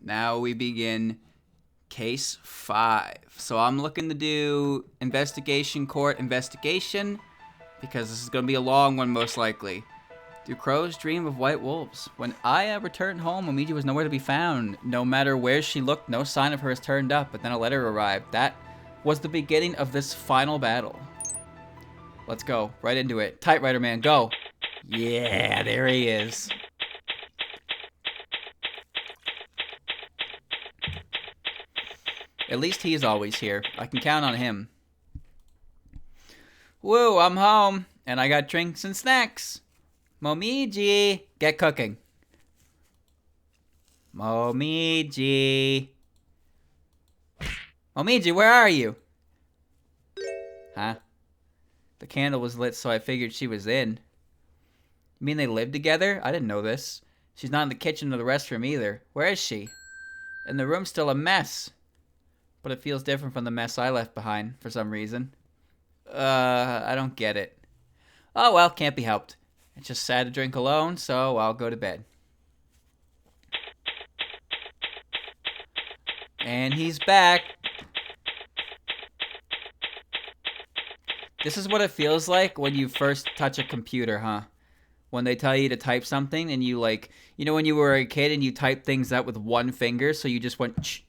Now we begin case 5. So I'm looking to do investigation court investigation because this is going to be a long one most likely. Do crows dream of white wolves? When Aya returned home, Momiji was nowhere to be found. No matter where she looked, no sign of her has turned up, but then a letter arrived. That was the beginning of this final battle. Let's go. Right into it. Typewriter man, go. Yeah, there he is. At least he's always here. I can count on him. Woo, I'm home. And I got drinks and snacks. Momiji, get cooking. Momiji. Momiji, where are you? Huh? The candle was lit, so I figured she was in. You mean they live together? I didn't know this. She's not in the kitchen or the restroom either. Where is she? And the room's still a mess. But it feels different from the mess I left behind for some reason. I don't get it. Oh well, can't be helped. It's just sad to drink alone, so I'll go to bed. And he's back. This is what it feels like when you first touch a computer, huh? When they tell you to type something and you like, you know when you were a kid and you type things out with one finger, so you just went ch.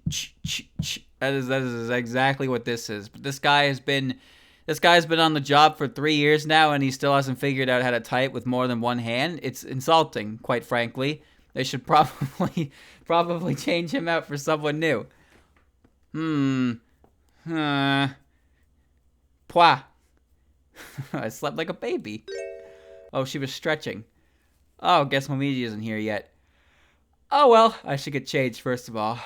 That is exactly what this is. But this guy's been on the job for 3 years now and he still hasn't figured out how to type with more than one hand. It's insulting, quite frankly. They should probably change him out for someone new. Pwah. I slept like a baby. Oh, she was stretching. Oh, guess Momiji isn't here yet. Oh well, I should get changed first of all.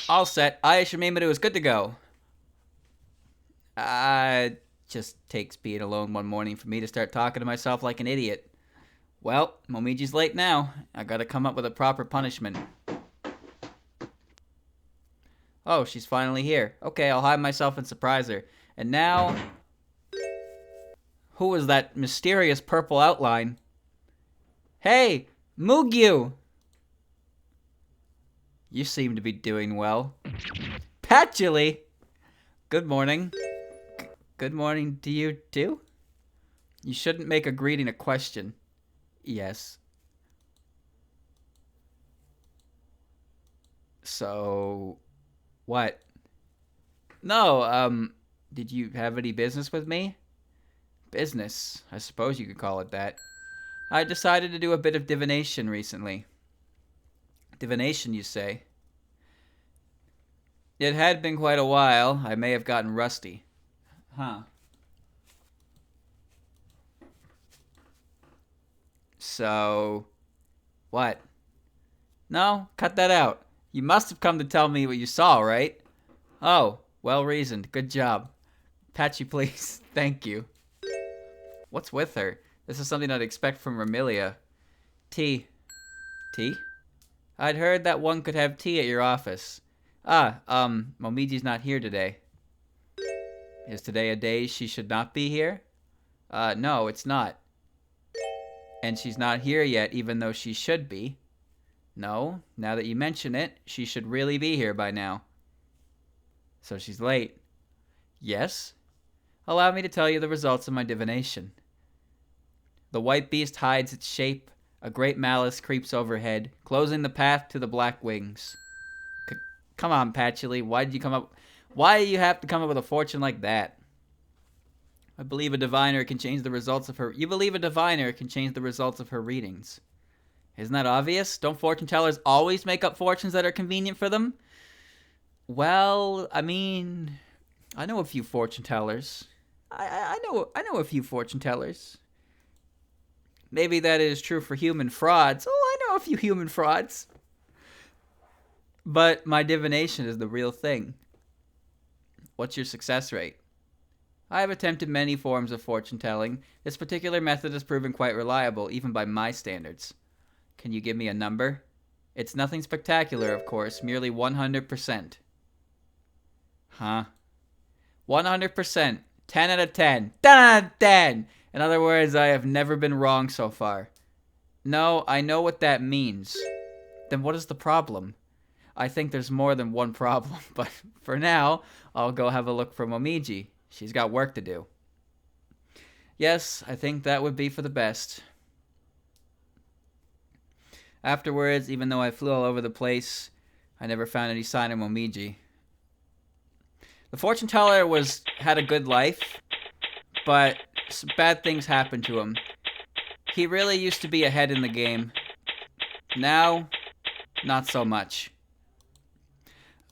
All set. Shameimaru is good to go. It just takes being alone one morning for me to start talking to myself like an idiot. Well, Momiji's late now. I gotta come up with a proper punishment. Oh, she's finally here. Okay, I'll hide myself and surprise her. And now... Who is that mysterious purple outline? Hey, Mugyu! You seem to be doing well. Patchouli! Good morning. Good morning to you, too? You shouldn't make a greeting a question. Yes. So... What? No, did you have any business with me? Business, I suppose you could call it that. I decided to do a bit of divination recently. Divination, you say? It had been quite a while. I may have gotten rusty. Huh. So... What? No, cut that out. You must have come to tell me what you saw, right? Oh, well reasoned. Good job. Patchy, please. Thank you. What's with her? This is something I'd expect from Ramilia. Tea. Tea? I'd heard that one could have tea at your office. Momiji's not here today. Is today a day she should not be here? No, it's not. And she's not here yet, even though she should be. No, now that you mention it, she should really be here by now. So she's late. Yes? Allow me to tell you the results of my divination. The white beast hides its shape. A great malice creeps overhead, closing the path to the black wings. Come on, Patchouli. Why do you have to come up with a fortune like that? I believe a diviner can change the results of her... You believe a diviner can change the results of her readings. Isn't that obvious? Don't fortune tellers always make up fortunes that are convenient for them? Well, I mean... I know a few fortune tellers. I know a few fortune tellers. Maybe that is true for human frauds. Oh, I know a few human frauds. But my divination is the real thing. What's your success rate? I have attempted many forms of fortune telling. This particular method has proven quite reliable, even by my standards. Can you give me a number? It's nothing spectacular, of course, merely 100%. Huh? 100%. 10 out of 10. 10 out of 10! In other words, I have never been wrong so far. No, I know what that means. Then what is the problem? I think there's more than one problem, but for now, I'll go have a look for Momiji. She's got work to do. Yes, I think that would be for the best. Afterwards, even though I flew all over the place, I never found any sign of Momiji. The fortune teller had a good life, but some bad things happened to him. He really used to be ahead in the game. Now, not so much.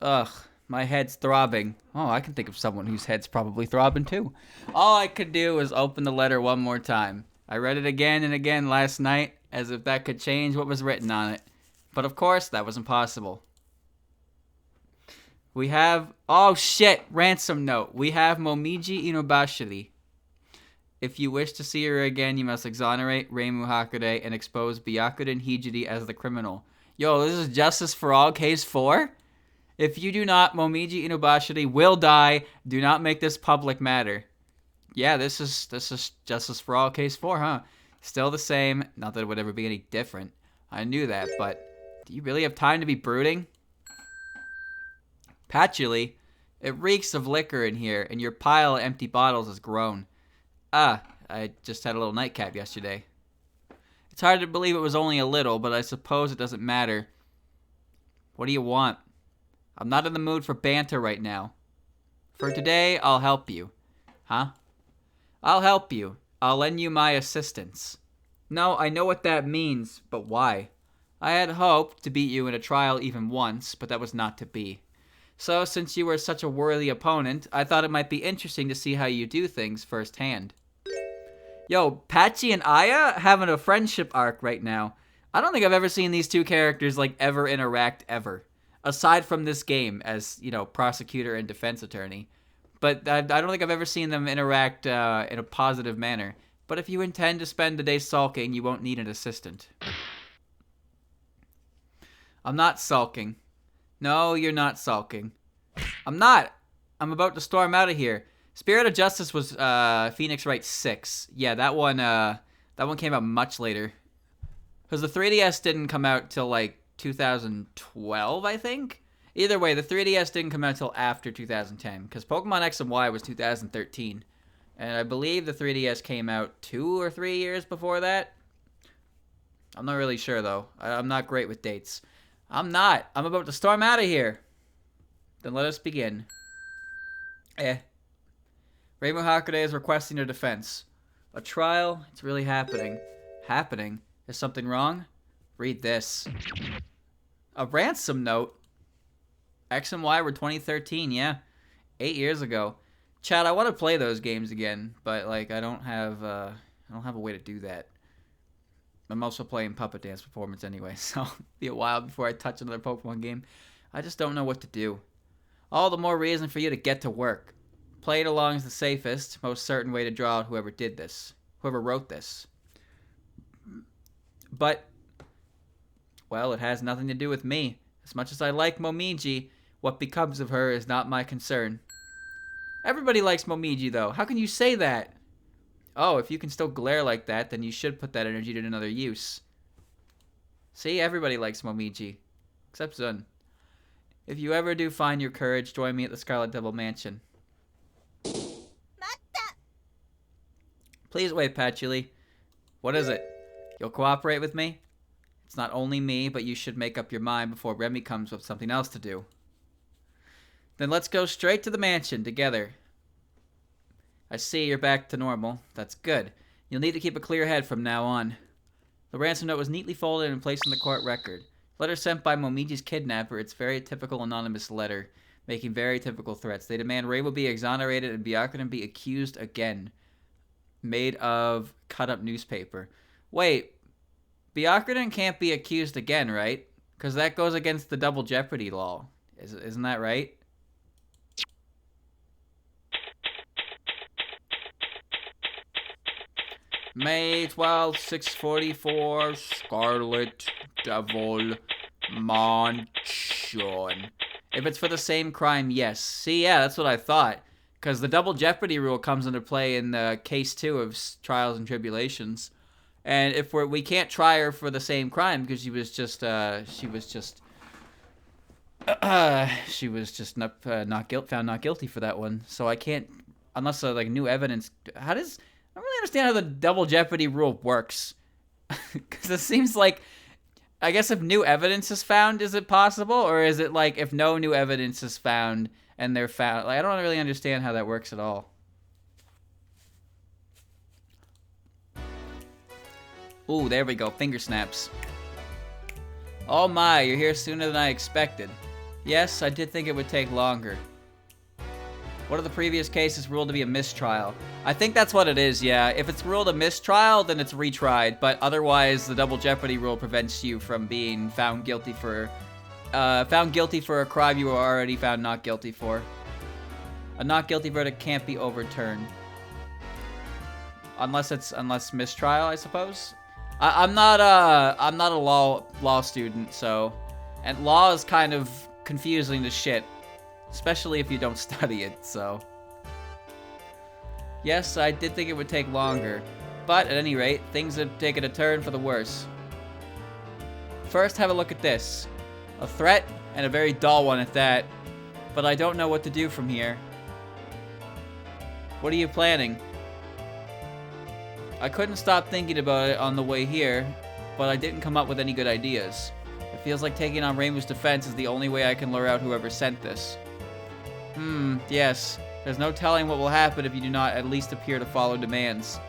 Ugh, my head's throbbing. Oh, I can think of someone whose head's probably throbbing too. All I could do was open the letter one more time. I read it again and again last night, as if that could change what was written on it. But of course, that was impossible. We have... Oh shit! Ransom note. We have Momiji Inobashiri. If you wish to see her again, you must exonerate Reimu Hakude and expose Gyakuten Hijiri as the criminal. Yo, this is Justice for All Case 4? If you do not, Momiji Inobashiri will die. Do not make this public matter. Yeah, this is Justice for All Case 4, huh? Still the same. Not that it would ever be any different. I knew that, but do you really have time to be brooding? Patchouli, it reeks of liquor in here, and your pile of empty bottles has grown. I just had a little nightcap yesterday. It's hard to believe it was only a little, but I suppose it doesn't matter. What do you want? I'm not in the mood for banter right now. For today, I'll help you. Huh? I'll help you. I'll lend you my assistance. No, I know what that means, but why? I had hoped to beat you in a trial even once, but that was not to be. So, since you were such a worthy opponent, I thought it might be interesting to see how you do things firsthand. Yo, Patchy and Aya having a friendship arc right now. I don't think I've ever seen these two characters, ever interact, ever. Aside from this game as, prosecutor and defense attorney. But I don't think I've ever seen them interact in a positive manner. But if you intend to spend the day sulking, you won't need an assistant. I'm not sulking. No, you're not sulking. I'm not. I'm about to storm out of here. Spirit of Justice was Phoenix Wright 6. Yeah, that one came out much later. Because the 3DS didn't come out till 2012, I think? Either way, the 3DS didn't come out till after 2010. Because Pokemon X and Y was 2013. And I believe the 3DS came out 2 or 3 years before that. I'm not really sure, though. I'm not great with dates. I'm not. I'm about to storm out of here. Then let us begin. Reimu Hakude is requesting a defense. A trial? It's really happening. Happening? Is something wrong? Read this. A ransom note? X and Y were 2013, yeah. 8 years ago. Chad, I want to play those games again, but I don't have a way to do that. I'm also playing Puppet Dance Performance anyway, so it'll be a while before I touch another Pokemon game. I just don't know what to do. All the more reason for you to get to work. Play it along is the safest, most certain way to draw out whoever wrote this. But, well, it has nothing to do with me. As much as I like Momiji, what becomes of her is not my concern. Everybody likes Momiji, though. How can you say that? Oh, if you can still glare like that, then you should put that energy to another use. See, everybody likes Momiji. Except Zun. If you ever do find your courage, join me at the Scarlet Devil Mansion. Please wait, Patchouli. What is it? You'll cooperate with me? It's not only me, but you should make up your mind before Remy comes with something else to do. Then let's go straight to the mansion together. I see you're back to normal. That's good. You'll need to keep a clear head from now on. The ransom note was neatly folded and placed in the court record. Letter sent by Momiji's kidnapper. It's very typical anonymous letter, making very typical threats. They demand Ray will be exonerated and Gyakuten be accused again. Made of cut-up newspaper. Wait, Gyakuten can't be accused again, right? Because that goes against the double jeopardy law. Isn't that right? May 12th, 644, Scarlet Devil Mansion. If it's for the same crime, yes. See, yeah, that's what I thought. Because the double jeopardy rule comes into play in case 2 of Trials and Tribulations. And if we can't try her for the same crime because she was just found not guilty for that one. So I can't, unless like new evidence. I don't really understand how the double jeopardy rule works. Because it seems like, I guess if new evidence is found, is it possible? Or is it like if no new evidence is found and they're found? Like, I don't really understand how that works at all. Ooh, there we go. Finger snaps. Oh my, you're here sooner than I expected. Yes, I did think it would take longer. What are the previous cases ruled to be a mistrial? I think that's what it is, yeah. If it's ruled a mistrial, then it's retried. But otherwise, the double jeopardy rule prevents you from being found guilty for a crime you were already found not guilty for. A not guilty verdict can't be overturned. Unless mistrial, I suppose. I'm not a law student, so, and law is kind of confusing to shit, especially if you don't study it. So, yes, I did think it would take longer, but at any rate, things have taken a turn for the worse. First, have a look at this. A threat, and a very dull one at that, but I don't know what to do from here. What are you planning? I couldn't stop thinking about it on the way here, but I didn't come up with any good ideas. It feels like taking on Reimu's defense is the only way I can lure out whoever sent this. Yes. There's no telling what will happen if you do not at least appear to follow demands.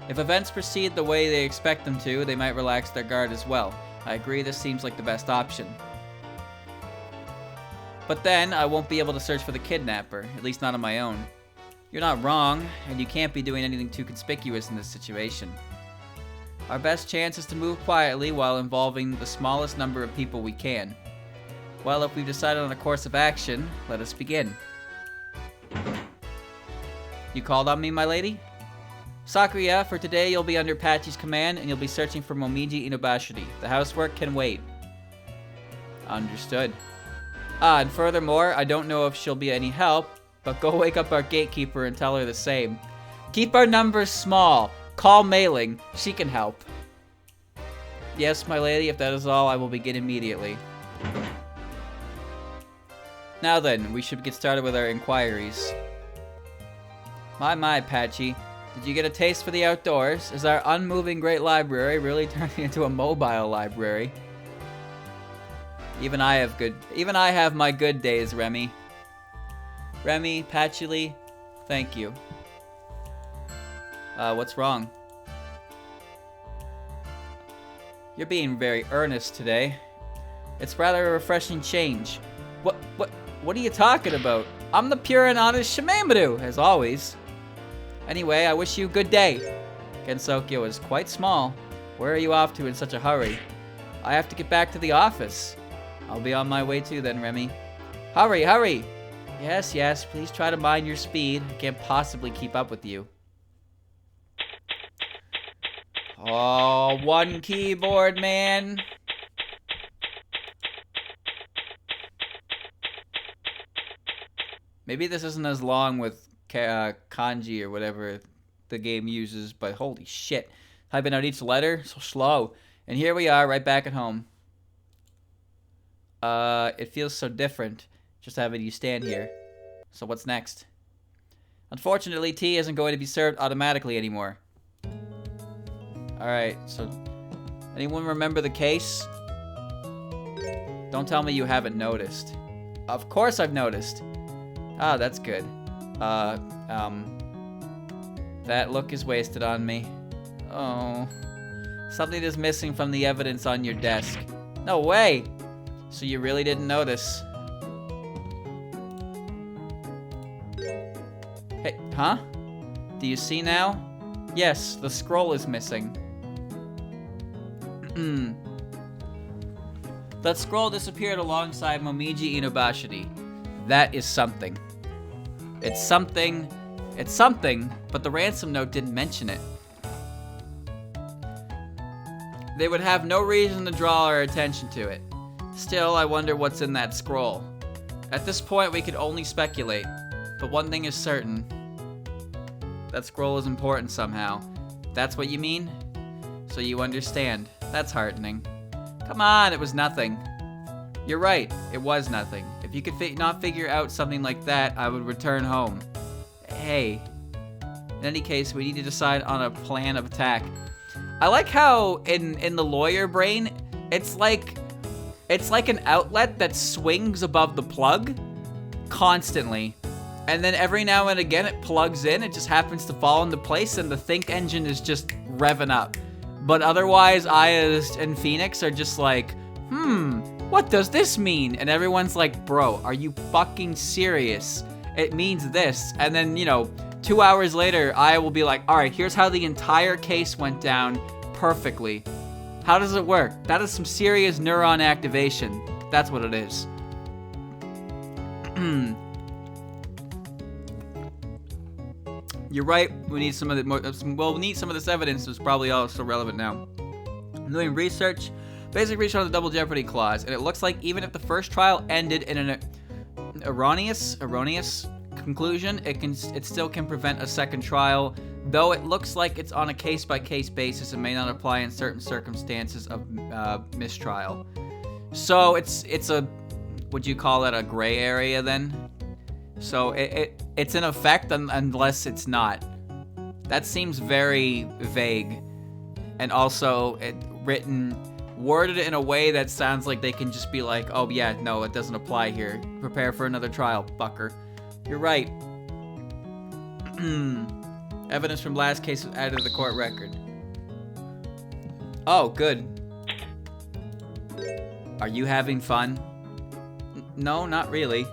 If events proceed the way they expect them to, they might relax their guard as well. I agree, this seems like the best option. But then, I won't be able to search for the kidnapper, at least not on my own. You're not wrong, and you can't be doing anything too conspicuous in this situation. Our best chance is to move quietly while involving the smallest number of people we can. Well, if we've decided on a course of action, let us begin. You called on me, my lady? Sakuya, for today you'll be under Patchy's command, and you'll be searching for Momiji Inobashiri. The housework can wait. Understood. And furthermore, I don't know if she'll be any help, but go wake up our gatekeeper and tell her the same. Keep our numbers small. Call Mei-ling. She can help. Yes, my lady, if that is all, I will begin immediately. Now then, we should get started with our inquiries. My, Patchy. Did you get a taste for the outdoors? Is our unmoving great library really turning into a mobile library? Even I have my good days, Remy. Remy, Patchy, thank you. What's wrong? You're being very earnest today. It's rather a refreshing change. What are you talking about? I'm the pure and honest Shameimaru, as always. Anyway, I wish you a good day. Gensokyo is quite small. Where are you off to in such a hurry? I have to get back to the office. I'll be on my way too then, Remy. Hurry, hurry! Yes, please try to mind your speed. I can't possibly keep up with you. Oh, one keyboard, man. Maybe this isn't as long with kanji or whatever the game uses, but holy shit. Typing out each letter, so slow. And here we are, right back at home. It feels so different just having you stand here. So what's next? Unfortunately, tea isn't going to be served automatically anymore. Alright, so anyone remember the case? Don't tell me you haven't noticed. Of course I've noticed. Ah, that's good. That look is wasted on me. Oh. Something is missing from the evidence on your desk. No way! So you really didn't notice. Hey, huh? Do you see now? Yes, the scroll is missing. That scroll disappeared alongside Momiji Inobashiri. That is something. It's something, but the ransom note didn't mention it. They would have no reason to draw our attention to it. Still, I wonder what's in that scroll. At this point, we could only speculate, but one thing is certain. That scroll is important somehow. That's what you mean? So you understand. That's heartening. Come on, it was nothing. You're right, it was nothing. If you could not figure out something like that, I would return home. Hey. In any case, we need to decide on a plan of attack. I like how in the lawyer brain, it's like an outlet that swings above the plug constantly. And then every now and again it plugs in, it just happens to fall into place and the think engine is just revving up. But otherwise, Aya and Phoenix are just like, what does this mean? And everyone's like, bro, are you fucking serious? It means this. And then, 2 hours later, Aya will be like, all right, here's how the entire case went down perfectly. How does it work? That is some serious neuron activation. That's what it is. You're right. We need some of we need some of this evidence. It's probably also relevant now. I'm doing research, basic research on the double jeopardy clause, and it looks like even if the first trial ended in an erroneous conclusion, it still can prevent a second trial, though it looks like it's on a case-by-case basis and may not apply in certain circumstances of mistrial. So it's a, would you call it a gray area then? So it's in effect unless it's not. That seems very vague, and also worded in a way that sounds like they can just be like, oh yeah, no, it doesn't apply here. Prepare for another trial, fucker. You're right. Evidence from last case was added to the court record. Oh, good. Are you having fun? No, not really.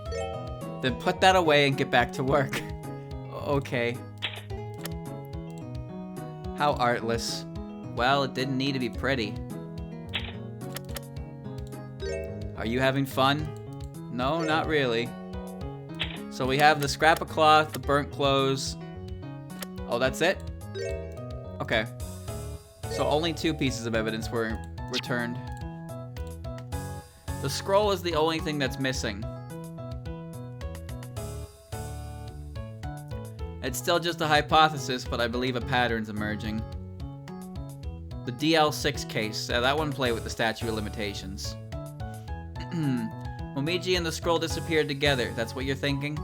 Then put that away and get back to work. Okay. How artless. Well, it didn't need to be pretty. Are you having fun? No, not really. So we have the scrap of cloth, the burnt clothes. Oh, that's it? Okay. So only 2 pieces of evidence were returned. The scroll is the only thing that's missing. It's still just a hypothesis, but I believe a pattern's emerging. The DL6 case. That one played with the statute of limitations. Momiji and the scroll disappeared together. That's what you're thinking?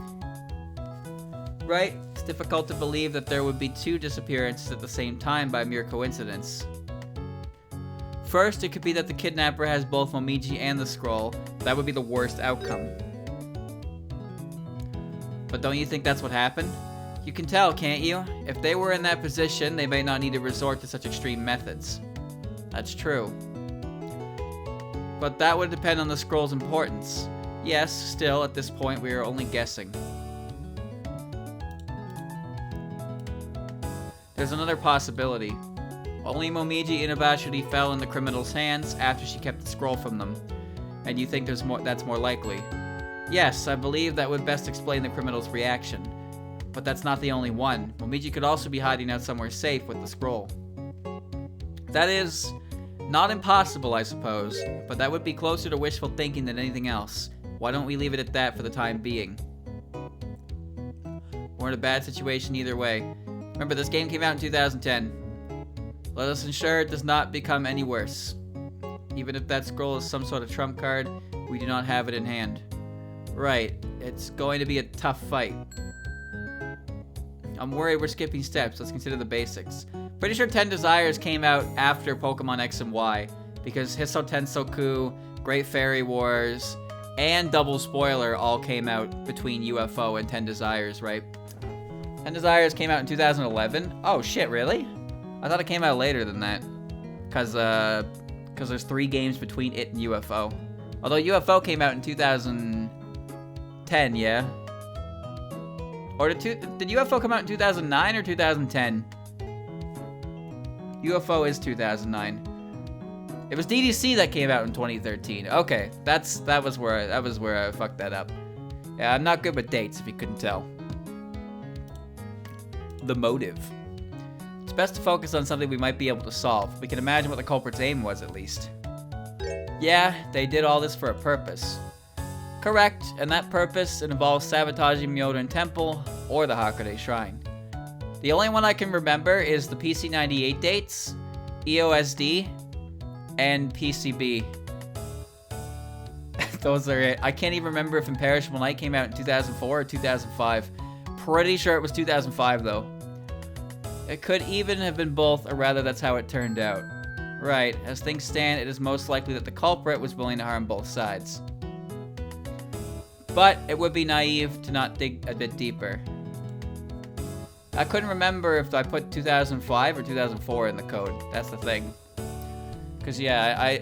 Right? It's difficult to believe that there would be 2 disappearances at the same time by mere coincidence. First, it could be that the kidnapper has both Momiji and the scroll. That would be the worst outcome. But don't you think that's what happened? You can tell, can't you? If they were in that position, they may not need to resort to such extreme methods. That's true. But that would depend on the scroll's importance. Yes, still, at this point, we are only guessing. There's another possibility. Only Momiji Inabashiri fell in the criminal's hands after she kept the scroll from them. And you think that's more likely? Yes, I believe that would best explain the criminal's reaction. But that's not the only one. Momiji could also be hiding out somewhere safe with the scroll. That is not impossible, I suppose, but that would be closer to wishful thinking than anything else. Why don't we leave it at that for the time being? We're in a bad situation either way. Remember, this game came out in 2010. Let us ensure it does not become any worse. Even if that scroll is some sort of trump card, we do not have it in hand. Right, it's going to be a tough fight. I'm worried we're skipping steps. Let's consider the basics. Pretty sure 10 Desires came out after Pokemon X and Y, because Hiso Tensoku, Great Fairy Wars, and Double Spoiler all came out between UFO and 10 Desires, right? 10 Desires came out in 2011? Oh shit, really? I thought it came out later than that. Cause there's 3 games between it and UFO. Although UFO came out in 2010, yeah? Or did UFO come out in 2009 or 2010? UFO is 2009. It was DDC that came out in 2013. Okay, that was where I fucked that up. Yeah, I'm not good with dates if you couldn't tell. The motive. It's best to focus on something we might be able to solve. We can imagine what the culprit's aim was, at least. Yeah, they did all this for a purpose. Correct, and that purpose involves sabotaging Myoden Temple or the Hakone Shrine. The only one I can remember is the PC98 dates, EOSD, and PCB. Those are it. I can't even remember if Imperishable Night came out in 2004 or 2005. Pretty sure it was 2005, though. It could even have been both, or rather that's how it turned out. Right, as things stand, it is most likely that the culprit was willing to harm both sides. But it would be naive to not dig a bit deeper. I couldn't remember if I put 2005 or 2004 in the code. That's the thing. Because, yeah,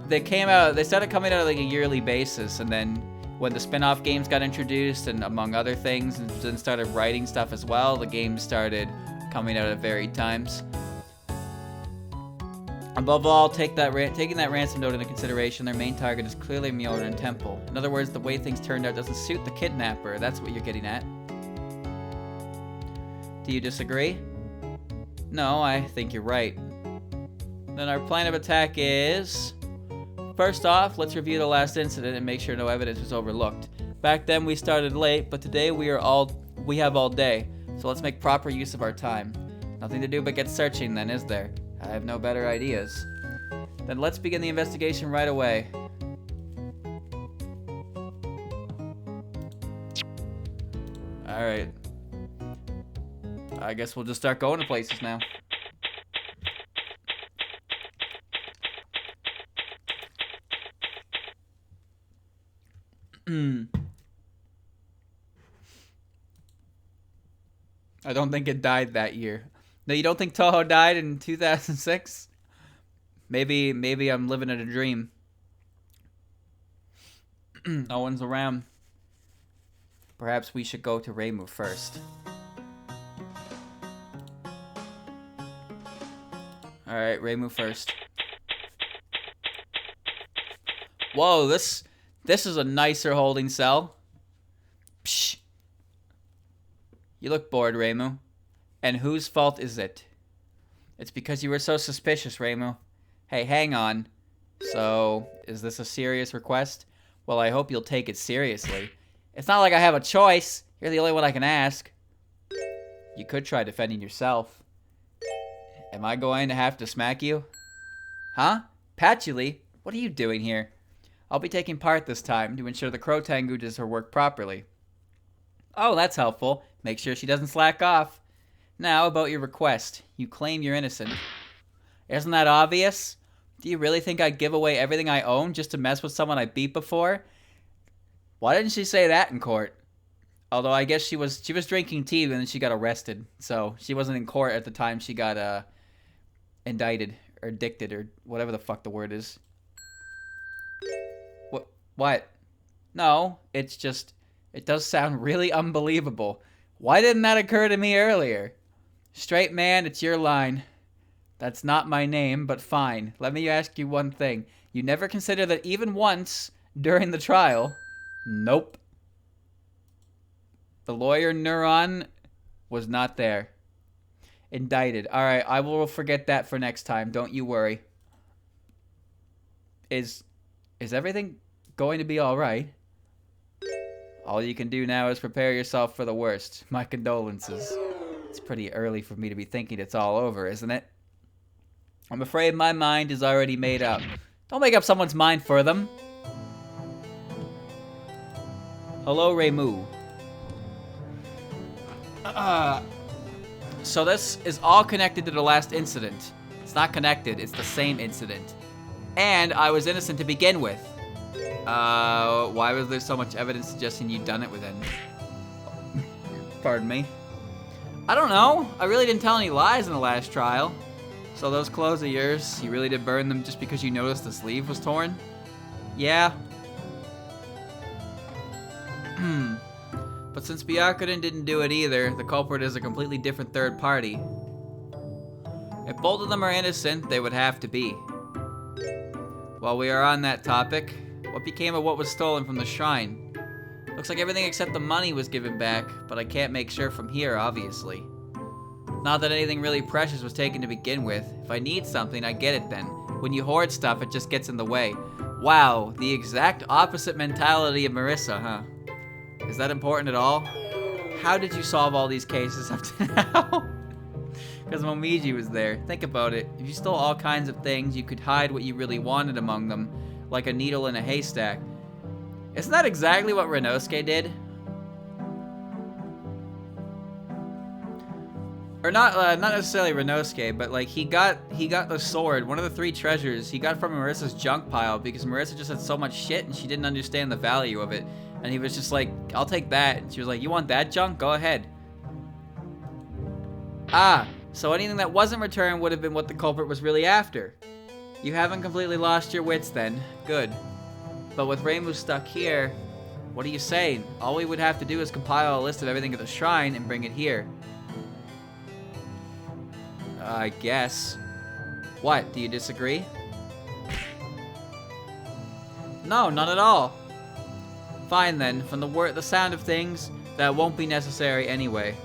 they started coming out on like a yearly basis, and then when the spin-off games got introduced, and among other things, and then started writing stuff as well, the games started coming out at varied times. Above all, taking that ransom note into consideration, their main target is clearly Myoran Temple. In other words, the way things turned out doesn't suit the kidnapper. That's what you're getting at. Do you disagree? No, I think you're right. Then our plan of attack is... First off, let's review the last incident and make sure no evidence was overlooked. Back then we started late, but today we have all day. So let's make proper use of our time. Nothing to do but get searching then, is there? I have no better ideas. Then let's begin the investigation right away. Alright. I guess we'll just start going to places now. I don't think it died that year. No, you don't think Touhou died in 2006? Maybe I'm living in a dream. No one's around. Perhaps we should go to Reimu first. Alright, Reimu first. Whoa, this is a nicer holding cell. Psh. You look bored, Reimu. And whose fault is it? It's because you were so suspicious, Reimu. Hey, hang on. So, is this a serious request? Well, I hope you'll take it seriously. It's not like I have a choice. You're the only one I can ask. You could try defending yourself. Am I going to have to smack you? Huh? Patchouli? What are you doing here? I'll be taking part this time to ensure the Crow Tengu does her work properly. Oh, that's helpful. Make sure she doesn't slack off. Now, about your request. You claim you're innocent. Isn't that obvious? Do you really think I'd give away everything I own just to mess with someone I beat before? Why didn't she say that in court? Although I guess she was drinking tea and then she got arrested. So she wasn't in court at the time she got indicted or addicted or whatever the fuck the word is. What? No, it's just, it does sound really unbelievable. Why didn't that occur to me earlier? Straight man, it's your line. That's not my name, but fine. Let me ask you one thing. You never considered that even once during the trial? Nope. The lawyer Neuron was not there. Indicted. Alright, I will forget that for next time. Don't you worry. Is everything going to be alright? All you can do now is prepare yourself for the worst. My condolences. It's pretty early for me to be thinking it's all over, isn't it? I'm afraid my mind is already made up. Don't make up someone's mind for them. Hello, Reimu. So this is all connected to the last incident. It's not connected, it's the same incident. And I was innocent to begin with. Why was there so much evidence suggesting you'd done it within? Pardon me. I don't know. I really didn't tell any lies in the last trial. So those clothes of yours, you really did burn them just because you noticed the sleeve was torn? Yeah. But since Gyakuten didn't do it either, the culprit is a completely different third party. If both of them are innocent, they would have to be. While we are on that topic, what became of what was stolen from the shrine? Looks like everything except the money was given back, but I can't make sure from here, obviously. Not that anything really precious was taken to begin with. If I need something, I get it then. When you hoard stuff, it just gets in the way. Wow, the exact opposite mentality of Marissa, huh? Is that important at all? How did you solve all these cases up to now? Because Momiji was there. Think about it. If you stole all kinds of things, you could hide what you really wanted among them, like a needle in a haystack. Isn't that exactly what Renosuke did? Or not necessarily Renosuke, but like he got the sword, one of the 3 treasures he got from Marissa's junk pile because Marissa just had so much shit and she didn't understand the value of it. And he was just like, I'll take that. And she was like, you want that junk? Go ahead. Ah, so anything that wasn't returned would have been what the culprit was really after. You haven't completely lost your wits then. Good. But with Reimu stuck here, what are you saying? All we would have to do is compile a list of everything at the shrine and bring it here. I guess. What, do you disagree? No, none at all. Fine then, from the sound of things, that won't be necessary anyway.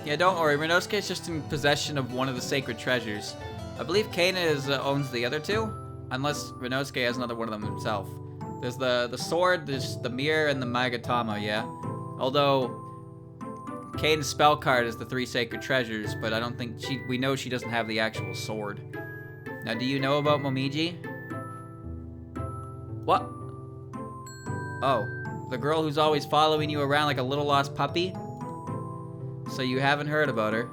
Yeah, don't worry, Renosuke is just in possession of one of the sacred treasures. I believe Kana owns the other 2, unless Renosuke has another one of them himself. There's the sword, there's the mirror, and the Magatama, yeah? Although Kane's spell card is the 3 sacred treasures, but I don't think we know she doesn't have the actual sword. Now, do you know about Momiji? What? Oh, the girl who's always following you around like a little lost puppy? So you haven't heard about her?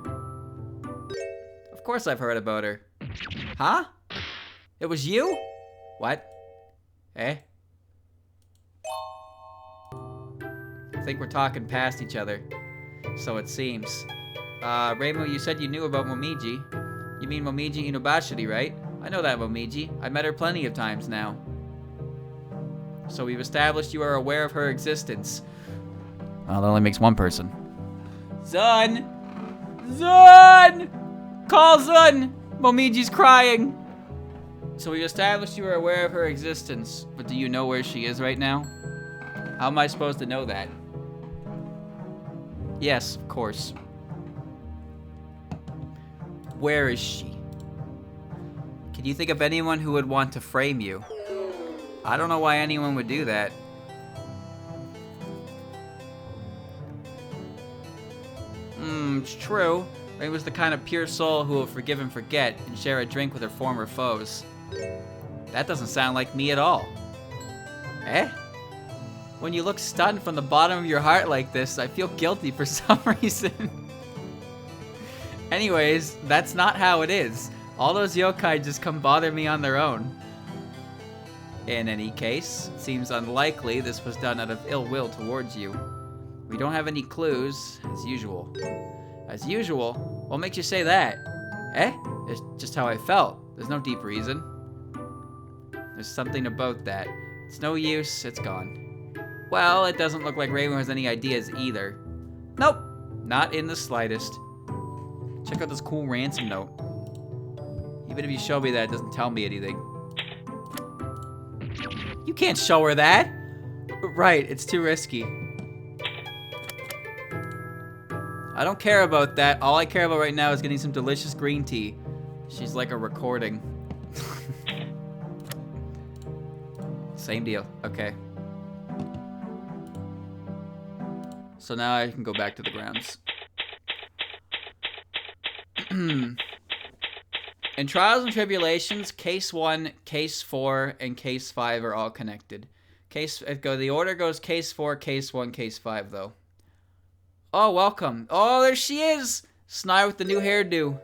Of course I've heard about her. Huh? It was you? What? Eh? I think we're talking past each other. So it seems. Reimu, you said you knew about Momiji. You mean Momiji Inubashiri, right? I know that Momiji. I met her plenty of times now. So we've established you are aware of her existence. Well, that only makes one person. Zun! Zun! Call Zun! Momiji's crying! So we've established you are aware of her existence, but do you know where she is right now? How am I supposed to know that? Yes, of course. Where is she? Can you think of anyone who would want to frame you? I don't know why anyone would do that. It's true. Ray was the kind of pure soul who will forgive and forget and share a drink with her former foes. That doesn't sound like me at all. Eh? When you look stunned from the bottom of your heart like this, I feel guilty for some reason. Anyways, that's not how it is. All those yokai just come bother me on their own. In any case, it seems unlikely this was done out of ill will towards you. We don't have any clues, as usual. As usual? What makes you say that? Eh? It's just how I felt. There's no deep reason. There's something about that. It's no use, it's gone. Well, it doesn't look like Reimu has any ideas either. Nope, not in the slightest. Check out this cool ransom note. Even if you show me that, it doesn't tell me anything. You can't show her that! Right, it's too risky. I don't care about that. All I care about right now is getting some delicious green tea. She's like a recording. Same deal. Okay. So now I can go back to the grounds. In Trials and Tribulations, Case 1, Case 4, and Case 5 are all connected. The order goes Case 4, Case 1, Case 5, though. Oh, welcome. Oh, there she is! Snide with the new hairdo.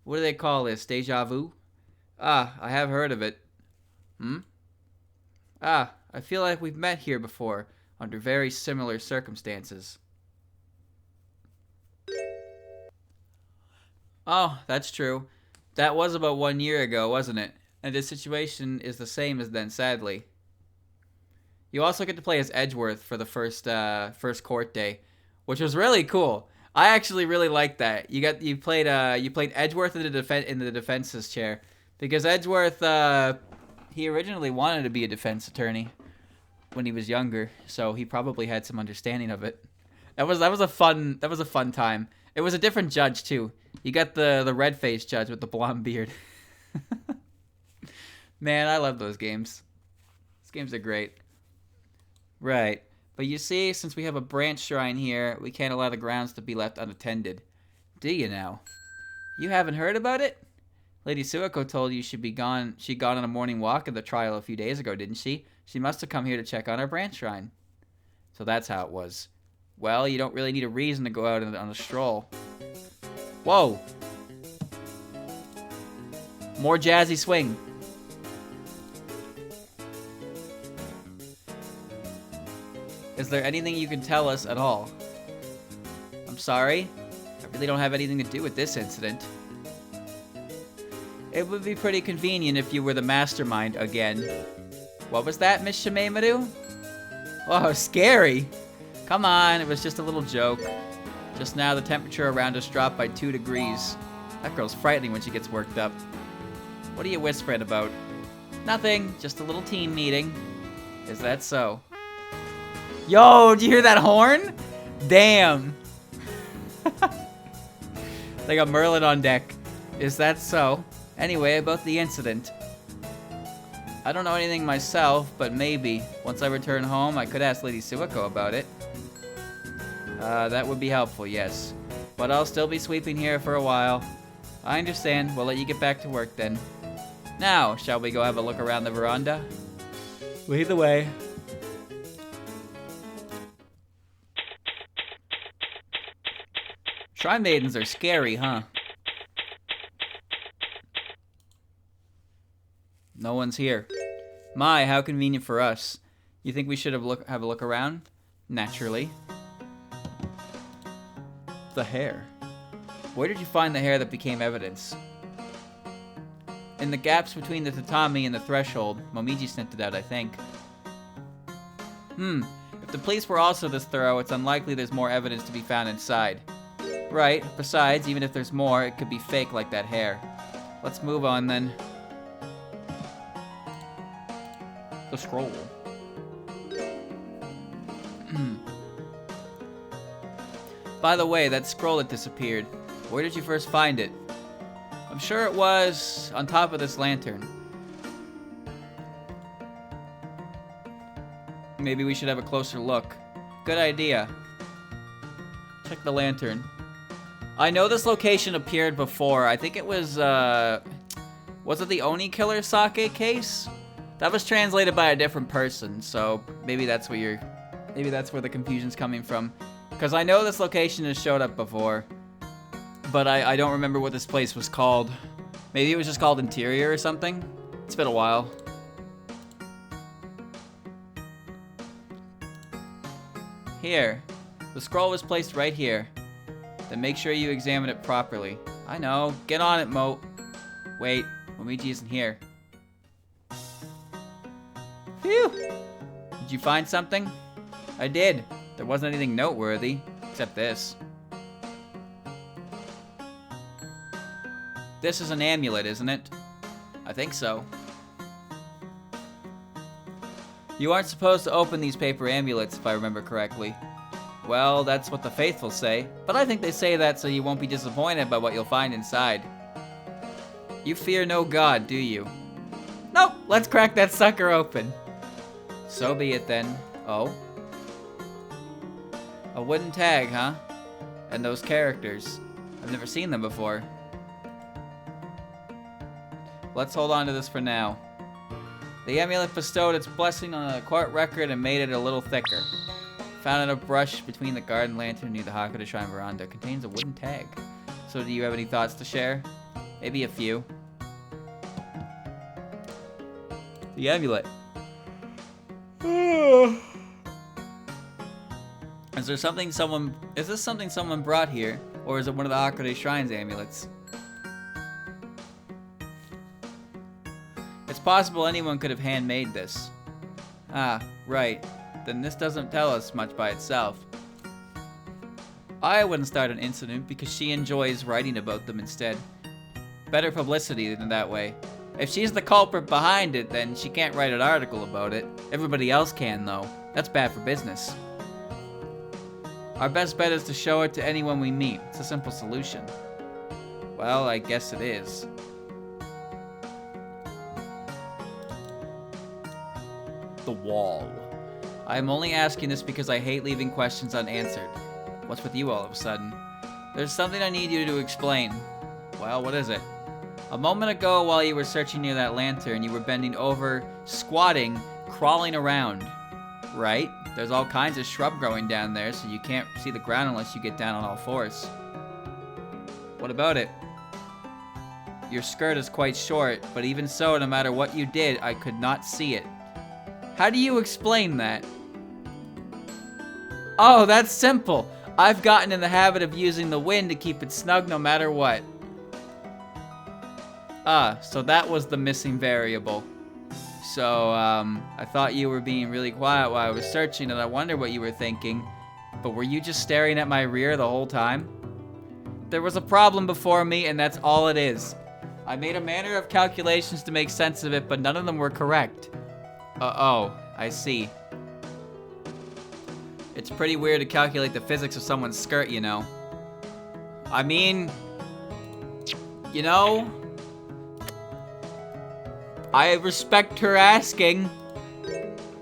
What do they call this? Deja Vu? Ah, I have heard of it. Ah, I feel like we've met here before, under very similar circumstances. Oh, that's true. That was about 1 year ago, wasn't it? And this situation is the same as then, sadly. You also get to play as Edgeworth for the first court day, which was really cool. I actually really liked that. You played Edgeworth in the defense's chair, because Edgeworth he originally wanted to be a defense attorney when he was younger, so he probably had some understanding of it. That was a fun time. It was a different judge too. You got the red-faced judge with the blonde beard. Man, I love those games. Those games are great. Right. But you see, since we have a branch shrine here, we can't allow the grounds to be left unattended. Do you now? You haven't heard about it? Lady Suiko told you she'd gone on a morning walk at the trial a few days ago, didn't she? She must have come here to check on our branch shrine. So that's how it was. Well, you don't really need a reason to go out on a stroll. Whoa! More jazzy swing. Is there anything you can tell us at all? I'm sorry. I really don't have anything to do with this incident. It would be pretty convenient if you were the mastermind again. What was that, Miss Shameimaru? Oh, scary. Come on, it was just a little joke. Just now, the temperature around us dropped by 2 degrees. That girl's frightening when she gets worked up. What are you whispering about? Nothing, just a little team meeting. Is that so? Yo, do you hear that horn? Damn. They got Merlin on deck. Is that so? Anyway, about the incident. I don't know anything myself, but maybe. Once I return home, I could ask Lady Suiko about it. That would be helpful, yes. But I'll still be sweeping here for a while. I understand. We'll let you get back to work then. Now, shall we go have a look around the veranda? Lead the way. Shrine maidens are scary, huh? No one's here. My, how convenient for us. You think we should have a look around? Naturally. The hair. Where did you find the hair that became evidence? In the gaps between the tatami and the threshold. Momiji snipped it out, I think. If the police were also this thorough, it's unlikely there's more evidence to be found inside. Right. Besides, even if there's more, it could be fake like that hair. Let's move on then. The scroll. By the way, that scroll that disappeared. Where did you first find it? I'm sure it was on top of this lantern. Maybe we should have a closer look. Good idea. Check the lantern. I know this location appeared before. I think it was it the Oni Killer sake case? That was translated by a different person, so maybe that's where the confusion's coming from. Because I know this location has showed up before, but I don't remember what this place was called. Maybe it was just called Interior or something? It's been a while. Here. The scroll was placed right here. Then make sure you examine it properly. I know. Get on it, Mo. Wait. Momiji isn't here. Phew! Did you find something? I did. There wasn't anything noteworthy, except this. This is an amulet, isn't it? I think so. You aren't supposed to open these paper amulets, if I remember correctly. Well, that's what the faithful say, but I think they say that so you won't be disappointed by what you'll find inside. You fear no god, do you? Nope, let's crack that sucker open. So be it then. Oh? A wooden tag, huh? And those characters. I've never seen them before. Let's hold on to this for now. The amulet bestowed its blessing on a court record and made it a little thicker. Found in a brush between the garden lantern near the Gyakuten Shrine veranda. Contains a wooden tag. So do you have any thoughts to share? Maybe a few. The amulet. Is this something someone brought here? Or is it one of the Gyakuten Shrine's amulets? It's possible anyone could have handmade this. Ah, right. Then this doesn't tell us much by itself. I wouldn't start an incident because she enjoys writing about them instead. Better publicity than that way. If she's the culprit behind it, then she can't write an article about it. Everybody else can, though. That's bad for business. Our best bet is to show it to anyone we meet. It's a simple solution. Well, I guess it is. The wall. I'm only asking this because I hate leaving questions unanswered. What's with you all of a sudden? There's something I need you to explain. Well, what is it? A moment ago, while you were searching near that lantern, you were bending over, squatting, crawling around. Right? There's all kinds of shrub growing down there, so you can't see the ground unless you get down on all fours. What about it? Your skirt is quite short, but even so, no matter what you did, I could not see it. How do you explain that? Oh, that's simple. I've gotten in the habit of using the wind to keep it snug no matter what. So that was the missing variable. So, I thought you were being really quiet while I was searching, and I wonder what you were thinking. But were you just staring at my rear the whole time? There was a problem before me, and that's all it is. I made a manner of calculations to make sense of it, but none of them were correct. Oh, I see. It's pretty weird to calculate the physics of someone's skirt, you know. I mean, you know, I respect her asking.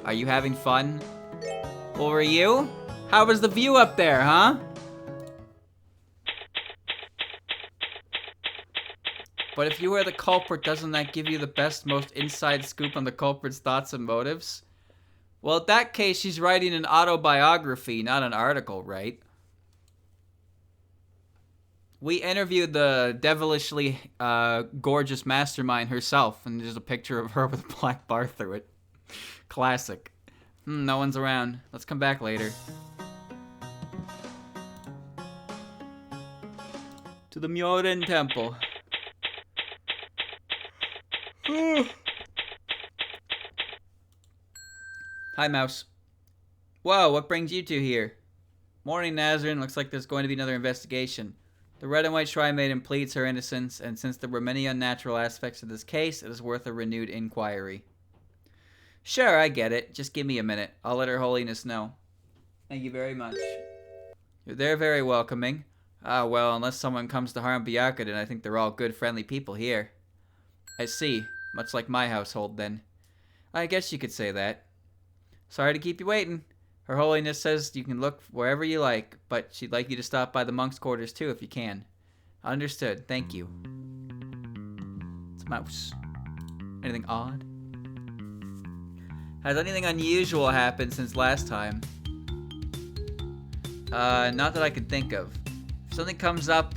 Are you having fun? Well, were you? How was the view up there, huh? But if you were the culprit, doesn't that give you the best, most inside scoop on the culprit's thoughts and motives? Well, in that case, she's writing an autobiography, not an article, right? We interviewed the devilishly gorgeous mastermind herself, and there's a picture of her with a black bar through it. Classic. No one's around. Let's come back later. To the Myoren Temple. Hi, Mouse. Whoa, what brings you two here? Morning, Nazarene. Looks like there's going to be another investigation. The Red and White Shrine Maiden pleads her innocence, and since there were many unnatural aspects of this case, it is worth a renewed inquiry. Sure, I get it. Just give me a minute. I'll let Her Holiness know. Thank you very much. They're very welcoming. Well, unless someone comes to harm Gyakuten, I think they're all good, friendly people here. I see. Much like my household, then. I guess you could say that. Sorry to keep you waiting. Her Holiness says you can look wherever you like, but she'd like you to stop by the monks' quarters too if you can. Understood. Thank you. It's a mouse. Anything odd? Has anything unusual happened since last time? Not that I can think of. If something comes up,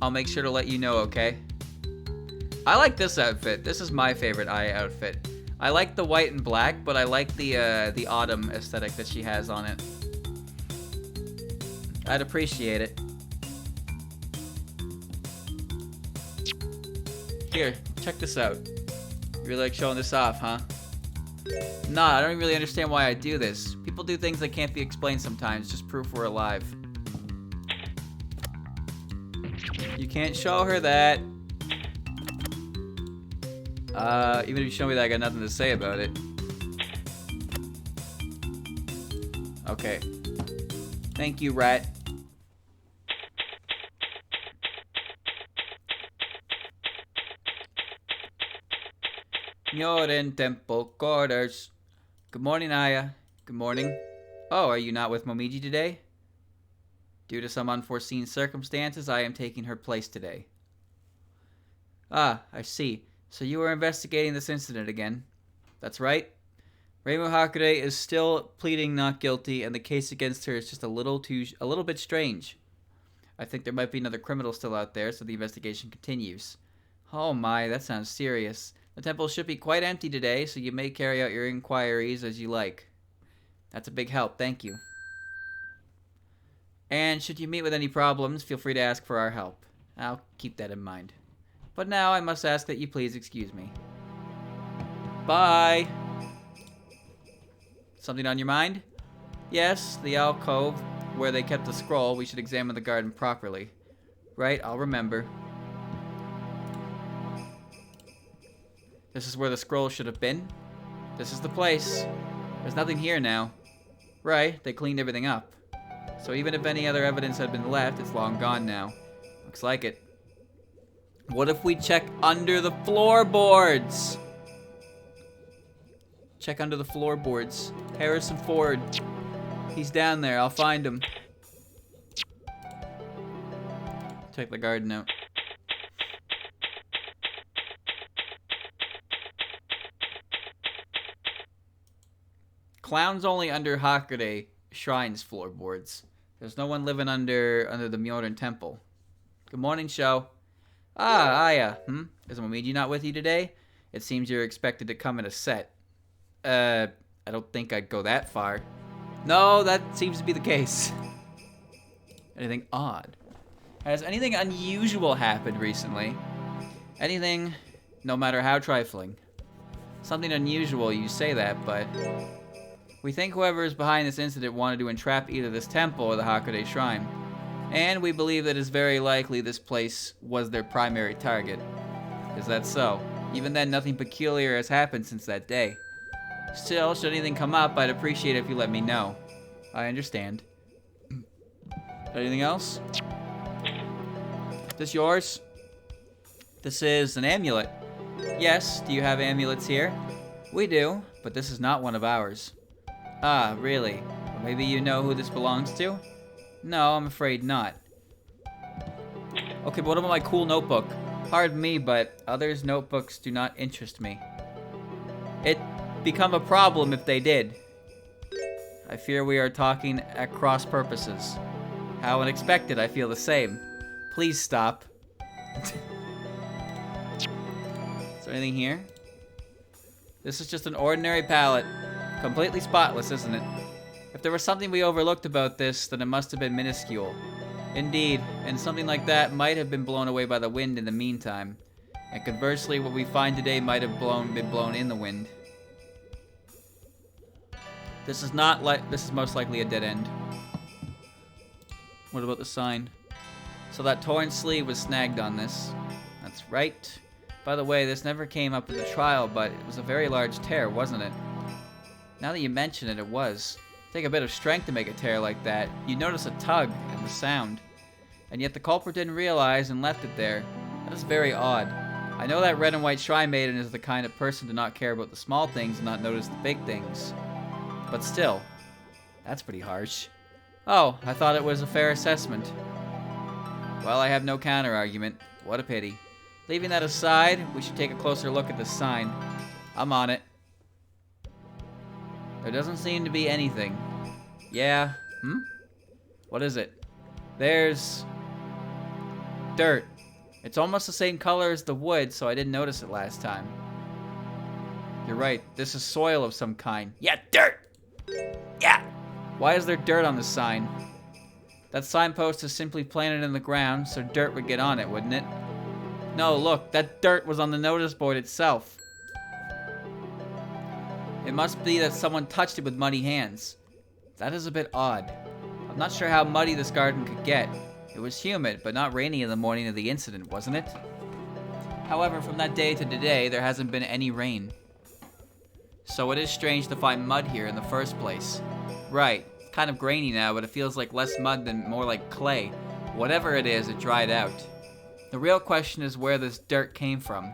I'll make sure to let you know, okay? I like this outfit. This is my favorite Aya outfit. I like the white and black, but I like the autumn aesthetic that she has on it. I'd appreciate it. Here, check this out. You really like showing this off, huh? Nah, I don't really understand why I do this. People do things that can't be explained sometimes, just proof we're alive. You can't show her that. Even if you show me that, I got nothing to say about it. Okay. Thank you, rat. Myoren Temple quarters. Good morning, Aya. Good morning. Oh, are you not with Momiji today? Due to some unforeseen circumstances, I am taking her place today. Ah, I see. So you are investigating this incident again. That's right. Reimu Hakure is still pleading not guilty, and the case against her is just a little bit strange. I think there might be another criminal still out there, so the investigation continues. Oh my, that sounds serious. The temple should be quite empty today, so you may carry out your inquiries as you like. That's a big help, thank you. And should you meet with any problems, feel free to ask for our help. I'll keep that in mind. But now I must ask that you please excuse me. Bye! Something on your mind? Yes, the alcove where they kept the scroll. We should examine the garden properly. Right, I'll remember. This is where the scroll should have been. This is the place. There's nothing here now. Right, they cleaned everything up. So even if any other evidence had been left, it's long gone now. Looks like it. What if we check under the floorboards? Check under the floorboards. Harrison Ford. He's down there. I'll find him. Check the garden out. Clowns only under Hakurei Shrine's floorboards. There's no one living under the Myorin Temple. Good morning, Sho. Ah, Aya. Is Momiji not with you today? It seems you're expected to come in a set. I don't think I'd go that far. No, that seems to be the case. Anything odd? Has anything unusual happened recently? Anything, no matter how trifling. Something unusual, you say that, but... We think whoever is behind this incident wanted to entrap either this temple or the Hakurei Shrine. And we believe that it's very likely this place was their primary target. Is that so? Even then, nothing peculiar has happened since that day. Still, should anything come up, I'd appreciate it if you let me know. I understand. Anything else? This yours? This is an amulet. Yes, do you have amulets here? We do, but this is not one of ours. Ah, really? Well, maybe you know who this belongs to? No, I'm afraid not. Okay, but what about my cool notebook? Pardon me, but others' notebooks do not interest me. It'd become a problem if they did. I fear we are talking at cross purposes. How unexpected, I feel the same. Please stop. Is there anything here? This is just an ordinary palette. Completely spotless, isn't it? If there was something we overlooked about this, then it must have been minuscule. Indeed, and something like that might have been blown away by the wind in the meantime. And conversely, what we find today might have been blown in the wind. This is most likely a dead end. What about the sign? So that torn sleeve was snagged on this. That's right. By the way, this never came up at the trial, but it was a very large tear, wasn't it? Now that you mention it, it was. Take a bit of strength to make a tear like that. You notice a tug and the sound. And yet the culprit didn't realize and left it there. That is very odd. I know that red and white shrine maiden is the kind of person to not care about the small things and not notice the big things. But still, that's pretty harsh. Oh, I thought it was a fair assessment. Well, I have no counter-argument. What a pity. Leaving that aside, we should take a closer look at this sign. I'm on it. There doesn't seem to be anything. Yeah. What is it? There's... dirt. It's almost the same color as the wood, so I didn't notice it last time. You're right. This is soil of some kind. Yeah, dirt! Yeah! Why is there dirt on the sign? That signpost is simply planted in the ground, so dirt would get on it, wouldn't it? No, look, that dirt was on the notice board itself. It must be that someone touched it with muddy hands. That is a bit odd. I'm not sure how muddy this garden could get. It was humid, but not rainy in the morning of the incident, wasn't it? However, from that day to today, there hasn't been any rain. So it is strange to find mud here in the first place. Right, it's kind of grainy now, but it feels like less mud than more like clay. Whatever it is, it dried out. The real question is where this dirt came from.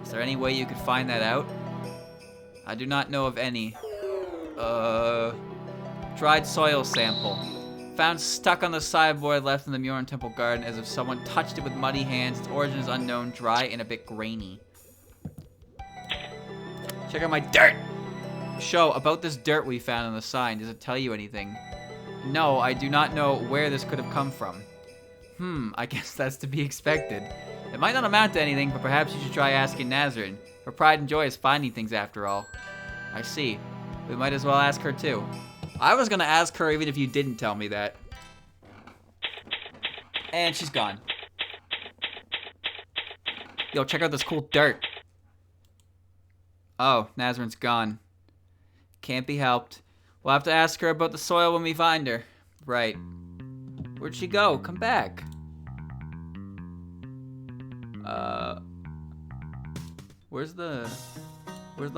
Is there any way you could find that out? I do not know of any. Dried soil sample. Found stuck on the sideboard left in the Myorin Temple garden as if someone touched it with muddy hands. Its origin is unknown, dry, and a bit grainy. Check out my dirt! Show, about this dirt we found on the sign, does it tell you anything? No, I do not know where this could have come from. I guess that's to be expected. It might not amount to anything, but perhaps you should try asking Nazarene. Her pride and joy is finding things after all. I see. We might as well ask her too. I was gonna ask her even if you didn't tell me that. And she's gone. Yo, check out this cool dirt. Oh, Nazarene's gone. Can't be helped. We'll have to ask her about the soil when we find her. Right. Where'd she go? Come back. Where's the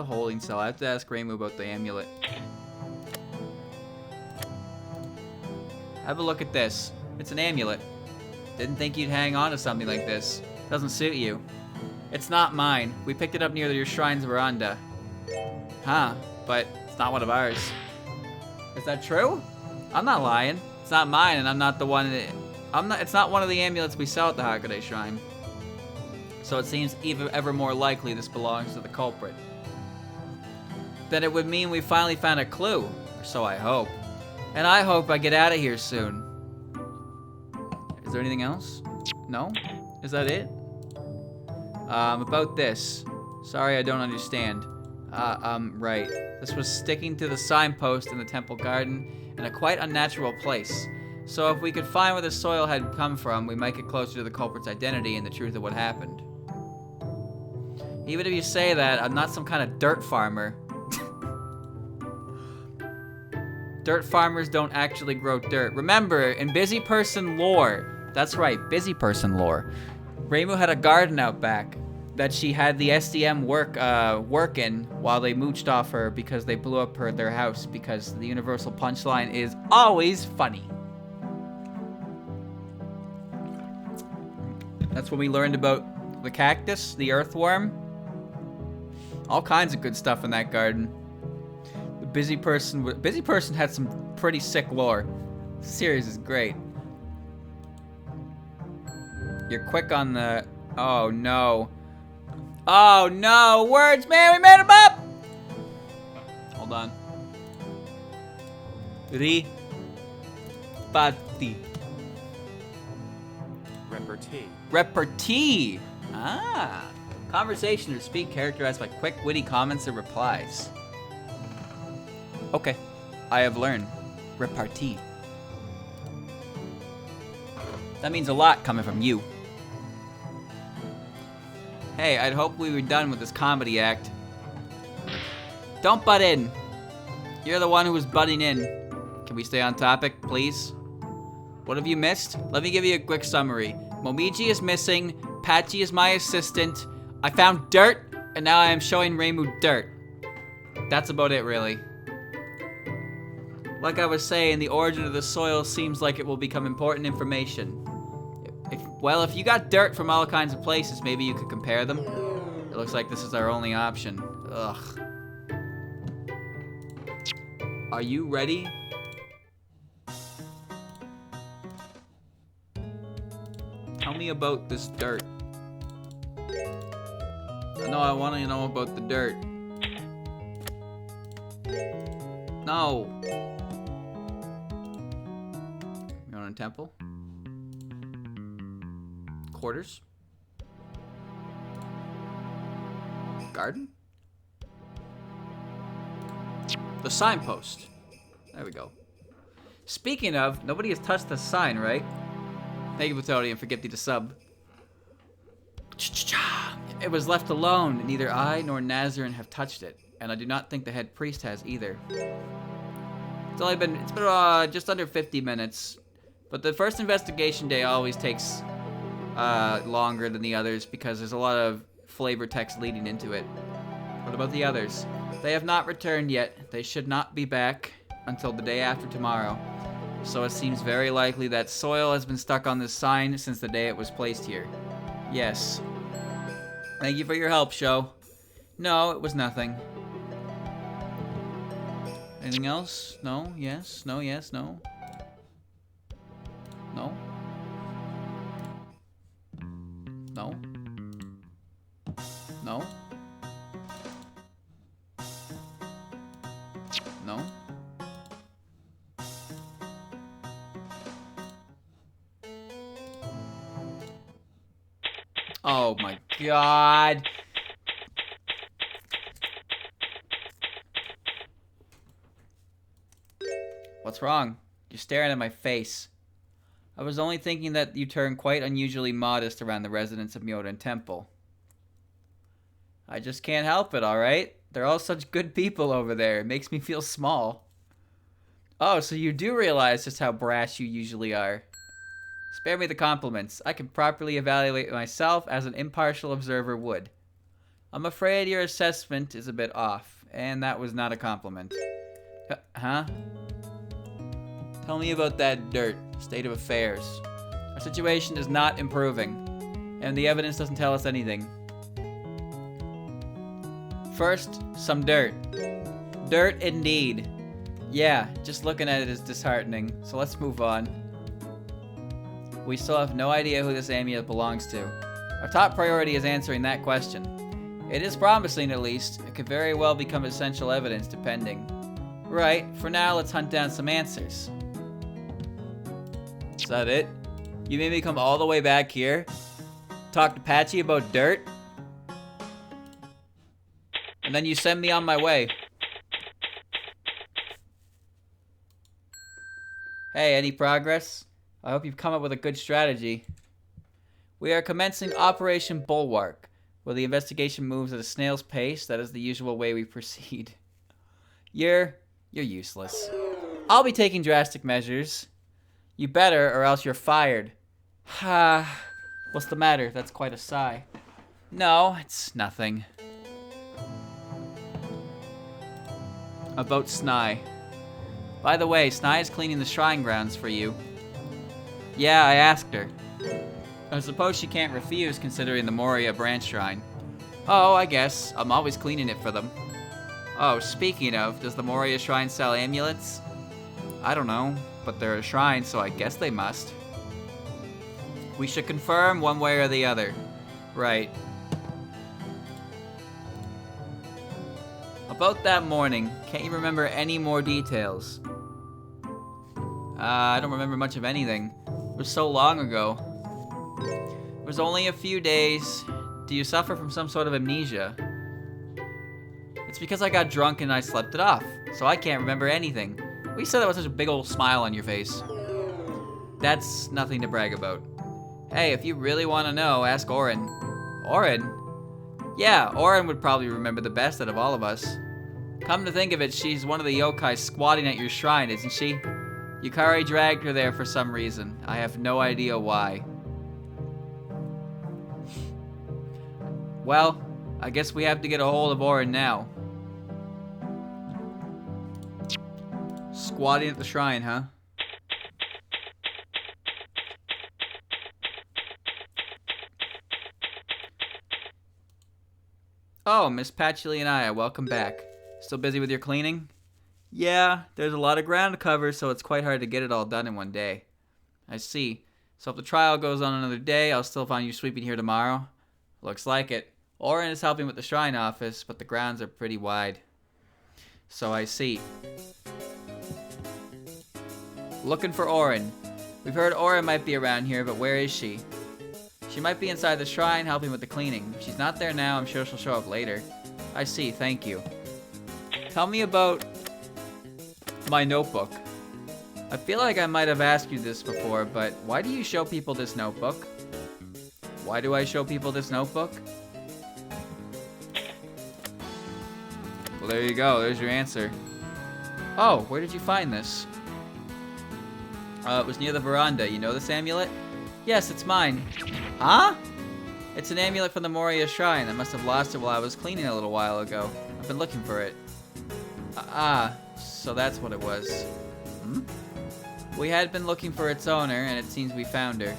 holding cell? I have to ask Reimu about the amulet. Have a look at this. It's an amulet. Didn't think you'd hang on to something like this. Doesn't suit you. It's not mine. We picked it up near your shrine's veranda. Huh, but it's not one of ours. Is that true? I'm not lying. It's not mine, and I'm not the one that... It's not one of the amulets we sell at the Gyakuten Shrine. So it seems ever more likely this belongs to the culprit. Then it would mean we finally found a clue. Or so I hope. And I hope I get out of here soon. Is there anything else? No? Is that it? About this. Sorry, I don't understand. Right. This was sticking to the signpost in the temple garden in a quite unnatural place. So if we could find where the soil had come from, we might get closer to the culprit's identity and the truth of what happened. Even if you say that, I'm not some kind of dirt farmer. Dirt farmers don't actually grow dirt. Remember, in busy person lore, that's right, busy person lore, Reimu had a garden out back that she had the SDM work in while they mooched off her because they blew up their house, because the universal punchline is always funny. That's when we learned about the cactus, the earthworm. All kinds of good stuff in that garden. The busy person had some pretty sick lore. The series is great. You're quick on the... Oh no. Oh no! Words, man! We made them up! Hold on. Reparti. Repartee. Repartee! Ah. Conversation or speak characterized by quick, witty comments or replies. Okay. I have learned. Repartee. That means a lot coming from you. Hey, I'd hoped we were done with this comedy act. Don't butt in. You're the one who was butting in. Can we stay on topic, please? What have you missed? Let me give you a quick summary. Momiji is missing. Patchy is my assistant. I found dirt, and now I am showing Reimu dirt. That's about it, really. Like I was saying, the origin of the soil seems like it will become important information. If you got dirt from all kinds of places, maybe you could compare them. It looks like this is our only option. Ugh. Are you ready? Tell me about this dirt. No, I want to know about the dirt. No. You want a temple? Quarters? Garden? The signpost. There we go. Speaking of, nobody has touched the sign, right? Thank you, Plutonium, for gifting the sub. It was left alone. Neither I nor Nazarin have touched it, and I do not think the head priest has either. It's been just under 50 minutes, but the first investigation day always takes longer than the others because there's a lot of flavor text leading into it. What about the others? They have not returned yet. They should not be back until the day after tomorrow. So it seems very likely that soil has been stuck on this sign since the day it was placed here. Yes. Thank you for your help, Sho. No, it was nothing. Anything else? No? Yes? No? Yes? No? No? No? No? No? Oh my god. What's wrong? You're staring at my face. I was only thinking that you turned quite unusually modest around the residents of Myoden Temple. I just can't help it, alright? They're all such good people over there. It makes me feel small. Oh, so you do realize just how brash you usually are. Spare me the compliments. I can properly evaluate myself as an impartial observer would. I'm afraid your assessment is a bit off, and that was not a compliment. Huh? Tell me about that dirt. State of affairs. Our situation is not improving, and the evidence doesn't tell us anything. First, some dirt. Dirt indeed. Yeah, just looking at it is disheartening, so let's move on. We still have no idea who this amulet belongs to. Our top priority is answering that question. It is promising, at least. It could very well become essential evidence, depending. Right, for now, let's hunt down some answers. Is that it? You made me come all the way back here? Talk to Patchy about dirt? And then you send me on my way. Hey, any progress? I hope you've come up with a good strategy. We are commencing Operation Bulwark, where the investigation moves at a snail's pace. That is the usual way we proceed. You're useless. I'll be taking drastic measures. You better, or else you're fired. Ha. What's the matter? That's quite a sigh. No, it's nothing. About Snai. By the way, Snai is cleaning the shrine grounds for you. Yeah, I asked her. I suppose she can't refuse, considering the Maurya branch shrine. Oh, I guess. I'm always cleaning it for them. Oh, speaking of, does the Maurya Shrine sell amulets? I don't know, but they're a shrine, so I guess they must. We should confirm one way or the other. Right. About that morning, can't you remember any more details? I don't remember much of anything. It was so long ago. It was only a few days. Do you suffer from some sort of amnesia? It's because I got drunk and I slept it off, so I can't remember anything. We said that with such a big old smile on your face. That's nothing to brag about. Hey, if you really want to know, ask Orin. Orin? Yeah, Orin would probably remember the best out of all of us. Come to think of it, she's one of the yokai squatting at your shrine, isn't she? Yukari dragged her there for some reason. I have no idea why. Well, I guess we have to get a hold of Orin now. Squatting at the shrine, huh? Oh, Miss Patchily, welcome back. Still busy with your cleaning? Yeah, there's a lot of ground to cover, so it's quite hard to get it all done in one day. I see. So if the trial goes on another day, I'll still find you sweeping here tomorrow? Looks like it. Orin is helping with the shrine office, but the grounds are pretty wide. So I see. Looking for Orin. We've heard Orin might be around here, but where is she? She might be inside the shrine helping with the cleaning. If she's not there now, I'm sure she'll show up later. I see, thank you. Tell me about my notebook. I feel like I might have asked you this before, but why do you show people this notebook? Why do I show people this notebook? Well, there you go. There's your answer. Oh, where did you find this? It was near the veranda. You know this amulet? Yes, it's mine. Huh? It's an amulet from the Maurya Shrine. I must have lost it while I was cleaning a little while ago. I've been looking for it. So that's what it was. Hmm? We had been looking for its owner, and it seems we found her.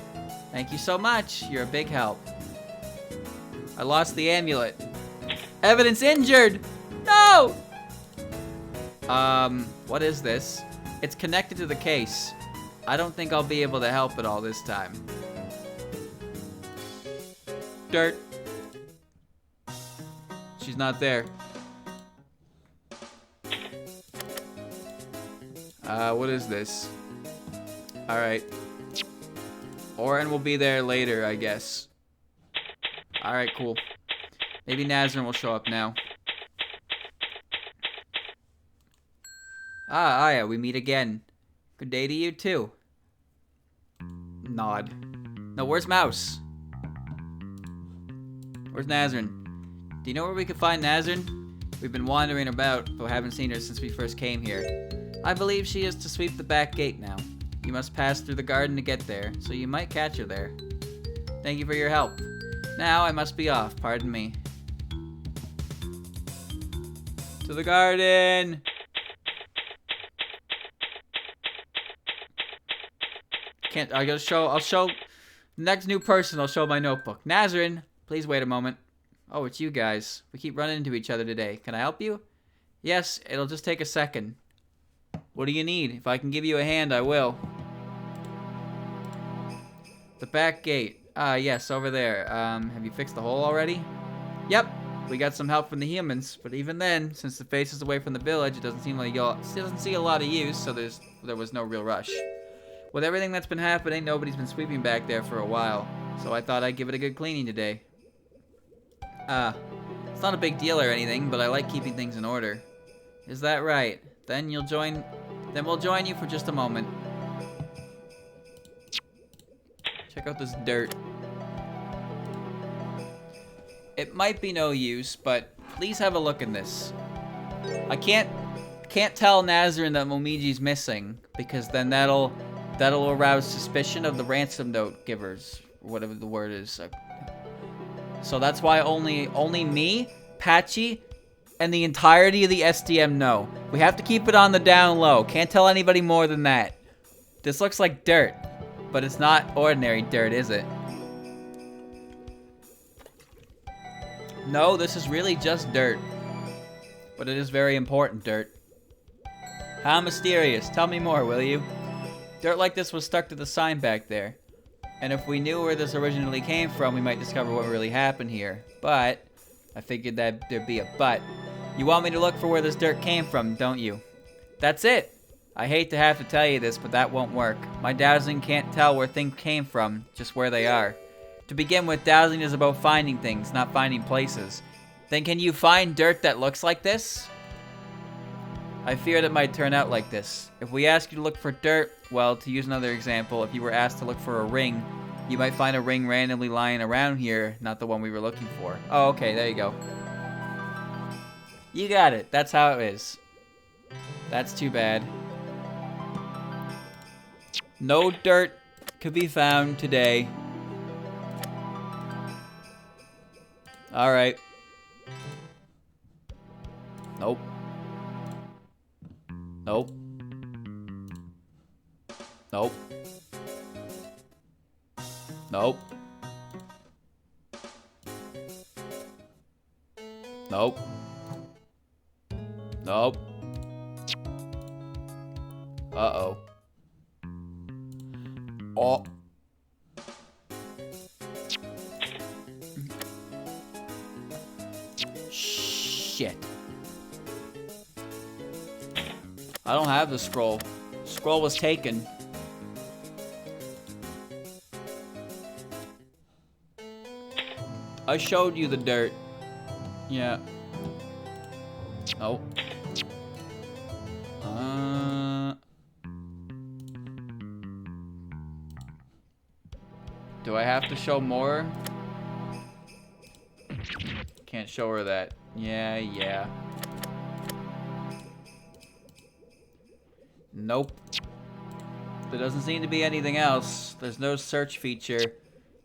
Thank you so much. You're a big help. I lost the amulet. Evidence injured! No! What is this? It's connected to the case. I don't think I'll be able to help it all this time. Dirt. She's not there. What is this? Alright. Orin will be there later, I guess. Alright, cool. Maybe Nazrin will show up now. Aya, we meet again. Good day to you, too. Nod. No, where's Mouse? Where's Nazrin? Do you know where we could find Nazrin? We've been wandering about, but haven't seen her since we first came here. I believe she is to sweep the back gate now. You must pass through the garden to get there, so you might catch her there. Thank you for your help. Now I must be off, pardon me. To the garden! I'll show, next new person, I'll show my notebook. Nazrin, please wait a moment. Oh, it's you guys. We keep running into each other today. Can I help you? Yes, it'll just take a second. What do you need? If I can give you a hand, I will. The back gate. Yes, over there. Have you fixed the hole already? Yep. We got some help from the humans, but even then, since the face is away from the village, it doesn't seem like y'all doesn't see a lot of use, so there was no real rush. With everything that's been happening, nobody's been sweeping back there for a while, so I thought I'd give it a good cleaning today. It's not a big deal or anything, but I like keeping things in order. Is that right? Then we'll join you for just a moment. Check out this dirt. It might be no use, but please have a look in this. I can't tell Nazarin that Momiji's missing, because then that'll arouse suspicion of the ransom note givers, whatever the word is. So that's why only me, Patchy, and the entirety of the SDM know. We have to keep it on the down low. Can't tell anybody more than that. This looks like dirt, but it's not ordinary dirt, is it? No, this is really just dirt. But it is very important dirt. How mysterious. Tell me more, will you? Dirt like this was stuck to the sign back there. And if we knew where this originally came from, we might discover what really happened here. But, I figured that there'd be a but. You want me to look for where this dirt came from, don't you? That's it. I hate to have to tell you this, but that won't work. My dowsing can't tell where things came from, just where they are. To begin with, dowsing is about finding things, not finding places. Then can you find dirt that looks like this? I feared it might turn out like this. If we ask you to look for dirt, well, to use another example, if you were asked to look for a ring, you might find a ring randomly lying around here, not the one we were looking for. Oh, okay, there you go. You got it. That's how it is. That's too bad. No dirt could be found today. Alright. Nope. Nope. Nope. Nope. Nope. Nope. Uh-oh. Oh. Shit. I don't have the scroll. Scroll was taken. I showed you the dirt. Yeah. Nope. Do I have to show more? Can't show her that. Yeah. Nope. There doesn't seem to be anything else. There's no search feature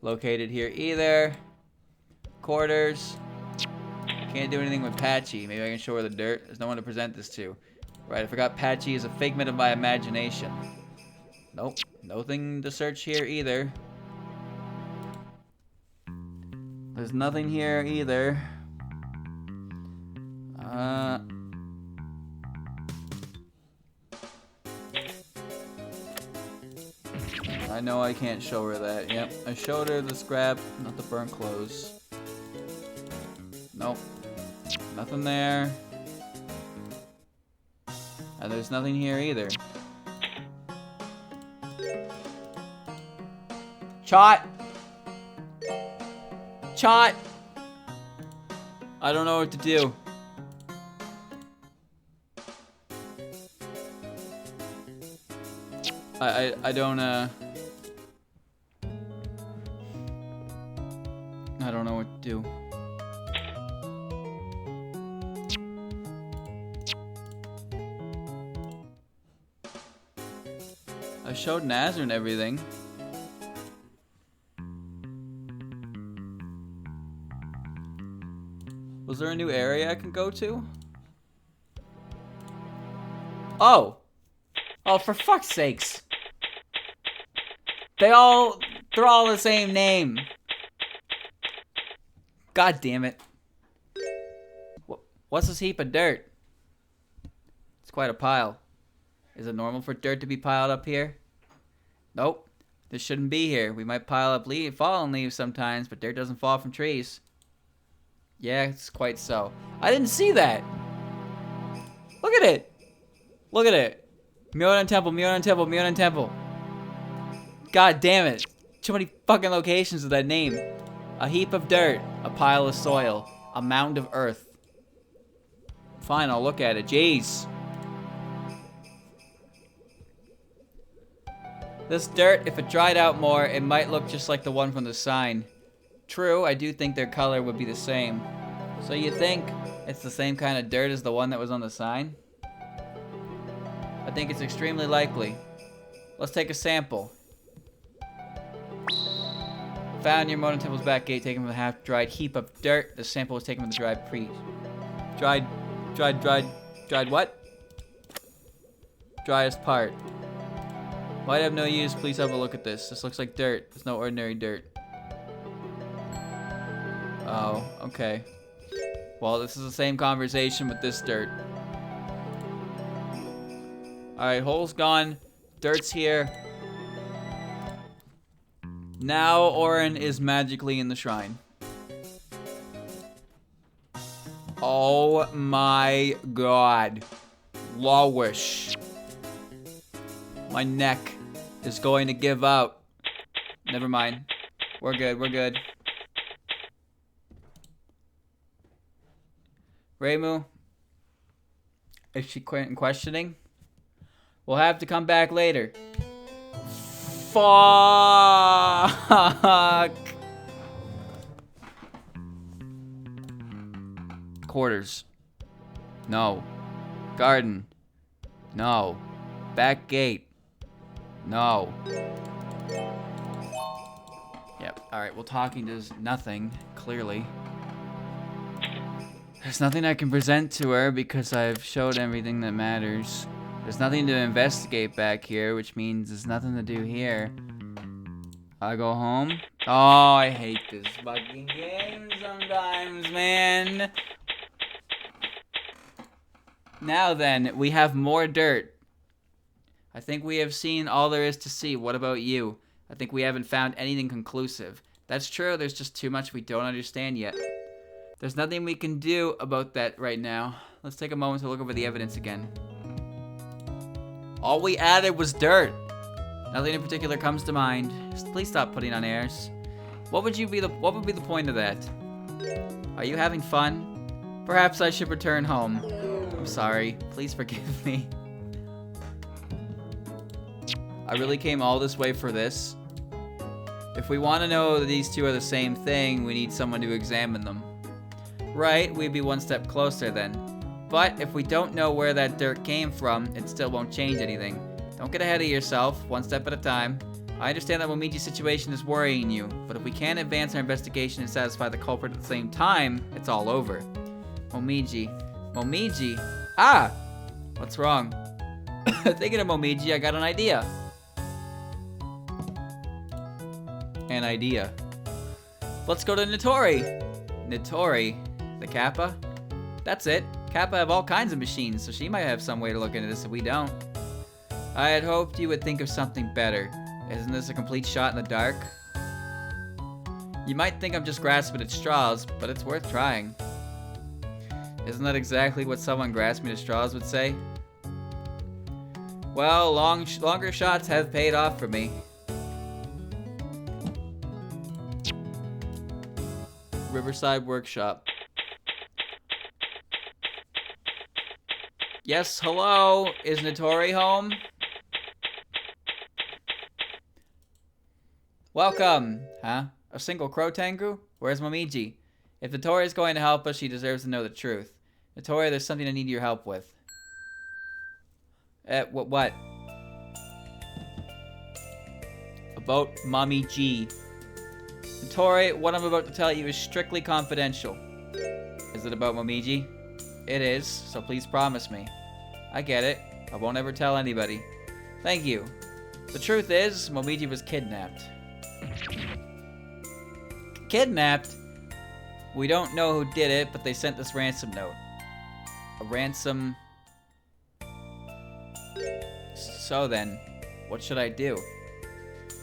located here either. Quarters. Can't do anything with Patchy. Maybe I can show her the dirt. There's no one to present this to. Right, I forgot Patchy is a figment of my imagination. Nope. Nothing to search here either. There's nothing here either. I know I can't show her that. Yep, I showed her the scrap, not the burnt clothes. Nope. Nothing there. And there's nothing here either. Chot! Chot! I don't know what to do. I don't know what to do. I showed Nazar and everything. Was there a new area I can go to? Oh! Oh, for fuck's sakes. They're all the same name. God damn it. What's this heap of dirt? It's quite a pile. Is it normal for dirt to be piled up here? Nope. This shouldn't be here. We might pile up fallen leaves sometimes, but dirt doesn't fall from trees. Yeah, it's quite so. I didn't see that. Look at it. Look at it. Myonan Temple, Myonan Temple, Myonan Temple. God damn it. Too many fucking locations with that name. A heap of dirt. A pile of soil. A mound of earth. Fine, I'll look at it. Jeez. This dirt, if it dried out more, it might look just like the one from the sign. True, I do think their color would be the same. So you think it's the same kind of dirt as the one that was on the sign? I think it's extremely likely. Let's take a sample. Found near Myonan Temple's back gate, taken from the half-dried heap of dirt. The sample was taken from the dried what? Driest part. Might have no use, please have a look at this. This looks like dirt. It's no ordinary dirt. Oh, okay. Well, this is the same conversation with this dirt. Alright, hole's gone. Dirt's here. Now Orin is magically in the shrine. Oh my god. Lowish. My neck is going to give out. Never mind. We're good, we're good. Reimu, is she questioning? We'll have to come back later. Fuck. Quarters. No. Garden. No. Back gate. No. Yep. Alright, well, talking does nothing, clearly. There's nothing I can present to her because I've showed everything that matters. There's nothing to investigate back here, which means there's nothing to do here. I go home. Oh, I hate this fucking game sometimes, man. Now then, we have more dirt. I think we have seen all there is to see. What about you? I think we haven't found anything conclusive. That's true, there's just too much we don't understand yet. There's nothing we can do about that right now. Let's take a moment to look over the evidence again. All we added was dirt. Nothing in particular comes to mind. Just please stop putting on airs. What would be the point of that? Are you having fun? Perhaps I should return home. I'm sorry. Please forgive me. I really came all this way for this. If we want to know that these two are the same thing, we need someone to examine them. Right, we'd be one step closer then. But if we don't know where that dirt came from, it still won't change anything. Don't get ahead of yourself, one step at a time. I understand that Momiji's situation is worrying you, but if we can't advance our investigation and satisfy the culprit at the same time, it's all over. Momiji. Momiji? Ah! What's wrong? Thinking of Momiji, I got an idea. An idea. Let's go to Nitori. Nitori? The Kappa? That's it. Kappa have all kinds of machines, so she might have some way to look into this if we don't. I had hoped you would think of something better. Isn't this a complete shot in the dark? You might think I'm just grasping at straws, but it's worth trying. Isn't that exactly what someone grasping at straws would say? Well, longer shots have paid off for me. Riverside Workshop. Yes, hello? Is Nitori home? Welcome! Huh? A single crow tengu? Where's Momiji? If Nitori is going to help us, she deserves to know the truth. Nitori, there's something I need your help with. What? About Momiji. Nitori, what I'm about to tell you is strictly confidential. Is it about Momiji? It is, so please promise me. I get it. I won't ever tell anybody. Thank you. The truth is, Momiji was kidnapped. Kidnapped? We don't know who did it, but they sent this ransom note. A ransom. So then, what should I do?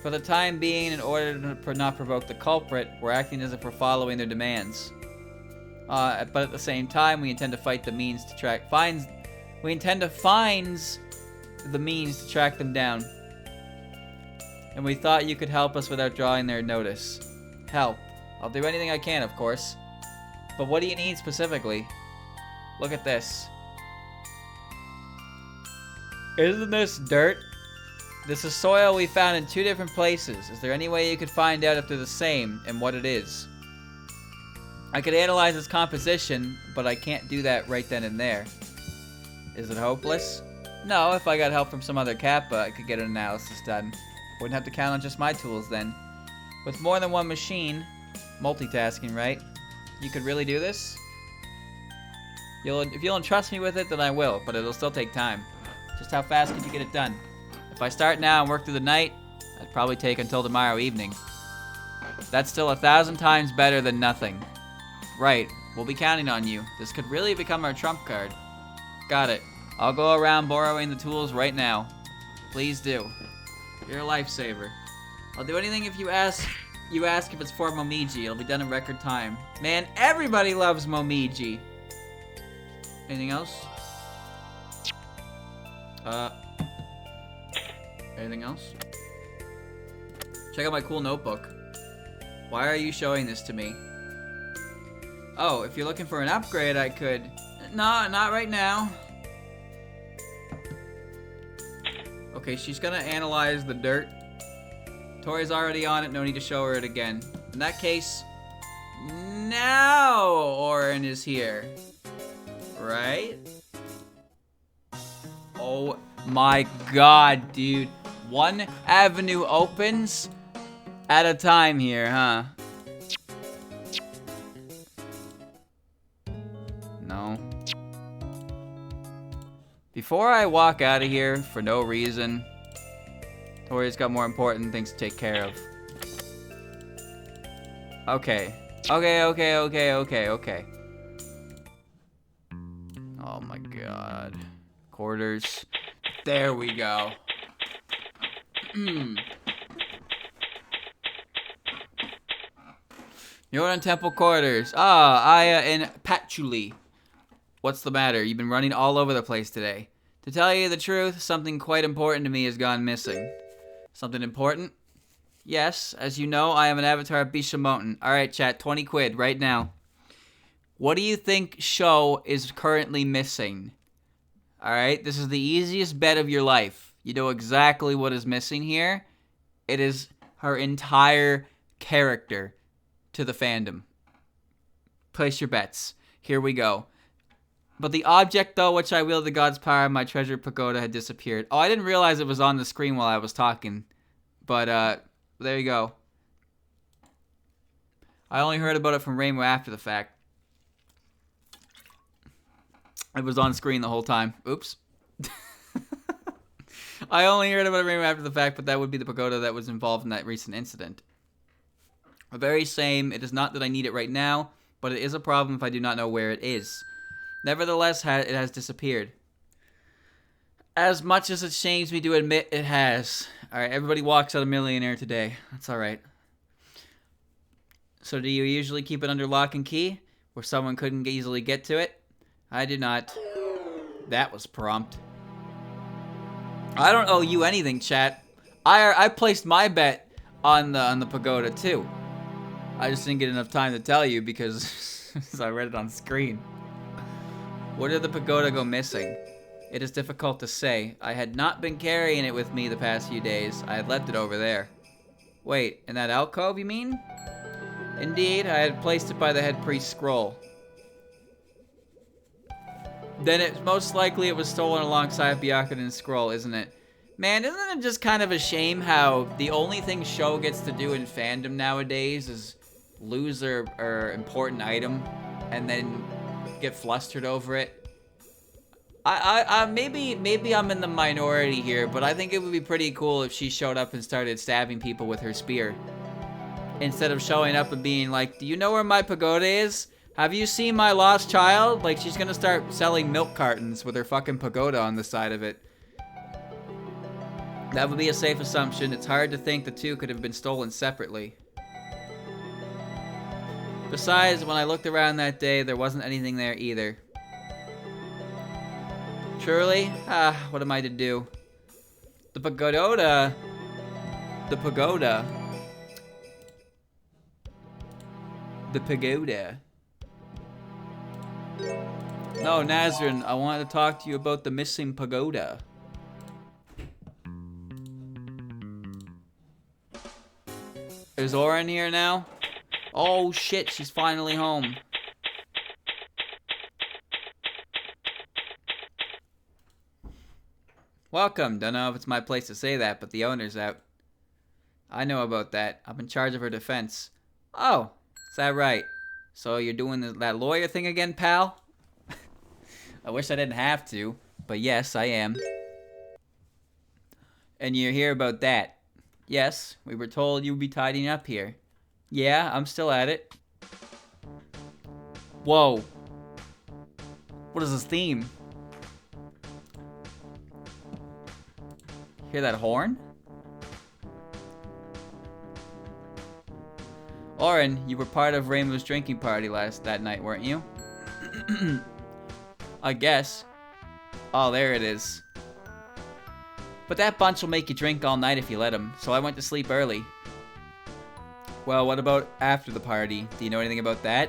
For the time being, in order to not provoke the culprit, we're acting as if we're following their demands. But at the same time, we intend to fight the means to track finds. We intend to find the means to track them down. And we thought you could help us without drawing their notice. Help. I'll do anything I can, of course. But what do you need specifically? Look at this. Isn't this dirt? This is soil we found in 2 different places. Is there any way you could find out if they're the same and what it is? I could analyze its composition, but I can't do that right then and there. Is it hopeless? No, if I got help from some other Kappa, I could get an analysis done. Wouldn't have to count on just my tools then. With more than one machine, multitasking, right? You could really do this? If you'll entrust me with it, then I will, but it'll still take time. Just how fast could you get it done? If I start now and work through the night, I'd probably take until tomorrow evening. That's still 1,000 times better than nothing. Right, we'll be counting on you. This could really become our trump card. Got it. I'll go around borrowing the tools right now. Please do. You're a lifesaver. I'll do anything if you ask if it's for Momiji. It'll be done in record time. Man, everybody loves Momiji. Anything else? Anything else? Check out my cool notebook. Why are you showing this to me? Oh, if you're looking for an upgrade, I could... No, not right now. Okay, she's gonna analyze the dirt. Tori's already on it, no need to show her it again. In that case, now Orin is here. Right? Oh my god, dude. One avenue opens at a time here, huh? No. Before I walk out of here for no reason, Tori's got more important things to take care of. Okay. Okay. Oh my god. Quarters. There we go. You're in Temple Quarters. Aya and Patchouli. What's the matter? You've been running all over the place today. To tell you the truth, something quite important to me has gone missing. Something important? Yes, as you know, I am an avatar of Bishamoten. Alright, chat, 20 quid right now. What do you think Sho is currently missing? Alright, this is the easiest bet of your life. You know exactly what is missing here. It is her entire character to the fandom. Place your bets. Here we go. But the object, though, which I wield the god's power, my treasure pagoda, had disappeared. Oh, I didn't realize it was on the screen while I was talking. But, there you go. I only heard about it from Rainbow after the fact. It was on screen the whole time. Oops. I only heard about it Rainbow after the fact, but that would be the pagoda that was involved in that recent incident. The very same. It is not that I need it right now, but it is a problem if I do not know where it is. Nevertheless, it has disappeared. As much as it shames me to admit, it has. Alright, everybody walks out a millionaire today. That's alright. So do you usually keep it under lock and key, where someone couldn't easily get to it? I do not. That was prompt. I don't owe you anything, chat. I placed my bet on the pagoda, too. I just didn't get enough time to tell you because I read it on screen. Where did the pagoda go missing? It is difficult to say. I had not been carrying it with me the past few days. I had left it over there. Wait, in that alcove, you mean? Indeed, I had placed it by the head priest's scroll. Then most likely it was stolen alongside Gyakuten's scroll, isn't it? Man, isn't it just kind of a shame how the only thing Sho gets to do in fandom nowadays is lose her important item and then get flustered over it? Maybe I'm in the minority here, but I think it would be pretty cool if she showed up and started stabbing people with her spear. Instead of showing up and being like, do you know where my pagoda is? Have you seen my lost child? Like, she's gonna start selling milk cartons with her fucking pagoda on the side of it. That would be a safe assumption. It's hard to think the two could have been stolen separately. Besides, when I looked around that day, there wasn't anything there either. Truly? What am I to do? The pagoda. The pagoda. The pagoda. No, Nazrin, I wanted to talk to you about the missing pagoda. Is Oren here now? Oh shit, she's finally home. Welcome. Don't know if it's my place to say that, but the owner's out. I know about that. I'm in charge of her defense. Oh, is that right? So you're doing that lawyer thing again, pal? I wish I didn't have to, but yes, I am. And you're here about that? Yes, we were told you'd be tidying up here. Yeah, I'm still at it. Whoa. What is this theme? Hear that horn? Oren, you were part of Rainbow's drinking party that night, weren't you? I guess. Oh, there it is. But that bunch will make you drink all night if you let them, so I went to sleep early. Well, what about after the party? Do you know anything about that?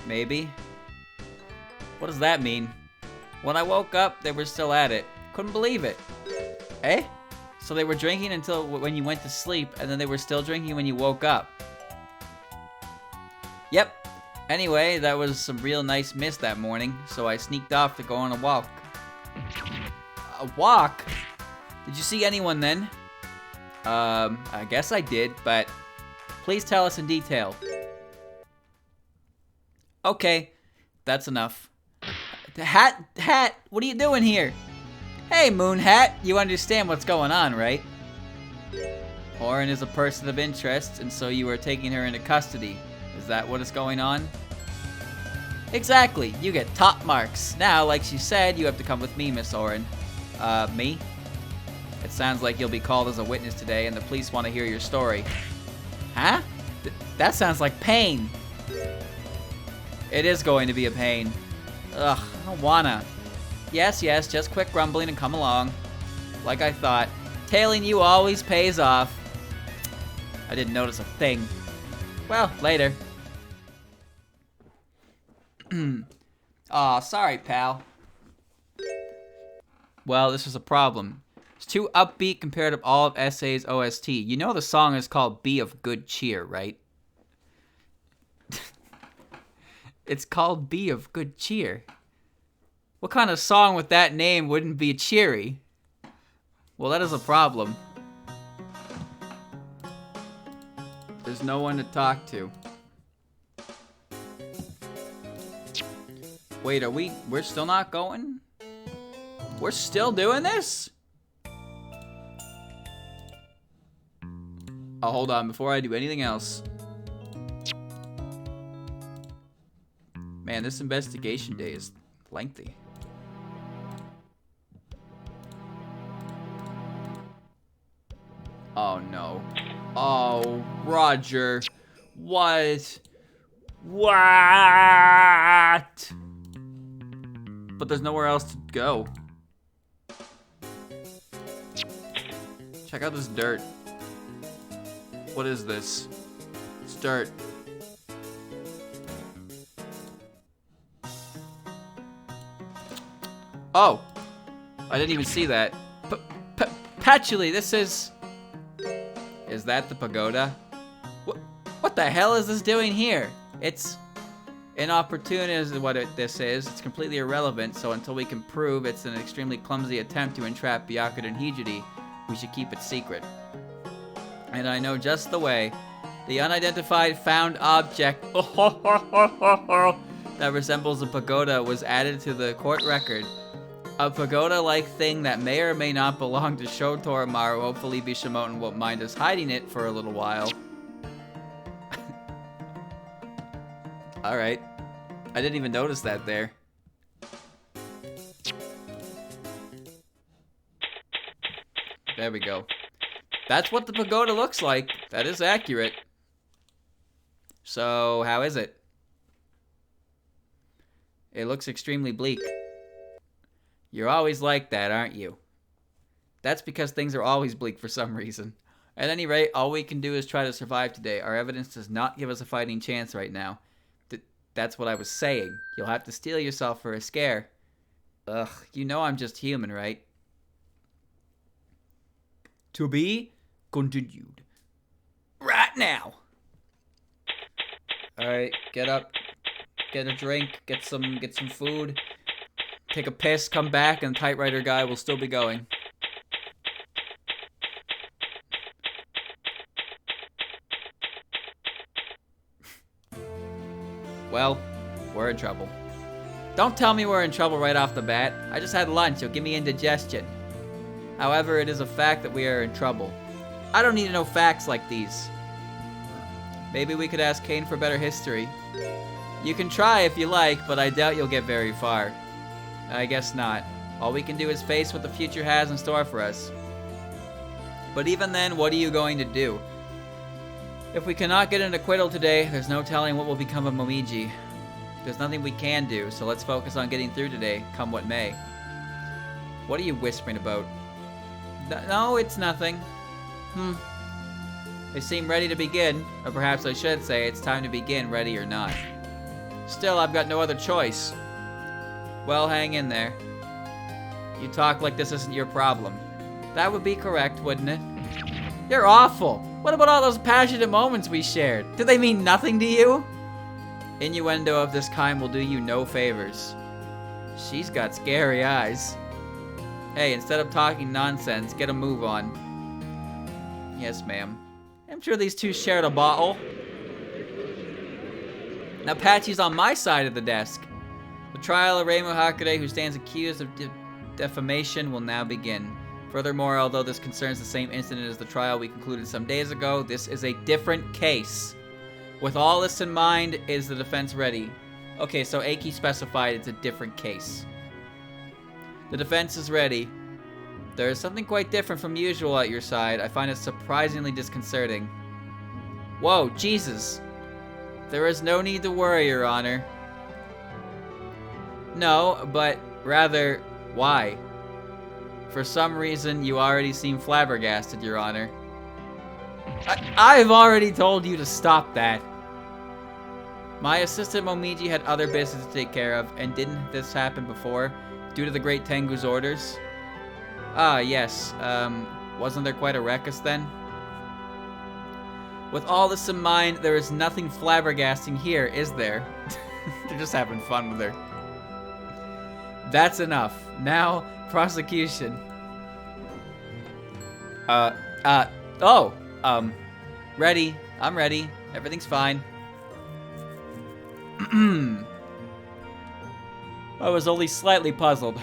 Maybe? What does that mean? When I woke up, they were still at it. Couldn't believe it. Eh? So they were drinking until when you went to sleep, and then they were still drinking when you woke up. Yep. Anyway, that was some real nice mist that morning, so I sneaked off to go on a walk. A walk? Did you see anyone then? I guess I did, but please tell us in detail. Okay, that's enough. Hat, what are you doing here? Hey, Moon Hat, you understand what's going on, right? Oren is a person of interest, and so you are taking her into custody. Is that what is going on? Exactly, you get top marks. Now, like she said, you have to come with me, Miss Oren. Me? It sounds like you'll be called as a witness today, and the police want to hear your story. Huh? That sounds like pain. It is going to be a pain. Ugh, I don't wanna. Yes, just quit grumbling and come along. Like I thought. Tailing you always pays off. I didn't notice a thing. Well, later. Aw, sorry, pal. Well, this was a problem. It's too upbeat compared to all of S.A.'s OST. You know the song is called Be of Good Cheer, right? It's called Be of Good Cheer. What kind of song with that name wouldn't be cheery? Well, that is a problem. There's no one to talk to. Wait, we're still not going? We're still doing this? Oh, hold on, before I do anything else. Man, this investigation day is lengthy. Oh no. Oh, Roger. What? What? But there's nowhere else to go. Check out this dirt. What is this? It's dirt. Oh! I didn't even see that. Patchouli, this is... Is that the pagoda? What the hell is this doing here? It's inopportune is what this is. It's completely irrelevant, so until we can prove it's an extremely clumsy attempt to entrap Gyakuten Hijiri, we should keep it secret. And I know just the way. The unidentified found object that resembles a pagoda was added to the court record. A pagoda-like thing that may or may not belong to Shameimaru. Hopefully Bishamoten won't mind us hiding it for a little while. Alright. I didn't even notice that there. There we go. That's what the pagoda looks like. That is accurate. So, how is it? It looks extremely bleak. You're always like that, aren't you? That's because things are always bleak for some reason. At any rate, all we can do is try to survive today. Our evidence does not give us a fighting chance right now. That's what I was saying. You'll have to steel yourself for a scare. Ugh, you know I'm just human, right? To be continued. Right now. Alright, get up. Get a drink. Get some food. Take a piss, come back, and the typewriter guy will still be going. Well, we're in trouble. Don't tell me we're in trouble right off the bat. I just had lunch. You'll give me indigestion. However, it is a fact that we are in trouble. I don't need to know facts like these. Maybe we could ask Kane for better history. You can try if you like, but I doubt you'll get very far. I guess not. All we can do is face what the future has in store for us. But even then, what are you going to do? If we cannot get an acquittal today, there's no telling what will become of Momiji. There's nothing we can do, so let's focus on getting through today, come what may. What are you whispering about? No, it's nothing. They seem ready to begin, or perhaps I should say it's time to begin, ready or not. Still, I've got no other choice. Well, hang in there. You talk like this isn't your problem. That would be correct, wouldn't it? You're awful. What about all those passionate moments we shared? Did they mean nothing to you? Innuendo of this kind will do you no favors. She's got scary eyes. Hey, instead of talking nonsense, get a move on. Yes, ma'am. I'm sure these two shared a bottle. Now Patchy's on my side of the desk. The trial of Reimu Hakude, who stands accused of defamation, will now begin. Furthermore, although this concerns the same incident as the trial we concluded some days ago, this is a different case. With all this in mind, is the defense ready? Okay, so Aki specified it's a different case. The defense is ready. There is something quite different from usual at your side. I find it surprisingly disconcerting. Whoa, Jesus. There is no need to worry, Your Honor. No, but rather, why? For some reason, you already seem flabbergasted, Your Honor. I've already told you to stop that. My assistant Momiji had other business to take care of, and didn't this happen before, due to the Great Tengu's orders? Ah, yes. Wasn't there quite a ruckus then? With all this in mind, there is nothing flabbergasting here, is there? They're just having fun with her. That's enough. Now, prosecution. Ready. I'm ready. Everything's fine. I was only slightly puzzled.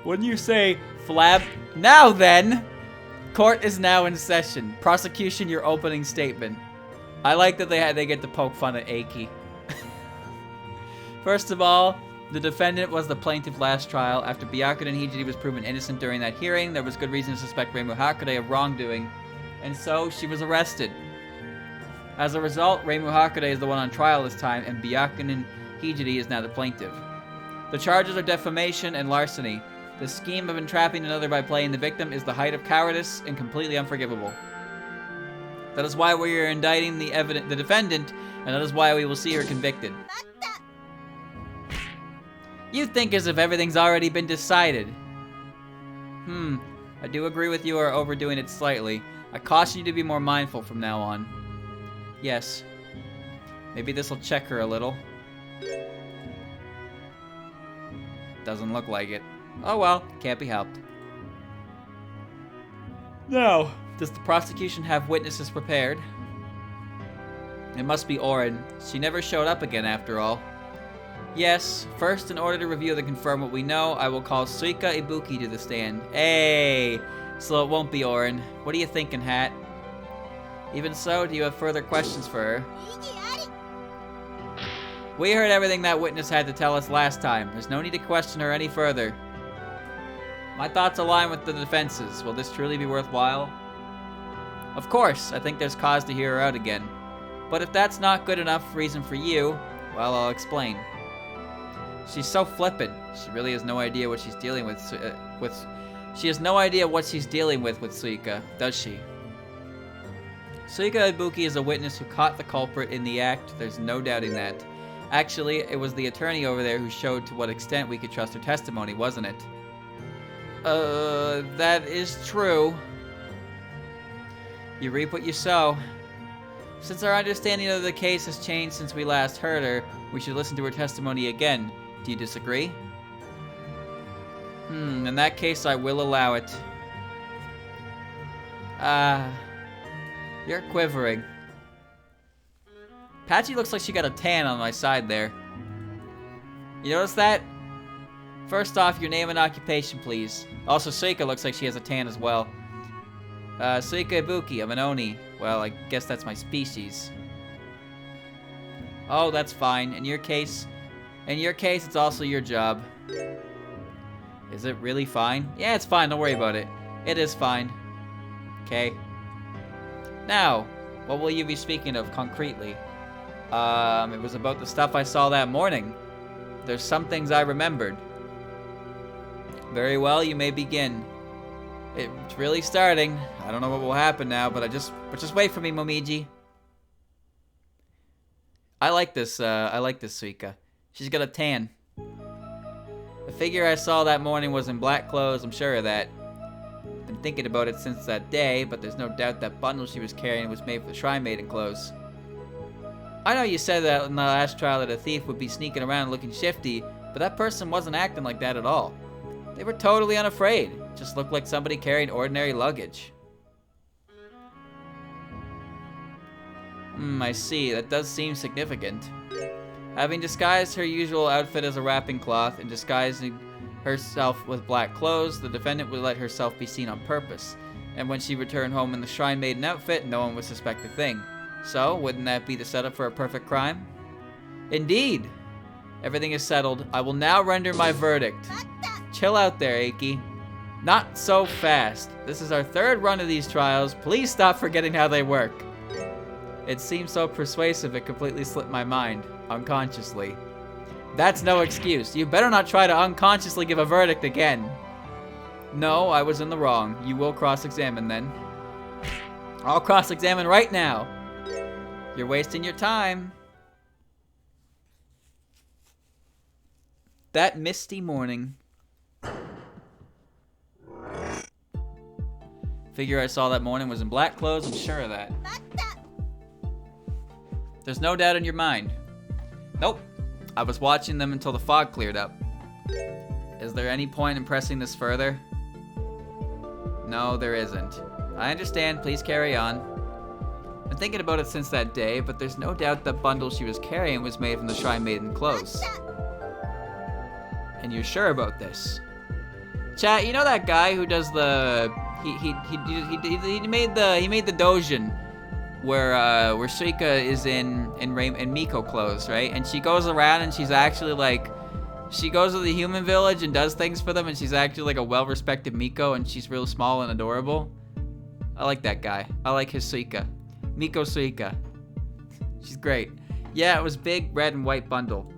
When you say flab... Now then! Court is now in session. Prosecution, your opening statement. I like that they get to poke fun at Aki. First of all, the defendant was the plaintiff last trial. After Gyakuten Hijiri was proven innocent during that hearing, there was good reason to suspect Reimu Hakude of wrongdoing, and so she was arrested. As a result, Reimu Hakude is the one on trial this time, and Gyakuten Hijiri is now the plaintiff. The charges are defamation and larceny. The scheme of entrapping another by playing the victim is the height of cowardice and completely unforgivable. That is why we are indicting the defendant, and that is why we will see her convicted. You think as if everything's already been decided. I do agree with you are overdoing it slightly. I caution you to be more mindful from now on. Yes. Maybe this will check her a little. Doesn't look like it. Oh well, can't be helped. Now, does the prosecution have witnesses prepared? It must be Orin. She never showed up again after all. Yes, first, in order to review and confirm what we know, I will call Suika Ibuki to the stand. Hey! So it won't be Orin. What are you thinking, Hat? Even so, do you have further questions for her? We heard everything that witness had to tell us last time. There's no need to question her any further. My thoughts align with the defense's. Will this truly be worthwhile? Of course, I think there's cause to hear her out again. But if that's not good enough reason for you, well, I'll explain. She's so flippant. She really has no idea what she's dealing with. She has no idea what she's dealing with Suika, does she? Suika Ibuki is a witness who caught the culprit in the act. There's no doubting that. Actually, it was the attorney over there who showed to what extent we could trust her testimony, wasn't it? That is true. You reap what you sow. Since our understanding of the case has changed since we last heard her, we should listen to her testimony again. Do you disagree? In that case, I will allow it. You're quivering. Patchy looks like she got a tan on my side there. You notice that? First off, your name and occupation, please. Also, Suika looks like she has a tan as well. Suika Ibuki, I'm an Oni. Well, I guess that's my species. Oh, that's fine. In your case, it's also your job. Is it really fine? Yeah, it's fine. Don't worry about it. It is fine. Okay. Now, what will you be speaking of concretely? It was about the stuff I saw that morning. There's some things I remembered. Very well, you may begin. It's really starting. I don't know what will happen now, but just wait for me, Momiji. I like this Suika. She's got a tan. The figure I saw that morning was in black clothes, I'm sure of that. Been thinking about it since that day, but there's no doubt that bundle she was carrying was made for the Shrine Maiden clothes. I know you said that in the last trial that a thief would be sneaking around looking shifty, but that person wasn't acting like that at all. They were totally unafraid. Just looked like somebody carrying ordinary luggage. I see. That does seem significant. Having disguised her usual outfit as a wrapping cloth and disguising herself with black clothes, the defendant would let herself be seen on purpose. And when she returned home in the Shrine Maiden outfit, no one would suspect a thing. So, wouldn't that be the setup for a perfect crime? Indeed! Everything is settled. I will now render my verdict. Chill out there, Eiki. Not so fast. This is our third run of these trials. Please stop forgetting how they work. It seemed so persuasive it completely slipped my mind. Unconsciously. That's no excuse. You better not try to unconsciously give a verdict again. No, I was in the wrong. You will cross-examine then. I'll cross-examine right now. You're wasting your time. That misty morning. Figure I saw that morning was in black clothes, I'm sure of that. There's no doubt in your mind. Nope. I was watching them until the fog cleared up. Is there any point in pressing this further? No, there isn't. I understand, please carry on. Been thinking about it since that day, but there's no doubt the bundle she was carrying was made from the Shrine Maiden clothes. And you're sure about this? Chat, you know that guy who does the he made the dojin where Suika is in Miko clothes, right? And she goes around and she's actually like, she goes to the human village and does things for them, and she's actually like a well-respected Miko, and she's real small and adorable. I like that guy. I like his Suika. Miko Suika. She's great. Yeah, it was big, red, and white bundle.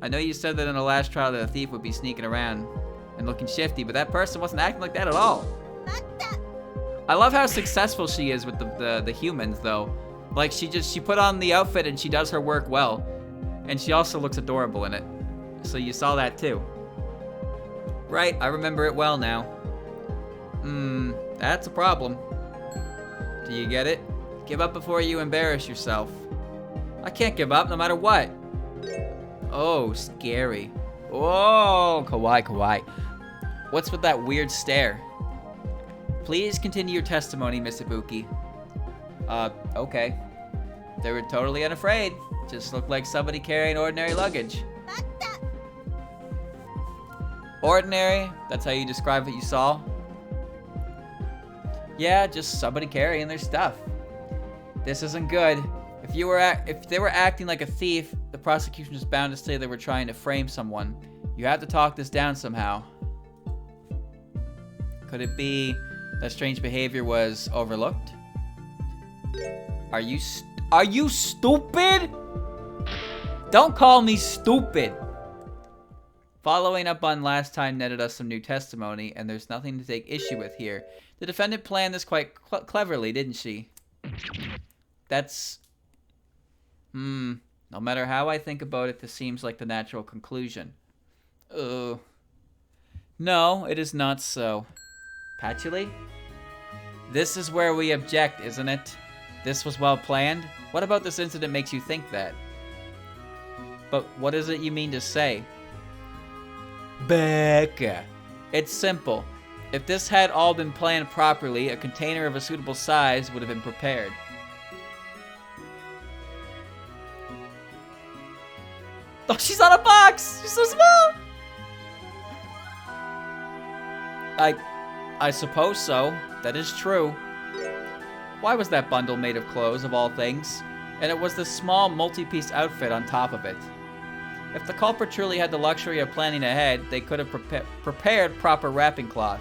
I know you said that in the last trial that a thief would be sneaking around and looking shifty, but that person wasn't acting like that at all. I love how successful she is with the humans, though. Like, she put on the outfit and she does her work well. And she also looks adorable in it. So you saw that too. Right, I remember it well now. That's a problem. Do you get it? Give up before you embarrass yourself. I can't give up no matter what. Oh, scary. Oh, kawaii. What's with that weird stare? Please continue your testimony, Miss Ibuki. Okay. They were totally unafraid. Just looked like somebody carrying ordinary luggage. Ordinary? That's how you describe what you saw? Yeah, just somebody carrying their stuff. This isn't good. If they were acting like a thief, the prosecution is bound to say they were trying to frame someone. You have to talk this down somehow. Could it be that strange behavior was overlooked? Are you stupid? Don't call me stupid. Following up on last time netted us some new testimony, and there's nothing to take issue with here. The defendant planned this quite cleverly, didn't she? That's... No matter how I think about it, this seems like the natural conclusion. No, it is not so. Patchouli? This is where we object, isn't it? This was well planned? What about this incident makes you think that? But what is it you mean to say? Becca. It's simple. If this had all been planned properly, a container of a suitable size would have been prepared. Oh, she's on a box! She's so small! I suppose so. That is true. Why was that bundle made of clothes, of all things? And it was this small, multi-piece outfit on top of it. If the culprit truly had the luxury of planning ahead, they could have prepared proper wrapping cloth.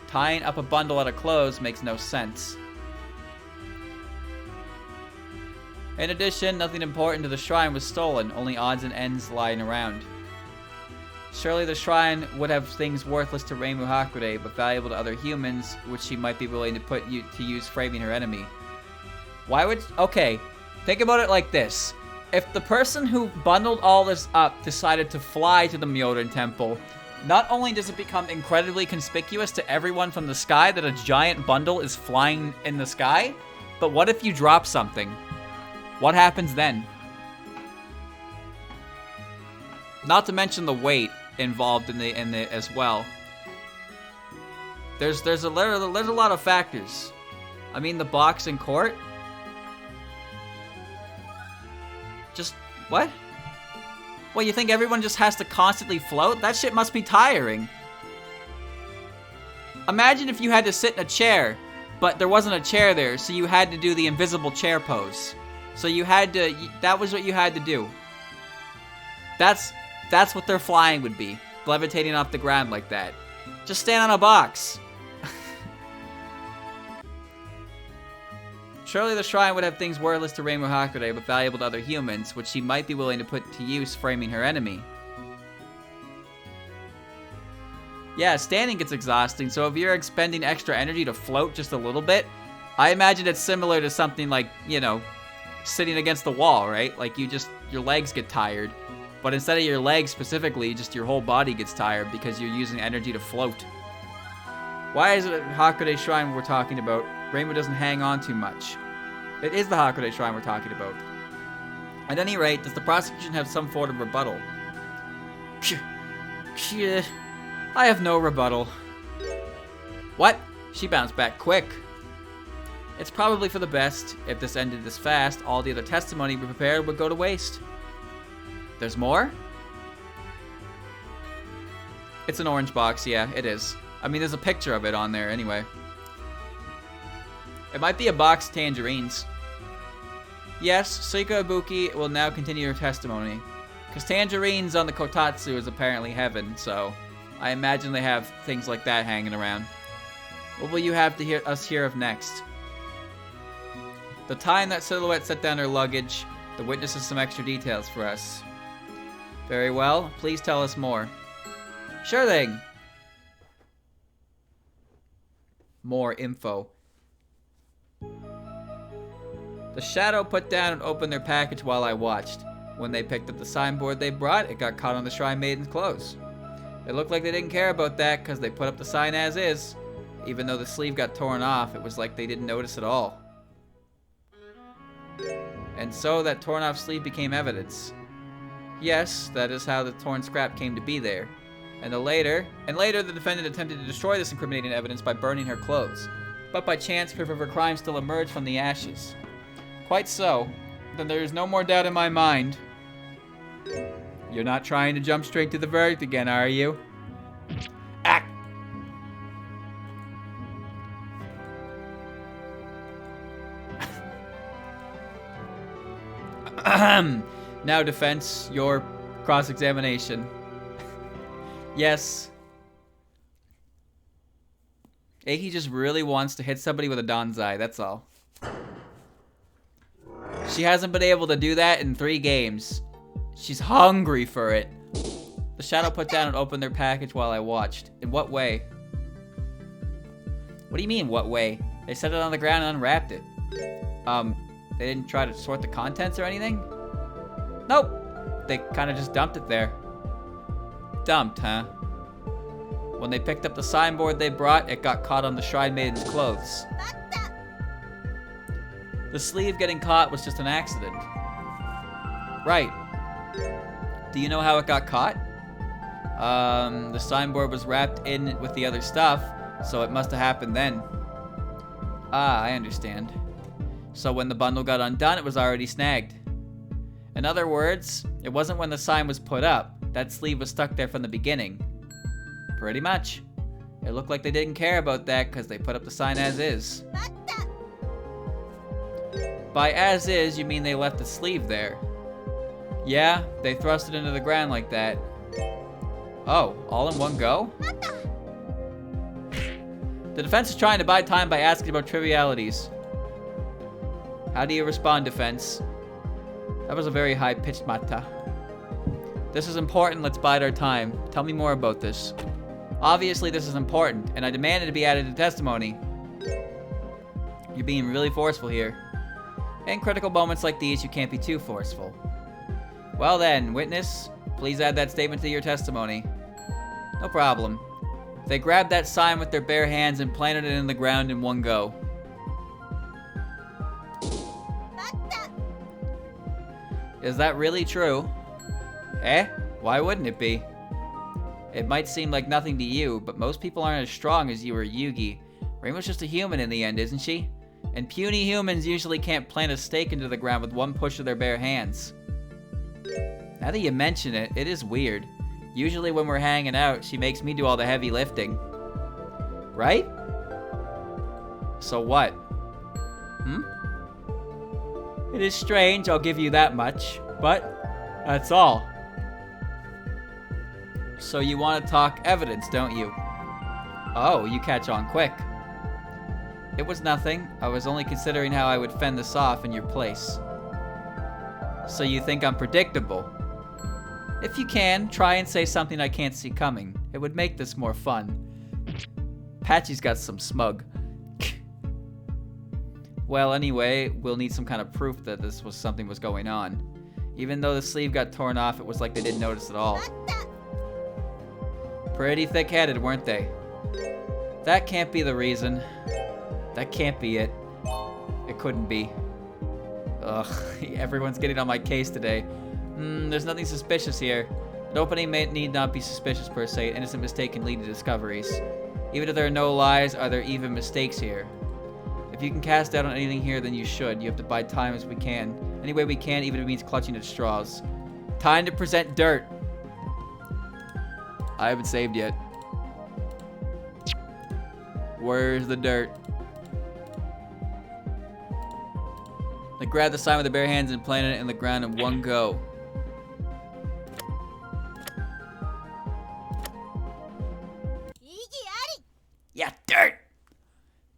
Tying up a bundle out of clothes makes no sense. In addition, nothing important to the shrine was stolen, only odds and ends lying around. Surely the shrine would have things worthless to Reimu Hakurei, but valuable to other humans, which she might be willing to put to use framing her enemy. Why would... Okay, think about it like this. If the person who bundled all this up decided to fly to the Myoden Temple, not only does it become incredibly conspicuous to everyone from the sky that a giant bundle is flying in the sky, but what if you drop something? What happens then? Not to mention the weight involved in the as well. There's a lot of factors. I mean, the box in court. Just what? Well, you think everyone just has to constantly float? That shit must be tiring. Imagine if you had to sit in a chair, but there wasn't a chair there, so you had to do the invisible chair pose. So you had to, that was what you had to do. That's what their flying would be. Levitating off the ground like that. Just stand on a box. Surely the shrine would have things worthless to Reimu Hakurei, but valuable to other humans, which she might be willing to put to use framing her enemy. Yeah, standing gets exhausting, so if you're expending extra energy to float just a little bit, I imagine it's similar to something like, you know, sitting against the wall, right? Like your legs get tired. But instead of your legs specifically, just your whole body gets tired because you're using energy to float. Why is it Hakurei Shrine we're talking about? Reimu doesn't hang on too much. It is the Hakurei Shrine we're talking about. At any rate, does the prosecution have some sort of rebuttal? I have no rebuttal. What? She bounced back quick. It's probably for the best. If this ended this fast, all the other testimony we prepared would go to waste. There's more? It's an orange box, yeah, it is. I mean, there's a picture of it on there anyway. It might be a box of tangerines. Yes, Suika Ibuki will now continue her testimony. Because tangerines on the Kotatsu is apparently heaven, so I imagine they have things like that hanging around. What will you have to hear of next? The time that Silhouette set down her luggage, the witness has some extra details for us. Very well, please tell us more. Sure thing. More info. The Shadow put down and opened their package while I watched. When they picked up the signboard they brought, it got caught on the Shrine Maiden's clothes. It looked like they didn't care about that because they put up the sign as is. Even though the sleeve got torn off, it was like they didn't notice at all. And so that torn off sleeve became evidence. Yes, that is how the torn scrap came to be there. And later, the defendant attempted to destroy this incriminating evidence by burning her clothes. But by chance, proof of her crime still emerged from the ashes. Quite so. Then there is no more doubt in my mind. You're not trying to jump straight to the verdict again, are you? Act! Now, defense, your cross-examination. Yes. Eiki just really wants to hit somebody with a Danzai, that's all. She hasn't been able to do that in 3 games. She's hungry for it. The shadow put down and opened their package while I watched. In what way? What do you mean, what way? They set it on the ground and unwrapped it. They didn't try to sort the contents or anything? Nope. They kind of just dumped it there. Dumped, huh? When they picked up the signboard they brought, it got caught on the Shrine Maiden's clothes. The sleeve getting caught was just an accident. Right. Do you know how it got caught? The signboard was wrapped in with the other stuff, so it must have happened then. Ah, I understand. So when the bundle got undone, it was already snagged. In other words, it wasn't when the sign was put up. That sleeve was stuck there from the beginning. Pretty much. It looked like they didn't care about that because they put up the sign as is. By as is, you mean they left the sleeve there? Yeah, they thrust it into the ground like that. Oh, all in one go? The defense is trying to buy time by asking about trivialities. How do you respond, defense? That was a very high-pitched mata. This is important, let's bide our time. Tell me more about this. Obviously this is important, and I demand it to be added to testimony. You're being really forceful here. In critical moments like these, you can't be too forceful. Well then, witness, please add that statement to your testimony. No problem. They grabbed that sign with their bare hands and planted it in the ground in one go. Is that really true? Eh? Why wouldn't it be? It might seem like nothing to you, but most people aren't as strong as you or Yugi. Reima's just a human in the end, isn't she? And puny humans usually can't plant a stake into the ground with one push of their bare hands. Now that you mention it, it is weird. Usually when we're hanging out, she makes me do all the heavy lifting. Right? So what? It is strange, I'll give you that much. But, that's all. So you want to talk evidence, don't you? Oh, you catch on quick. It was nothing. I was only considering how I would fend this off in your place. So you think I'm predictable? If you can, try and say something I can't see coming. It would make this more fun. Patchy's got some smug. Well, anyway, we'll need some kind of proof that something was going on. Even though the sleeve got torn off, it was like they didn't notice at all. Pretty thick-headed, weren't they? That can't be the reason. That can't be it. It couldn't be. Ugh, everyone's getting on my case today. There's nothing suspicious here. An opening need not be suspicious per se. An innocent mistake can lead to discoveries. Even if there are no lies, are there even mistakes here? If you can cast doubt on anything here, then you should. You have to bide time as we can. Any way we can, even if it means clutching at straws. Time to present dirt. I haven't saved yet. Where's the dirt? They grabbed the sign with their bare hands and planted it in the ground in one go. Yeah, dirt!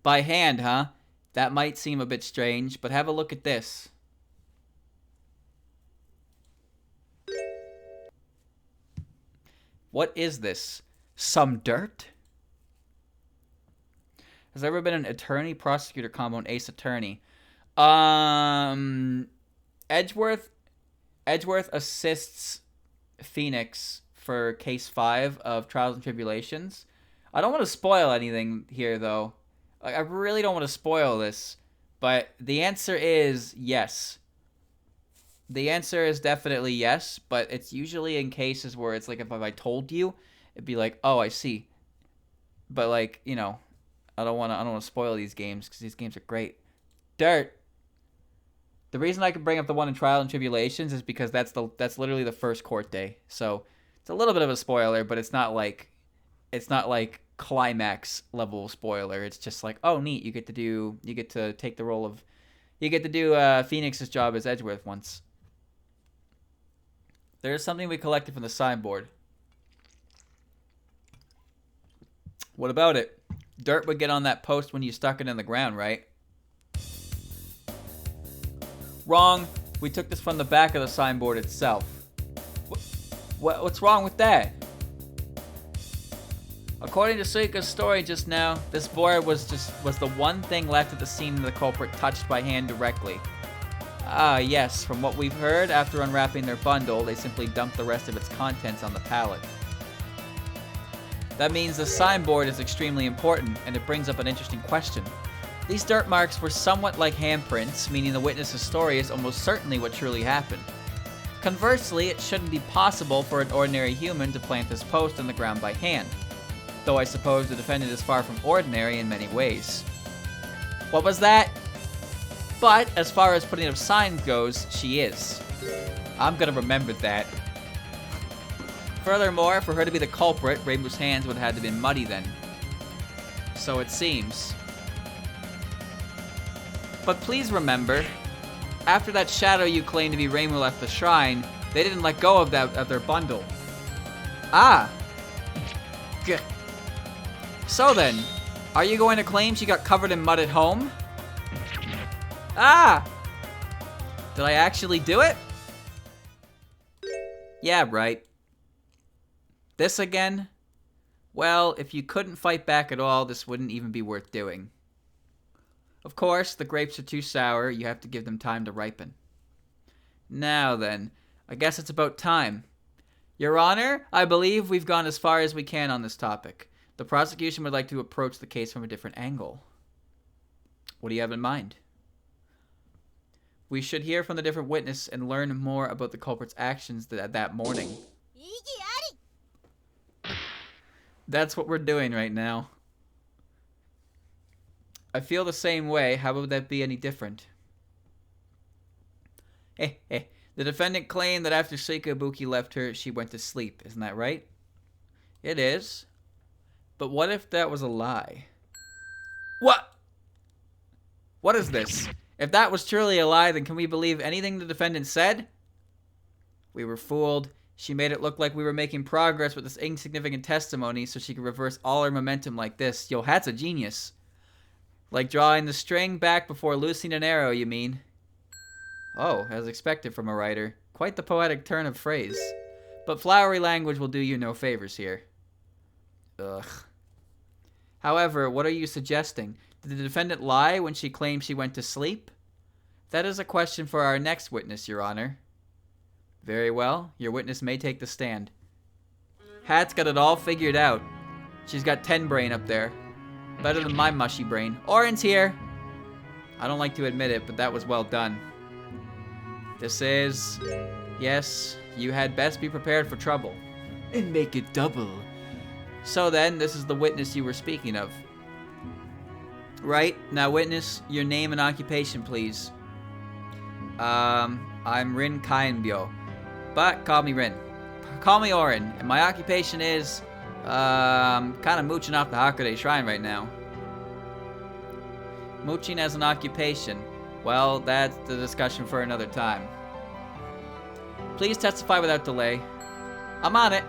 By hand, huh? That might seem a bit strange, but have a look at this. What is this? Some dirt? Has there ever been an attorney prosecutor combo and ace attorney? Edgeworth assists Phoenix for case 5 of Trials and Tribulations. I don't want to spoil anything here though. Like, I really don't want to spoil this, but the answer is yes. The answer is definitely yes, but it's usually in cases where it's like if I told you, it'd be like, oh, I see. But like, you know, I don't want to spoil these games because these games are great. Dirt. The reason I could bring up the one in Trial and Tribulations is because that's literally the first court day. So it's a little bit of a spoiler, but it's not like climax level spoiler. It's just like, oh, neat, you get to take the role of, you get to do Phoenix's job as Edgeworth once. There's something we collected from the signboard. What about it? Dirt would get on that post when you stuck it in the ground, right? Wrong. We took this from the back of the signboard itself. What's wrong with that? According to Suika's story just now, this board was the one thing left at the scene of the culprit touched by hand directly. Ah, yes. From what we've heard, after unwrapping their bundle, they simply dumped the rest of its contents on the pallet. That means the signboard is extremely important, and it brings up an interesting question. These dirt marks were somewhat like handprints, meaning the witness's story is almost certainly what truly happened. Conversely, it shouldn't be possible for an ordinary human to plant this post in the ground by hand, though I suppose the defendant is far from ordinary in many ways. What was that? But, as far as putting up signs goes, she is. I'm gonna remember that. Furthermore, for her to be the culprit, Reimu's hands would have had to been muddy then. So it seems. But please remember, after that shadow you claim to be Reimu left the shrine, they didn't let go of their bundle. Ah! Gah. So then, are you going to claim she got covered in mud at home? Ah! Did I actually do it? Yeah, right. This again? Well, if you couldn't fight back at all, this wouldn't even be worth doing. Of course, the grapes are too sour. You have to give them time to ripen. Now then, I guess it's about time. Your Honor, I believe we've gone as far as we can on this topic. The prosecution would like to approach the case from a different angle. What do you have in mind? We should hear from the different witness and learn more about the culprit's actions that morning. That's what we're doing right now. I feel the same way. How would that be any different? The defendant claimed that after Seika Ibuki left her, she went to sleep. Isn't that right? It is. But what if that was a lie? What? What is this? If that was truly a lie, then can we believe anything the defendant said? We were fooled. She made it look like we were making progress with this insignificant testimony so she could reverse all her momentum like this. Yo, Hat's a genius. Like drawing the string back before loosing an arrow, you mean? Oh, as expected from a writer. Quite the poetic turn of phrase. But flowery language will do you no favors here. Ugh. However, what are you suggesting? Did the defendant lie when she claimed she went to sleep? That is a question for our next witness, Your Honor. Very well. Your witness may take the stand. Hat's got it all figured out. She's got 10 brain up there. Better than my mushy brain. Orin's here! I don't like to admit it, but that was well done. This is... Yes, you had best be prepared for trouble. And make it double. So then, this is the witness you were speaking of. Right? Now, witness, your name and occupation, please. I'm Rin Kainbyo. But call me Rin. Call me Orin. And my occupation is... kind of mooching off the Hakude Shrine right now. Mooching as an occupation. Well, that's the discussion for another time. Please testify without delay. I'm on it.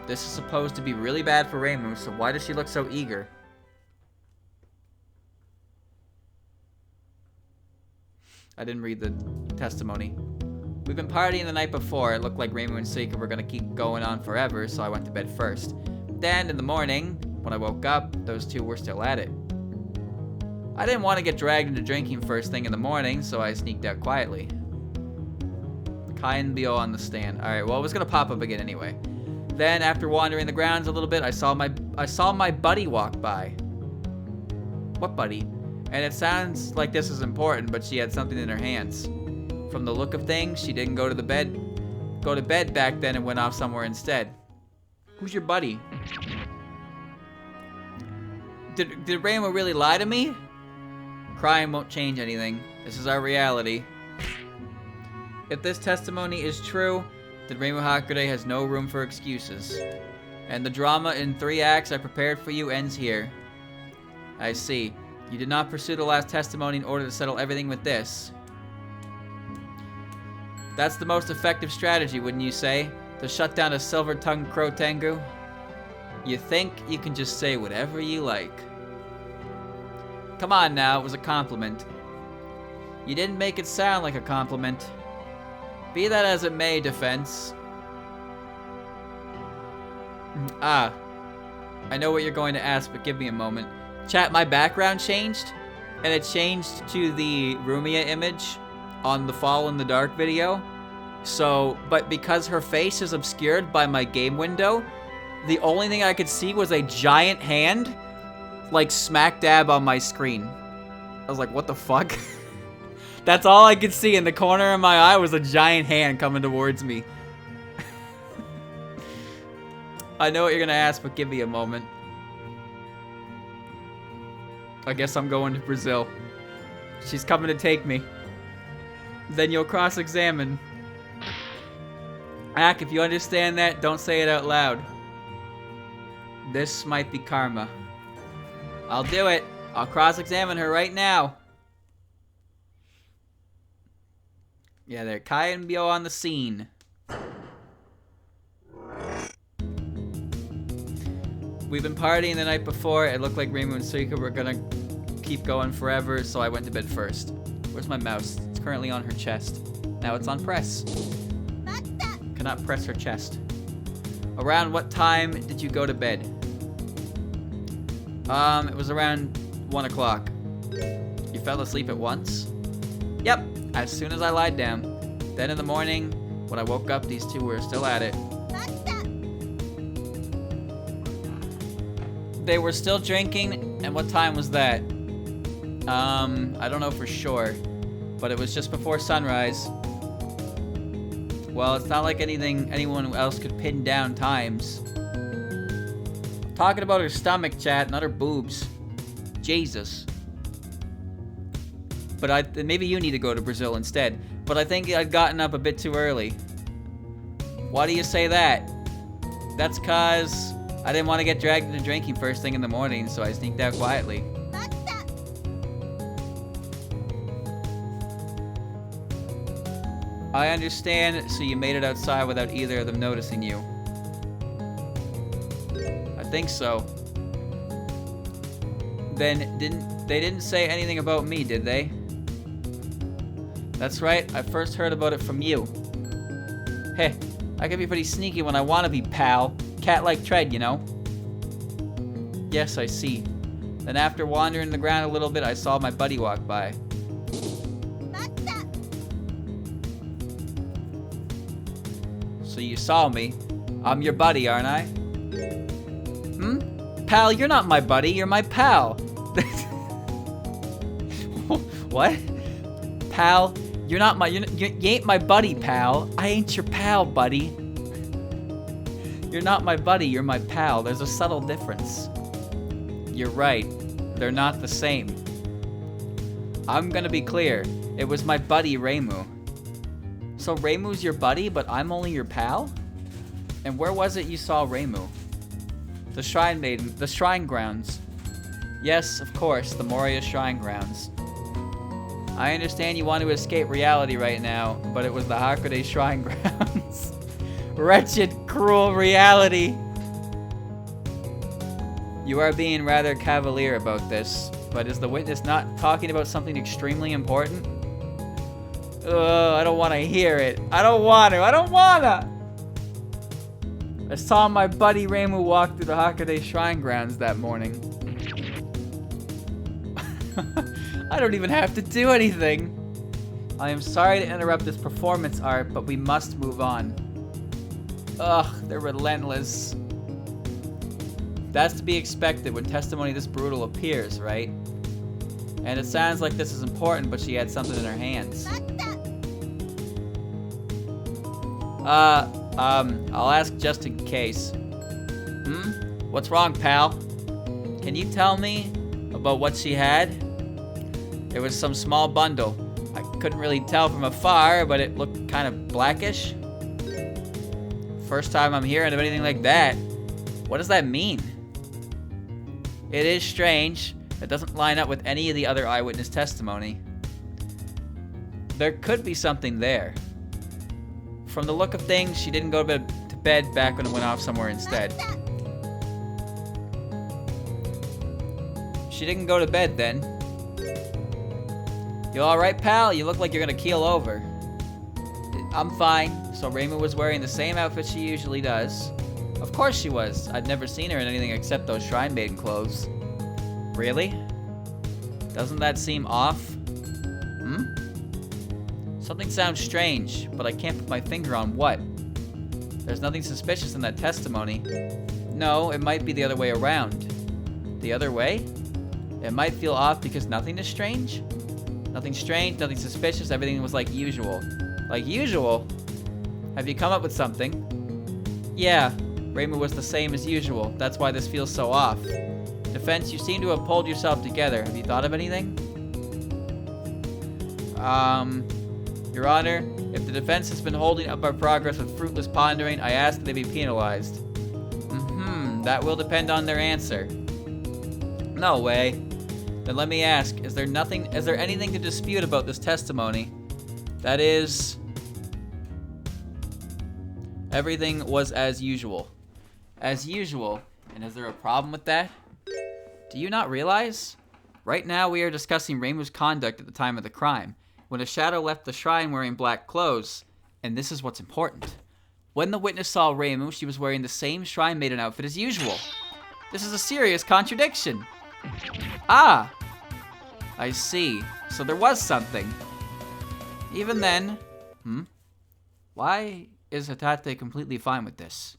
This is supposed to be really bad for Reimu, so why does she look so eager? I didn't read the testimony. We've been partying the night before. It looked like Reimu and Seika were gonna keep going on forever, so I went to bed first. Then, in the morning, when I woke up, those two were still at it. I didn't want to get dragged into drinking first thing in the morning, so I sneaked out quietly. Kainbyo on the stand. Alright, well, it was gonna pop up again anyway. Then, after wandering the grounds a little bit, I saw my buddy walk by. What buddy? And it sounds like this is important, but she had something in her hands. From the look of things, she didn't go to bed back then and went off somewhere instead. Who's your buddy? Did Reimu really lie to me? Crying won't change anything. This is our reality. If this testimony is true, then Reimu Hakude has no room for excuses. And the drama in 3 acts I prepared for you ends here. I see. You did not pursue the last testimony in order to settle everything with this. That's the most effective strategy, wouldn't you say? To shut down a silver-tongued crow tengu? You think you can just say whatever you like. Come on now, it was a compliment. You didn't make it sound like a compliment. Be that as it may, Defense. I know what you're going to ask, but give me a moment. Chat, my background changed, and it changed to the Rumia image on the Fall in the Dark video. So, but because her face is obscured by my game window, the only thing I could see was a giant hand, like smack dab on my screen. I was like, what the fuck? That's all I could see. In the corner of my eye was a giant hand coming towards me. I know what you're gonna ask, but give me a moment. I guess I'm going to Brazil. She's coming to take me. Then you'll cross-examine. Ak, if you understand that, don't say it out loud. This might be karma. I'll do it. I'll cross-examine her right now. Yeah, they're Kai and Bio on the scene. We've been partying the night before. It looked like Reimu and Suika were gonna keep going forever, so I went to bed first. Where's my mouse? It's currently on her chest. Now it's on press. Cannot press her chest. Around what time did you go to bed? It was around 1 o'clock. You fell asleep at once? Yep, as soon as I lied down. Then in the morning, when I woke up, these two were still at it. They were still drinking, and what time was that? I don't know for sure, but it was just before sunrise. Well, it's not like anyone else could pin down times. Talking about her stomach, chat, not her boobs. Jesus. But maybe you need to go to Brazil instead. But I think I'd gotten up a bit too early. Why do you say that? That's 'cause I didn't want to get dragged into drinking first thing in the morning, so I sneaked out quietly. I understand, so you made it outside without either of them noticing you. I think so. Then they didn't say anything about me, did they? That's right, I first heard about it from you. Hey, I can be pretty sneaky when I want to be, pal. Cat-like tread, you know? Yes, I see. Then after wandering the ground a little bit, I saw my buddy walk by. So you saw me. I'm your buddy, aren't I? Pal, you're not my buddy, you're my pal. What? Pal, you ain't my buddy, pal. I ain't your pal, buddy. You're not my buddy, you're my pal. There's a subtle difference. You're right. They're not the same. I'm gonna be clear. It was my buddy, Reimu. So Reimu's your buddy, but I'm only your pal? And where was it you saw Reimu? The Shrine Maiden, the Shrine Grounds. Yes, of course, the Maurya Shrine Grounds. I understand you want to escape reality right now, but it was the Gyakuten Shrine Grounds. Wretched, cruel reality. You are being rather cavalier about this, but is the witness not talking about something extremely important? I don't want to hear it. I don't want to. I saw my buddy Reimu walk through the Gyakuten Shrine Grounds that morning. I don't even have to do anything. I am sorry to interrupt this performance art, but we must move on. Ugh, they're relentless. That's to be expected when testimony this brutal appears, right? And it sounds like this is important, but she had something in her hands. I'll ask just in case. What's wrong, pal? Can you tell me about what she had? It was some small bundle. I couldn't really tell from afar, but it looked kind of blackish. First time I'm hearing of anything like that. What does that mean? It is strange. It doesn't line up with any of the other eyewitness testimony. There could be something there. from the look of things, she didn't go to bed back when it went off somewhere instead. She didn't go to bed then. You alright, pal? You look like you're gonna keel over. I'm fine. So Reimu was wearing the same outfit she usually does. Of course she was. I'd never seen her in anything except those Shrine Maiden clothes. Really? Doesn't that seem off? Something sounds strange, but I can't put my finger on what. There's nothing suspicious in that testimony. No, it might be the other way around. The other way? It might feel off because nothing is strange? Nothing strange, nothing suspicious, everything was like usual. Like usual? Have you come up with something? Yeah, Reimu was the same as usual. That's why this feels so off. Defense, you seem to have pulled yourself together. Have you thought of anything? Your Honor, if the defense has been holding up our progress with fruitless pondering, I ask that they be penalized. That will depend on their answer. No way. Then let me ask, is there anything to dispute about this testimony? That is... Everything was as usual. As usual. And is there a problem with that? Do you not realize? Right now we are discussing Reimu's conduct at the time of the crime, when a shadow left the shrine wearing black clothes. And this is what's important. When the witness saw Reimu, she was wearing the same Shrine Maiden outfit as usual. This is a serious contradiction. Ah! I see. So there was something. Even then... Why is Hatate completely fine with this?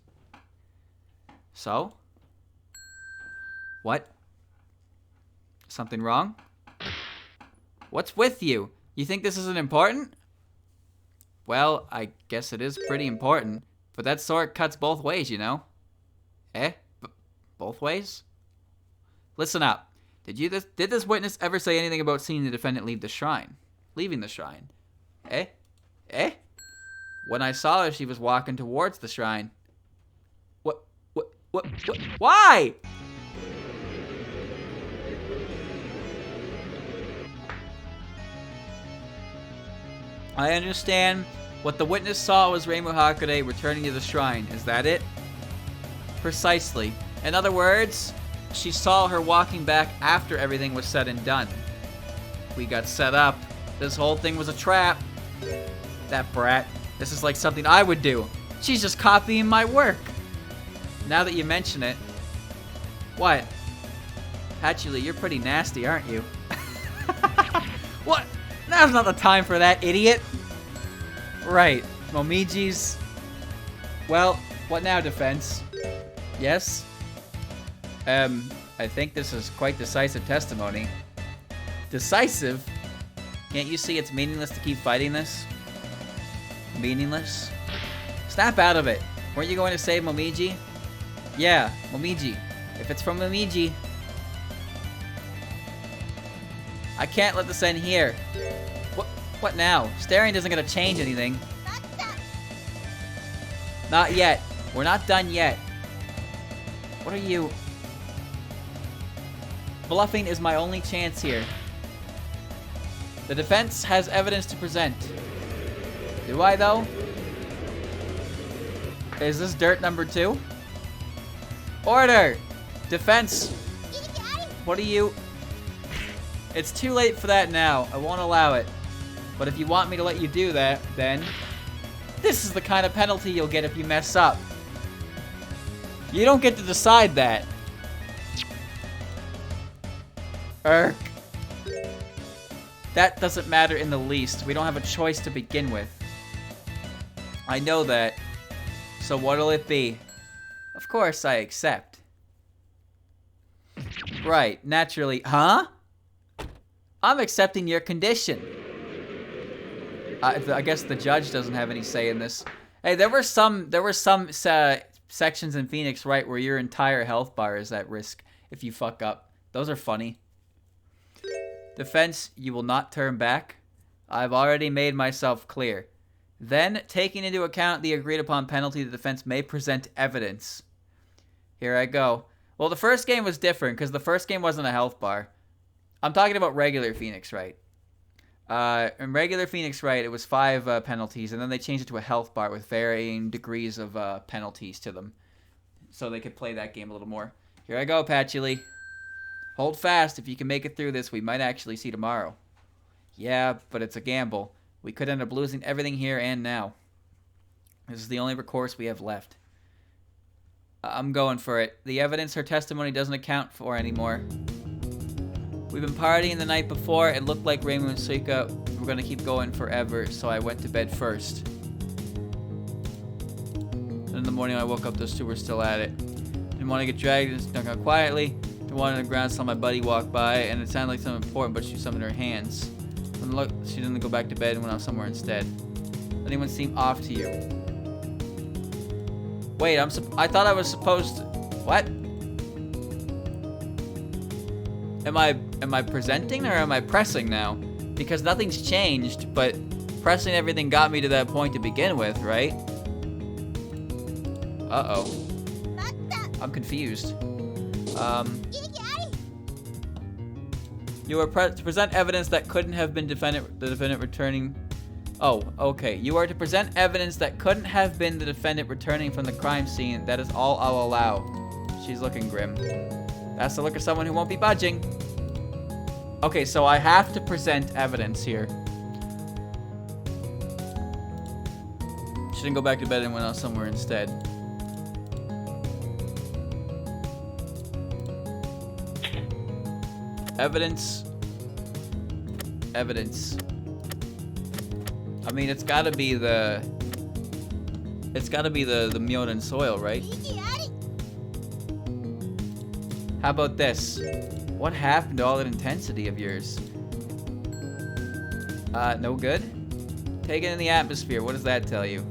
So? What? Something wrong? What's with you? You think this isn't important? Well, I guess it is pretty important. But that sword cuts both ways, you know? Both ways? Listen up. Did this witness ever say anything about seeing the defendant leave the shrine? Leaving the shrine? When I saw her, she was walking towards the shrine. What? Why? I understand. What the witness saw was Reimu Hakude returning to the shrine. Is that it? Precisely. In other words, she saw her walking back after everything was said and done. We got set up. This whole thing was a trap. That brat. This is like something I would do. She's just copying my work. Now that you mention it. What? Actually, you're pretty nasty, aren't you? What? Now's not the time for that, idiot. Right. Momiji's... Well, what now, defense? Yes? I think this is quite decisive testimony. Decisive? Can't you see it's meaningless to keep fighting this? Meaningless? Snap out of it. Weren't you going to save Momiji? Yeah, Momiji. If it's from Momiji... I can't let this end here. What now? Staring isn't gonna change anything. Not yet. We're not done yet. What are you... Bluffing is my only chance here. The defense has evidence to present. Do I, though? Is this dirt number 2? Order! Defense! What are you... It's too late for that now. I won't allow it. But if you want me to let you do that, then... This is the kind of penalty you'll get if you mess up. You don't get to decide that. Irk. That doesn't matter in the least. We don't have a choice to begin with. I know that. So what'll it be? Of course I accept. Right, naturally. Huh? I'm accepting your condition. I guess the judge doesn't have any say in this. Hey, there were some sections in Phoenix Wright where your entire health bar is at risk if you fuck up. Those are funny. Defense, you will not turn back. I've already made myself clear. Then, taking into account the agreed upon penalty, the defense may present evidence. Here I go. Well, the first game was different because the first game wasn't a health bar. I'm talking about regular Phoenix Wright. In regular Phoenix Wright, it was 5 penalties, and then they changed it to a health bar with varying degrees of penalties to them, so they could play that game a little more. Here I go, Patchouli. Hold fast. If you can make it through this, we might actually see tomorrow. Yeah, but it's a gamble. We could end up losing everything here and now. This is the only recourse we have left. I'm going for it. The evidence her testimony doesn't account for anymore. We've been partying the night before. It looked like Reimu and Suika were going to keep going forever, so I went to bed first. Then in the morning I woke up, those two were still at it. Didn't want to get dragged and snuck out quietly. Didn't want on the ground, saw my buddy walk by, and it sounded like something important, but she had something in her hands. When look, she didn't go back to bed and went out somewhere instead. Anyone seem off to you? Wait, I thought I was supposed to... What? Am I presenting or am I pressing now? Because nothing's changed, but pressing everything got me to that point to begin with, right? Uh-oh. I'm confused. You are to present evidence that couldn't have been the defendant returning... Oh, okay. You are to present evidence that couldn't have been the defendant returning from the crime scene. That is all I'll allow. She's looking grim. That's the look of someone who won't be budging. Okay, so I have to present evidence here. She didn't go back to bed and went out somewhere instead. Evidence. Evidence. I mean, it's gotta be the Myoden soil, right? How about this? What happened to all that intensity of yours? No good? Take it in the atmosphere. What does that tell you?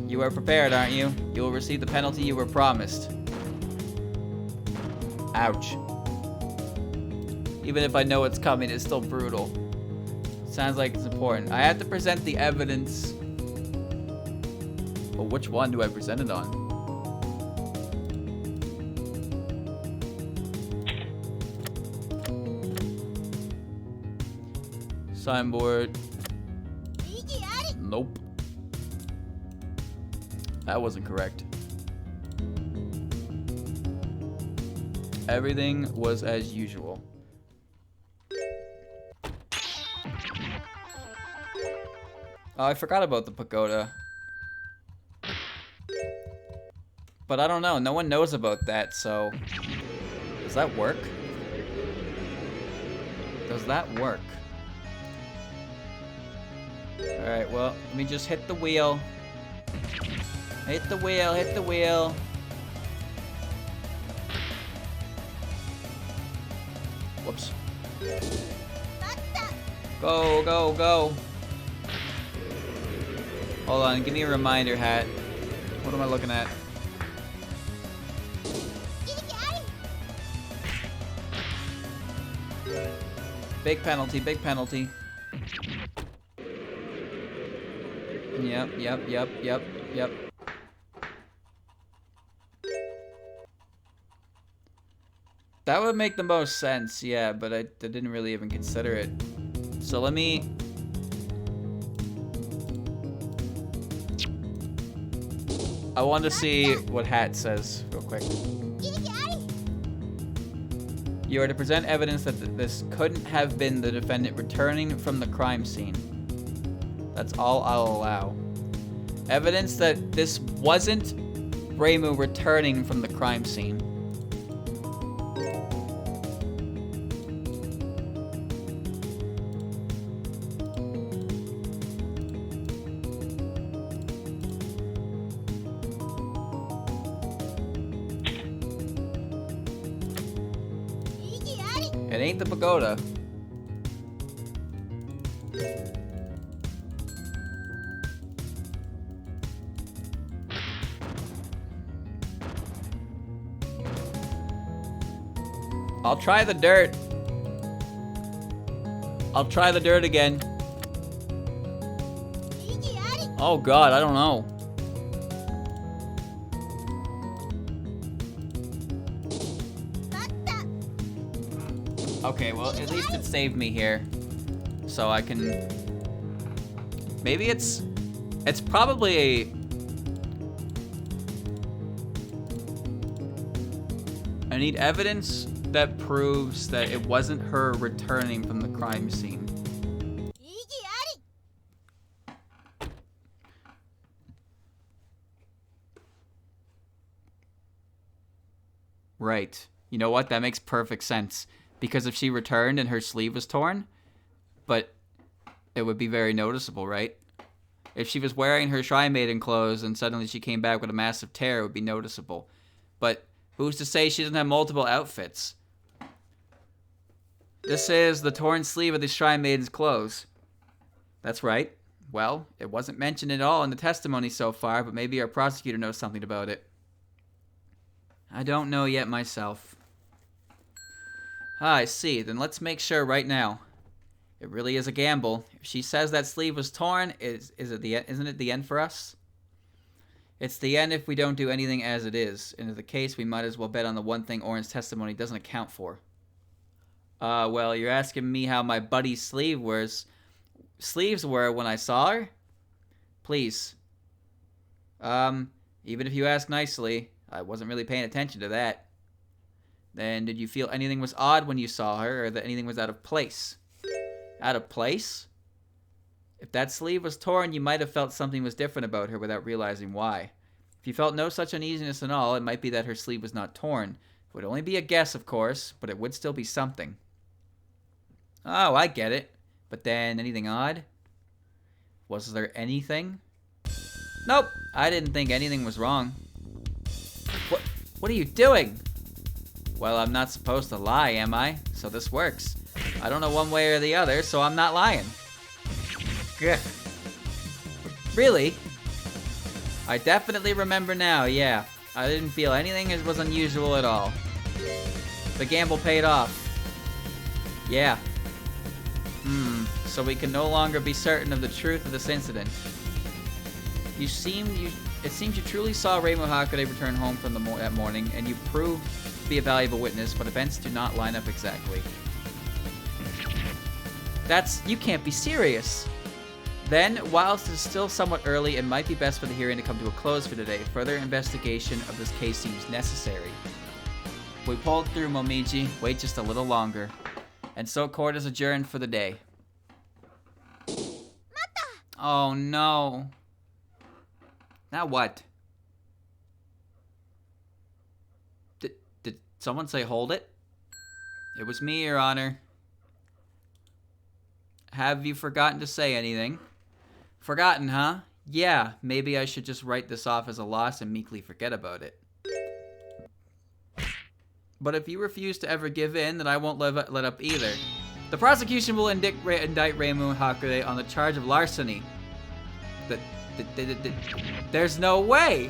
You are prepared, aren't you? You will receive the penalty you were promised. Ouch. Even if I know it's coming, it's still brutal. Sounds like it's important. I have to present the evidence. But which one do I present it on? Signboard. Nope. That wasn't correct. Everything was as usual. Oh, I forgot about the pagoda. But I don't know. No one knows about that, so... Does that work? Does that work? Alright, well, let me just hit the wheel. Hit the wheel, hit the wheel. Whoops. Go, go, go. Hold on, give me a reminder, Hat. What am I looking at? Big penalty, big penalty. Yep, yep, yep, yep, yep. That would make the most sense, yeah, but I didn't really even consider it. So let me... I want to see what Hat says real quick. You are to present evidence that this couldn't have been the defendant returning from the crime scene. That's all I'll allow. Evidence that this wasn't Reimu returning from the crime scene. It ain't the pagoda. I'll try the dirt. I'll try the dirt again. Oh god, I don't know. Okay, well, at least it saved me here. so I can... Maybe it's probably I need evidence that proves that it wasn't her returning from the crime scene. Right. You know what? That makes perfect sense. Because if she returned and her sleeve was torn, but it would be very noticeable, right? If she was wearing her Shrine Maiden clothes and suddenly she came back with a massive tear, it would be noticeable. But who's to say she doesn't have multiple outfits? This is the torn sleeve of the Shrine Maiden's clothes. That's right. Well, it wasn't mentioned at all in the testimony so far, but maybe our prosecutor knows something about it. I don't know yet myself. I see. Then let's make sure right now. It really is a gamble. If she says that sleeve was torn, isn't it the end for us? It's the end if we don't do anything as it is. And if the case, we might as well bet on the one thing Oren's testimony doesn't account for. Well, you're asking me how my buddy's sleeves were when I saw her? Please. Even if you ask nicely, I wasn't really paying attention to that. Then did you feel anything was odd when you saw her, or that anything was out of place? Out of place? If that sleeve was torn, you might have felt something was different about her without realizing why. If you felt no such uneasiness at all, it might be that her sleeve was not torn. It would only be a guess, of course, but it would still be something. Oh, I get it. But then, anything odd? Was there anything? Nope, I didn't think anything was wrong. What are you doing? Well, I'm not supposed to lie, am I? So this works. I don't know one way or the other, so I'm not lying. Gah. Really? I definitely remember now, yeah. I didn't feel anything was unusual at all. The gamble paid off. Yeah. So we can no longer be certain of the truth of this incident. It seems you truly saw Reimu Hakude return home from that morning, and you proved to be a valuable witness, but events do not line up exactly. You can't be serious. Then, whilst it's still somewhat early, it might be best for the hearing to come to a close for today. Further investigation of this case seems necessary. We pulled through, Momiji. Wait just a little longer. And so court is adjourned for the day. Oh no. Now what? Did someone say hold it? It was me, Your Honor. Have you forgotten to say anything? Forgotten, huh? Yeah, maybe I should just write this off as a loss and meekly forget about it. But if you refuse to ever give in, then I won't let up either. The prosecution will indict Reimu Hakude on the charge of larceny. There's no way!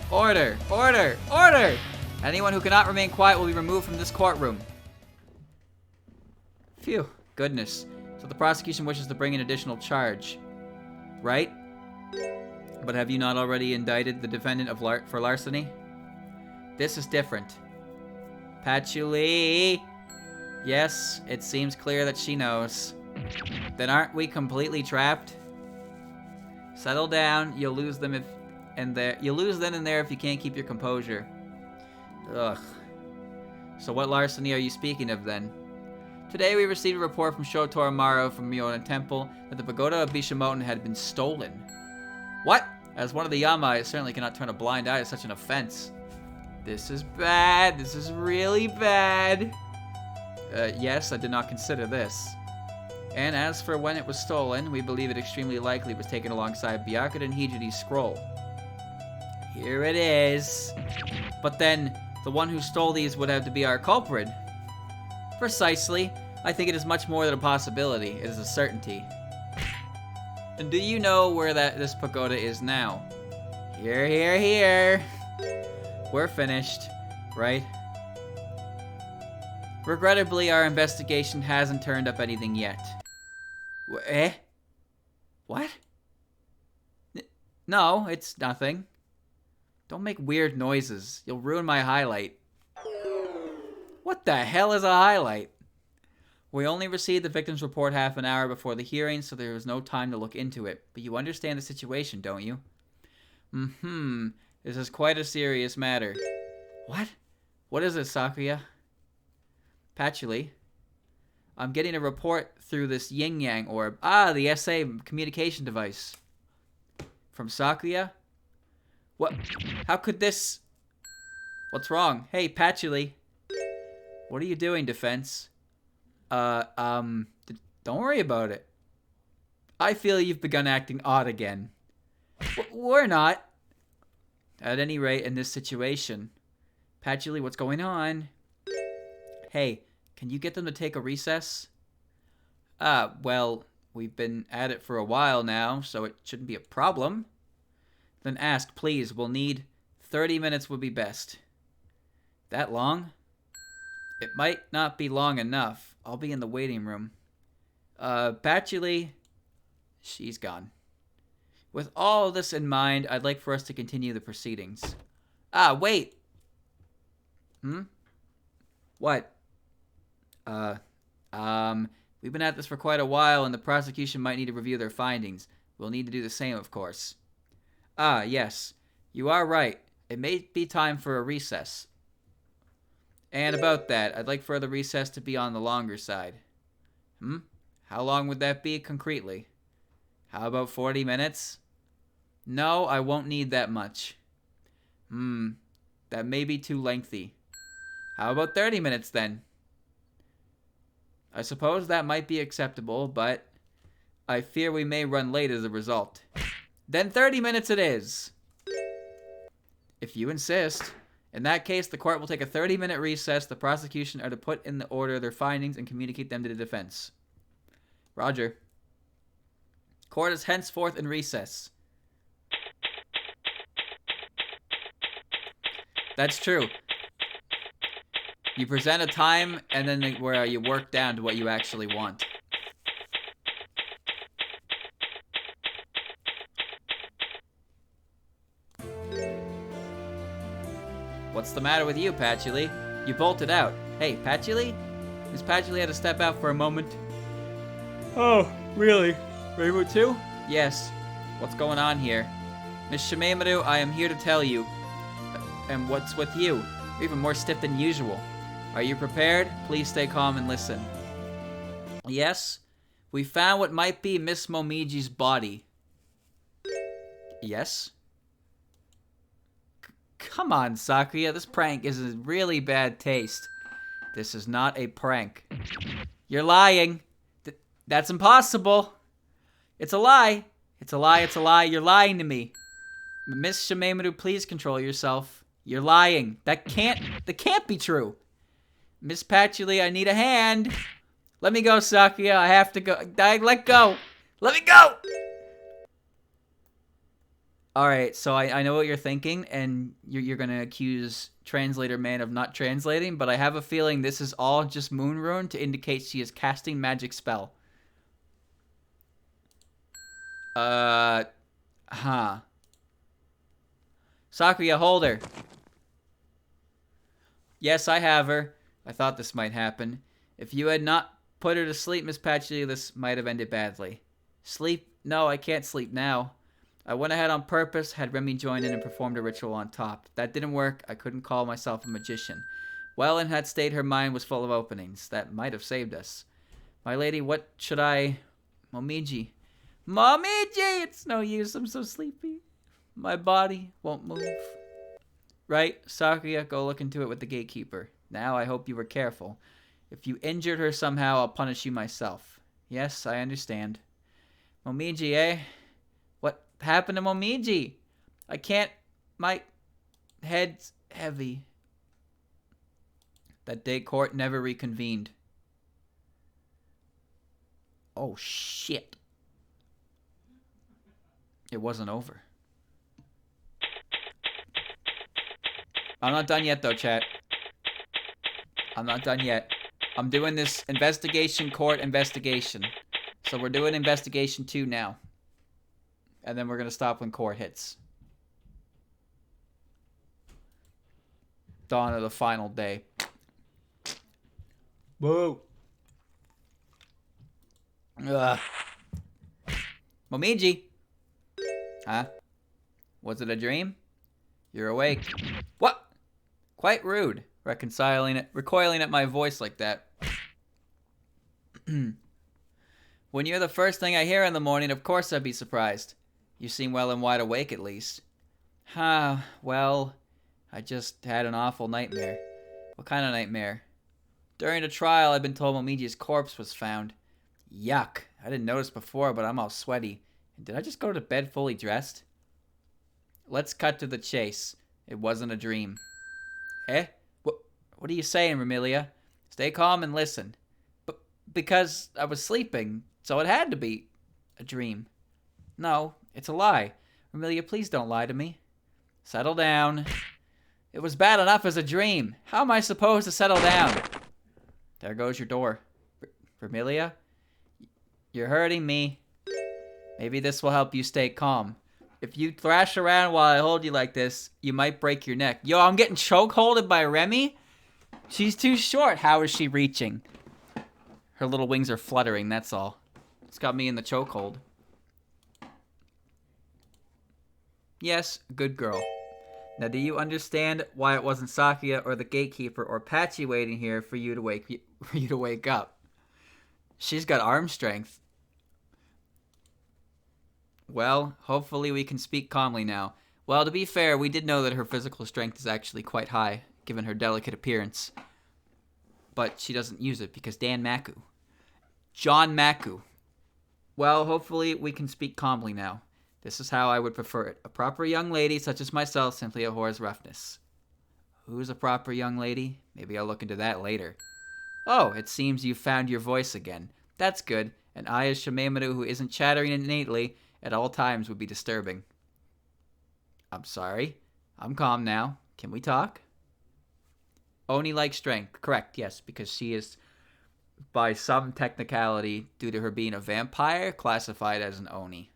Order! Order! Order! Anyone who cannot remain quiet will be removed from this courtroom. Phew. Goodness. So the prosecution wishes to bring an additional charge. Right? But have you not already indicted the defendant for larceny? This is different. Patchouli! Yes, it seems clear that she knows. Then aren't we completely trapped? Settle down. You'll lose them You'll lose then and there if you can't keep your composure. Ugh. So what larceny are you speaking of then? Today we received a report from Shotoru Maru from Myoden Temple that the pagoda of Bishamoten had been stolen. What? As one of the Yama, I certainly cannot turn a blind eye to such an offense. This is bad. This is really bad. Yes, I did not consider this. And as for when it was stolen, we believe it extremely likely was taken alongside Gyakuten Hijiri's scroll. Here it is. But then, the one who stole these would have to be our culprit. Precisely. I think it is much more than a possibility. It is a certainty. And do you know where this pagoda is now? Here, here, here. We're finished, right? Regrettably, our investigation hasn't turned up anything yet. Eh? What? No, it's nothing. Don't make weird noises. You'll ruin my highlight. What the hell is a highlight? We only received the victim's report half an hour before the hearing, so there was no time to look into it. But you understand the situation, don't you? This is quite a serious matter. What? What is it, Sakuya? Patchouli. I'm getting a report through this yin-yang orb. Ah, the SA communication device. From Sakuya? What? How could this... What's wrong? Hey, Patchouli. What are you doing, Defense? Don't worry about it. I feel you've begun acting odd again. We're not. At any rate, in this situation. Patchouli, what's going on? Hey, can you get them to take a recess? Well, we've been at it for a while now, so it shouldn't be a problem. Then ask, please. We'll need 30 minutes would be best. That long? It might not be long enough. I'll be in the waiting room. Patchouli, she's gone. With all this in mind, I'd like for us to continue the proceedings. Wait. What? We've been at this for quite a while, and the prosecution might need to review their findings. We'll need to do the same, of course. Yes. You are right. It may be time for a recess. And about that, I'd like for the recess to be on the longer side. How long would that be, concretely? How about 40 minutes? No, I won't need that much. That may be too lengthy. How about 30 minutes, then? I suppose that might be acceptable, but I fear we may run late as a result. Then 30 minutes it is. If you insist. In that case, the court will take a 30-minute recess. The prosecution are to put in the order their findings and communicate them to the defense. Roger. Court is henceforth in recess. That's true. You present a time, and then where you work down to what you actually want. What's the matter with you, Patchouli? You bolted out. Hey, Patchouli? Miss Patchouli had to step out for a moment. Oh, really? Rainbow 2? Yes. What's going on here? Miss Shameimaru, I am here to tell you. And what's with you? You're even more stiff than usual. Are you prepared? Please stay calm and listen. Yes? We found what might be Miss Momiji's body. Yes? Come on, Sakuya. This prank is in really bad taste. This is not a prank. You're lying. That's impossible. It's a lie. It's a lie. It's a lie. You're lying to me. Miss Shameimaru, please control yourself. You're lying. That can't be true. Miss Patchouli, I need a hand. Let me go, Sakuya. I have to go. Let go. Let me go. Alright, so I know what you're thinking, and you're going to accuse Translator Man of not translating, but I have a feeling this is all just Moon Rune to indicate she is casting magic spell. Sakuya, hold her. Yes, I have her. I thought this might happen. If you had not put her to sleep, Miss Patchouli, this might have ended badly. Sleep? No, I can't sleep now. I went ahead on purpose, had Remy join in and performed a ritual on top. That didn't work. I couldn't call myself a magician. Well, in that state, her mind was full of openings. That might have saved us. My lady, what should I... Momiji. Momiji! It's no use. I'm so sleepy. My body won't move. Right? Sakuya, go look into it with the gatekeeper. Now, I hope you were careful. If you injured her somehow, I'll punish you myself. Yes, I understand. Momiji, eh? What happened to Momiji? I can't... My head's heavy. That day court never reconvened. Oh, shit. It wasn't over. I'm not done yet, though, chat. I'm not done yet. I'm doing this investigation court investigation. So we're doing investigation 2 now. And then we're going to stop when court hits. dawn of the final day. Whoa. Ugh. Momiji. Huh? Was it a dream? You're awake. What? Quite rude. Recoiling at my voice like that. When you're the first thing I hear in the morning, of course I'd be surprised. You seem well and wide awake, at least. Well, I just had an awful nightmare. What kind of nightmare? During the trial, I've been told Momiji's corpse was found. Yuck. I didn't notice before, but I'm all sweaty. Did I just go to bed fully dressed? Let's cut to the chase. It wasn't a dream. Eh? What are you saying, Remilia? Stay calm and listen. Because I was sleeping, so it had to be a dream. No, it's a lie. Remilia, please don't lie to me. Settle down. It was bad enough as a dream. How am I supposed to settle down? There goes your door. Remilia? You're hurting me. Maybe this will help you stay calm. If you thrash around while I hold you like this, you might break your neck. Yo, I'm getting chokeholded by Remy? She's too short. How is she reaching? Her little wings are fluttering, that's all. It's got me in the chokehold. Yes, good girl. Now, do you understand why it wasn't Sakuya or the gatekeeper or Patchy waiting here for you to wake up? She's got arm strength. Well, hopefully we can speak calmly now. Well, to be fair, we did know that her physical strength is actually quite high, given her delicate appearance. But she doesn't use it because John Maku. Well, hopefully we can speak calmly now. This is how I would prefer it. A proper young lady, such as myself, simply abhors roughness. Who's a proper young lady? Maybe I'll look into that later. Oh, it seems you've found your voice again. That's good. And I, as Shameimaru, who isn't chattering innately at all times, would be disturbing. I'm sorry. I'm calm now. Can we talk? Oni likes strength. Correct, yes, because she is, by some technicality, due to her being a vampire, classified as an Oni.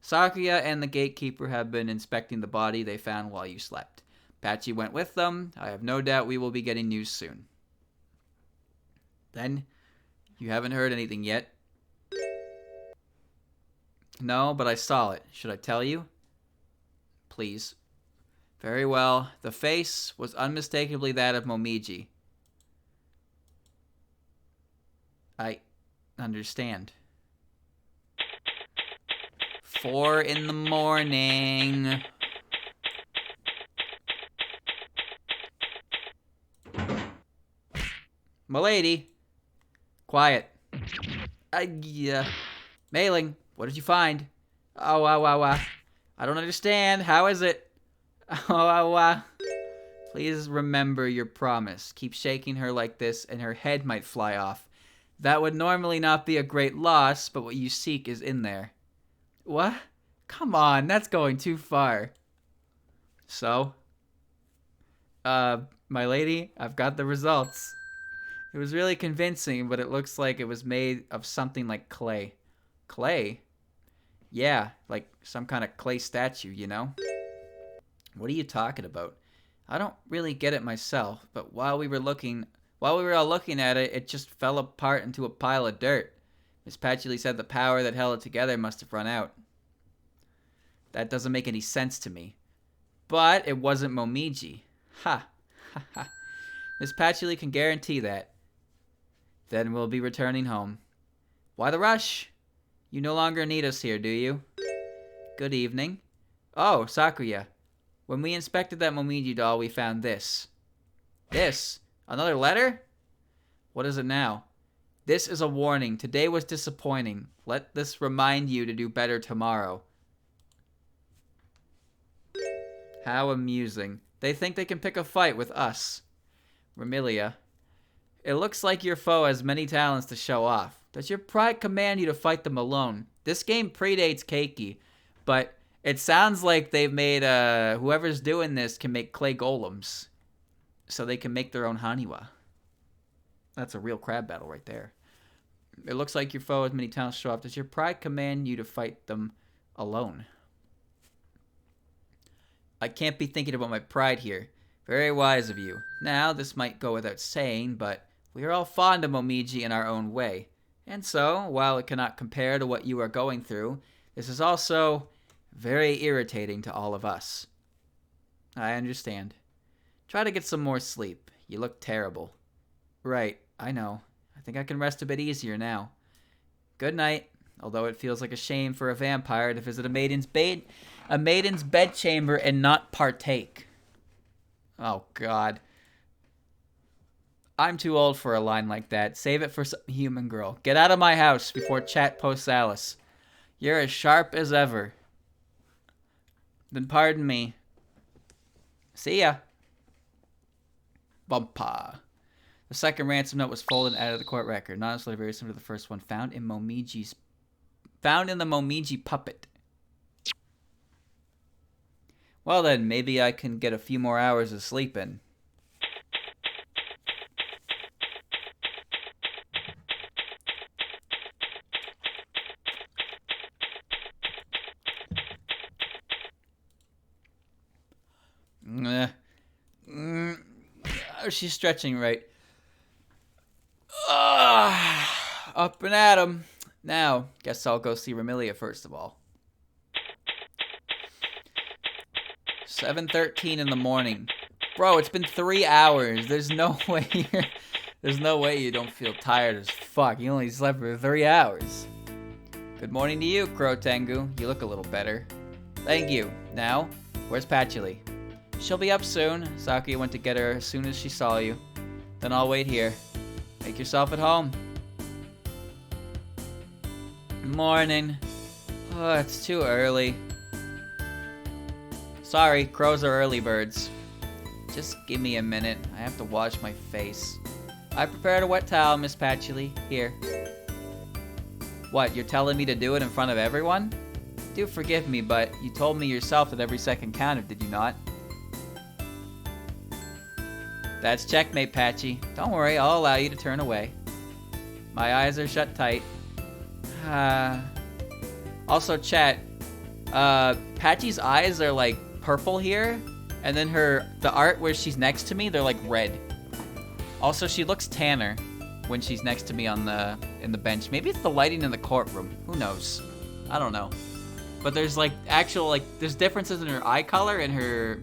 Sakuya and the gatekeeper have been inspecting the body they found while you slept. Patchy went with them. I have no doubt we will be getting news soon. Then, you haven't heard anything yet? No, but I saw it. Should I tell you? Please. Very well. The face was unmistakably that of Momiji. I understand. 4 in the morning. Milady. Quiet. Mailing, what did you find? I don't understand. How is it? Please remember your promise. Keep shaking her like this and her head might fly off. That would normally not be a great loss, but what you seek is in there. What? Come on, that's going too far. So? My lady, I've got the results. It was really convincing, but it looks like it was made of something like clay. Clay? Yeah, like some kind of clay statue, you know? What are you talking about? I don't really get it myself, but while we were all looking at it, it just fell apart into a pile of dirt. Miss Patchley said the power that held it together must have run out. That doesn't make any sense to me. But it wasn't Momiji. Ha. Ha ha. Miss Patchley can guarantee that. Then we'll be returning home. Why the rush? You no longer need us here, do you? Good evening. Oh, Sakuya. When we inspected that Momiji doll, we found this. This? Another letter? What is it now? This is a warning. Today was disappointing. Let this remind you to do better tomorrow. How amusing. They think they can pick a fight with us. Remilia. It looks like your foe has many talents to show off. Does your pride command you to fight them alone? This game predates Keiki, but it sounds like they've made, whoever's doing this can make clay golems. So they can make their own Haniwa. That's a real crab battle right there. It looks like your foe has many talents to show off. Does your pride command you to fight them alone? I can't be thinking about my pride here. Very wise of you. Now, this might go without saying, but we are all fond of Momiji in our own way. And so, while it cannot compare to what you are going through, this is also very irritating to all of us. I understand. Try to get some more sleep. You look terrible. Right, I know. I think I can rest a bit easier now. Good night. Although it feels like a shame for a vampire to visit a maiden's bedchamber and not partake. Oh, God. I'm too old for a line like that. Save it for some human girl. Get out of my house before chat posts Alice. You're as sharp as ever. Then pardon me. See ya. Bumpa. The second ransom note was folded and added to the court record. Not necessarily very similar to the first one. Found in the Momiji puppet. Well then, maybe I can get a few more hours of sleep in. Oh, she's stretching right. Up and at 'em. Now, guess I'll go see Ramilia first of all. 7:13 in the morning. Bro, it's been 3 hours. There's no way you don't feel tired as fuck. You only slept for 3 hours. Good morning to you, Crow Tengu. You look a little better. Thank you. Now, where's Patchouli? She'll be up soon. Sakuya went to get her as soon as she saw you. Then I'll wait here. Make yourself at home. Morning. Oh, it's too early. Sorry, crows are early birds. Just give me a minute. I have to wash my face. I prepared a wet towel, Miss Patchouli. Here. What, you're telling me to do it in front of everyone? Do forgive me, but you told me yourself that every second counted, did you not? That's checkmate, Patchy. Don't worry, I'll allow you to turn away. My eyes are shut tight. Also, chat. Patchy's eyes are like purple here, and then the art where she's next to me, they're like red. Also, she looks tanner when she's next to me in the bench. Maybe it's the lighting in the courtroom. Who knows? I don't know. But there's like there's differences in her eye color and her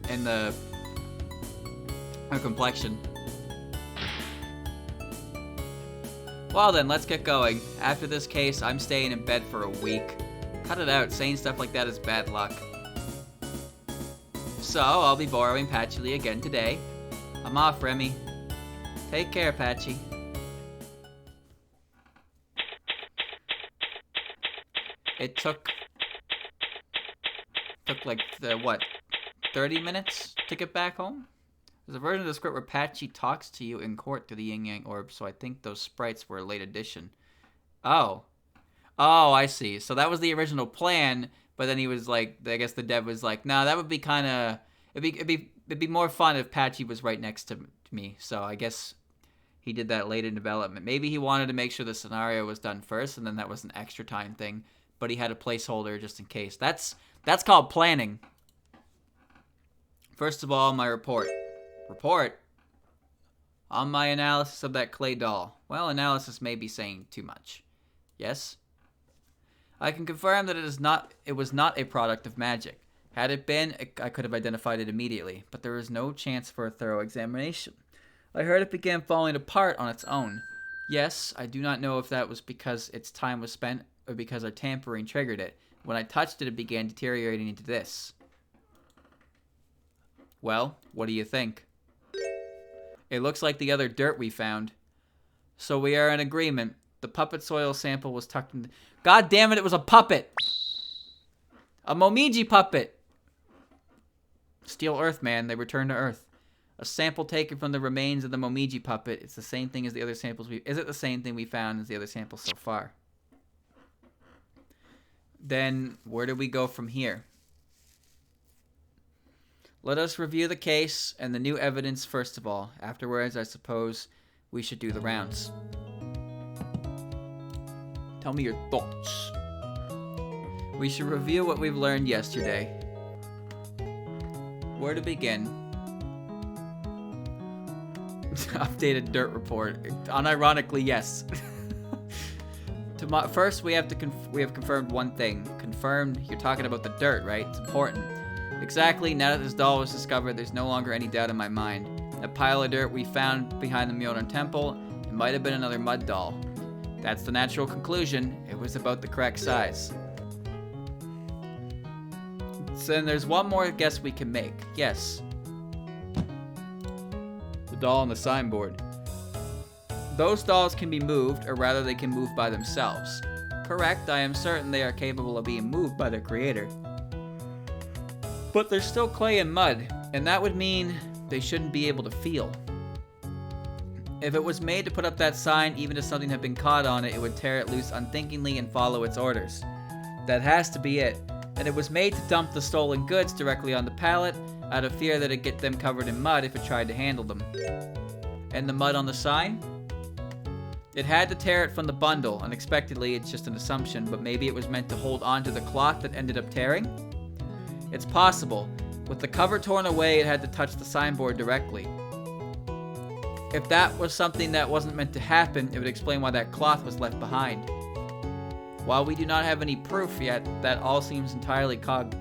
complexion. Well then, let's get going. After this case, I'm staying in bed for a week. Cut it out. Saying stuff like that is bad luck. So, I'll be borrowing Patchouli again today. I'm off, Remy. Take care, Patchy. It took like, 30 minutes to get back home? There's a version of the script where Patchy talks to you in court through the yin-yang orb, so I think those sprites were a late addition. Oh, I see. So that was the original plan, but then he was like, I guess the dev was like, nah, that would be kind of, it'd be more fun if Patchy was right next to me. So I guess he did that late in development. Maybe he wanted to make sure the scenario was done first, and then that was an extra time thing, but he had a placeholder just in case. That's called planning. First of all, my report. On my analysis of that clay doll. Well, analysis may be saying too much. Yes? I can confirm that it was not a product of magic. Had it been, I could have identified it immediately, but there was no chance for a thorough examination. I heard it began falling apart on its own. Yes, I do not know if that was because its time was spent or because our tampering triggered it. When I touched it, it began deteriorating into this. Well, what do you think? It looks like the other dirt we found. So we are in agreement. The puppet soil sample was tucked in. God damn it, it was a puppet! A Momiji puppet! Steal Earth, man. They return to Earth. A sample taken from the remains of the Momiji puppet. It's the same thing as the other samples Is it the same thing we found as the other samples so far? Then, where do we go from here? Let us review the case and the new evidence first of all. Afterwards, I suppose we should do the rounds. Tell me your thoughts. We should review what we've learned yesterday. Where to begin? Updated dirt report. Unironically, yes. First, we have confirmed one thing. Confirmed, you're talking about the dirt, right? It's important. Exactly, now that this doll was discovered, there's no longer any doubt in my mind. That pile of dirt we found behind the Myodan Temple, it might have been another mud doll. That's the natural conclusion. It was about the correct size. So then there's one more guess we can make. Yes. The doll on the signboard. Those dolls can be moved, or rather they can move by themselves. Correct, I am certain they are capable of being moved by their creator. But they're still clay and mud, and that would mean they shouldn't be able to feel. If it was made to put up that sign, even if something had been caught on it, it would tear it loose unthinkingly and follow its orders. That has to be it. And it was made to dump the stolen goods directly on the pallet, out of fear that it'd get them covered in mud if it tried to handle them. And the mud on the sign? It had to tear it from the bundle. Unexpectedly, it's just an assumption, but maybe it was meant to hold on to the cloth that ended up tearing? It's possible. With the cover torn away, it had to touch the signboard directly. If that was something that wasn't meant to happen, it would explain why that cloth was left behind. While we do not have any proof yet, that all seems entirely cogent?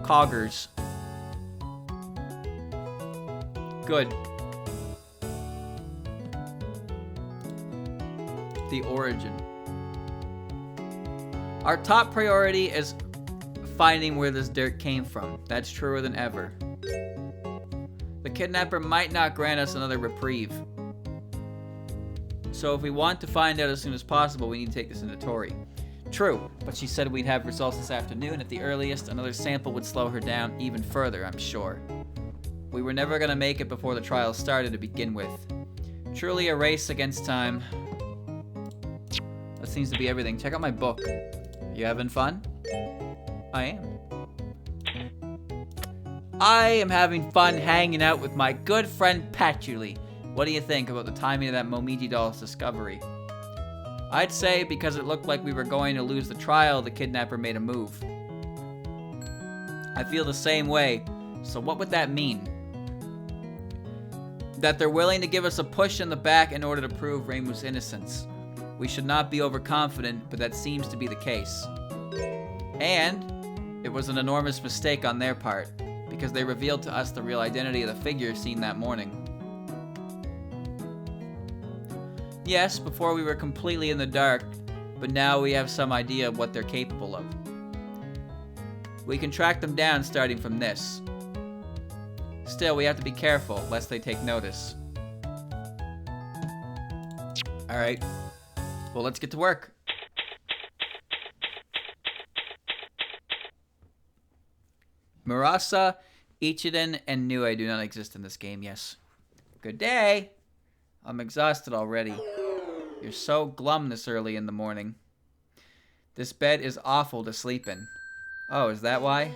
Coggers. Good. The origin. Our top priority is finding where this dirt came from. That's truer than ever. The kidnapper might not grant us another reprieve. So if we want to find out as soon as possible, we need to take this into Tori. True, but she said we'd have results this afternoon. At the earliest, another sample would slow her down even further, I'm sure. We were never gonna make it before the trial started to begin with. Truly a race against time. That seems to be everything. Check out my book. You having fun? I am. I am having fun hanging out with my good friend Patchouli. What do you think about the timing of that Momiji doll's discovery? I'd say because it looked like we were going to lose the trial, the kidnapper made a move. I feel the same way. So what would that mean? That they're willing to give us a push in the back in order to prove Reimu's innocence. We should not be overconfident, but that seems to be the case. And it was an enormous mistake on their part, because they revealed to us the real identity of the figure seen that morning. Yes, before we were completely in the dark, but now we have some idea of what they're capable of. We can track them down starting from this. Still, we have to be careful, lest they take notice. Alright. Well, let's get to work. Murasa, Ichiden, and Nue do not exist in this game, yes. Good day! I'm exhausted already. You're so glum this early in the morning. This bed is awful to sleep in. Oh, is that why?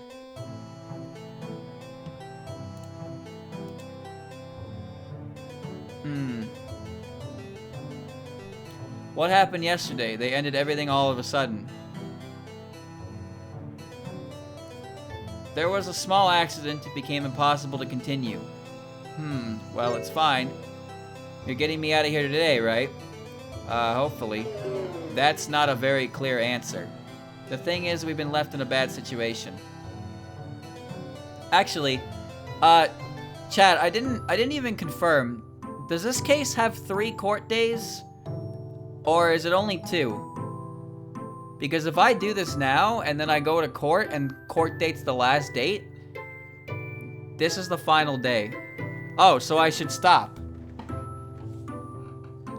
What happened yesterday? They ended everything all of a sudden. There was a small accident. It became impossible to continue. Well, it's fine. You're getting me out of here today, right? Hopefully. That's not a very clear answer. The thing is, we've been left in a bad situation. Actually, Chad, I didn't even confirm. Does this case have 3 court days? Or is it only 2? Because if I do this now, and then I go to court, and court date's the last date, this is the final day. Oh, so I should stop.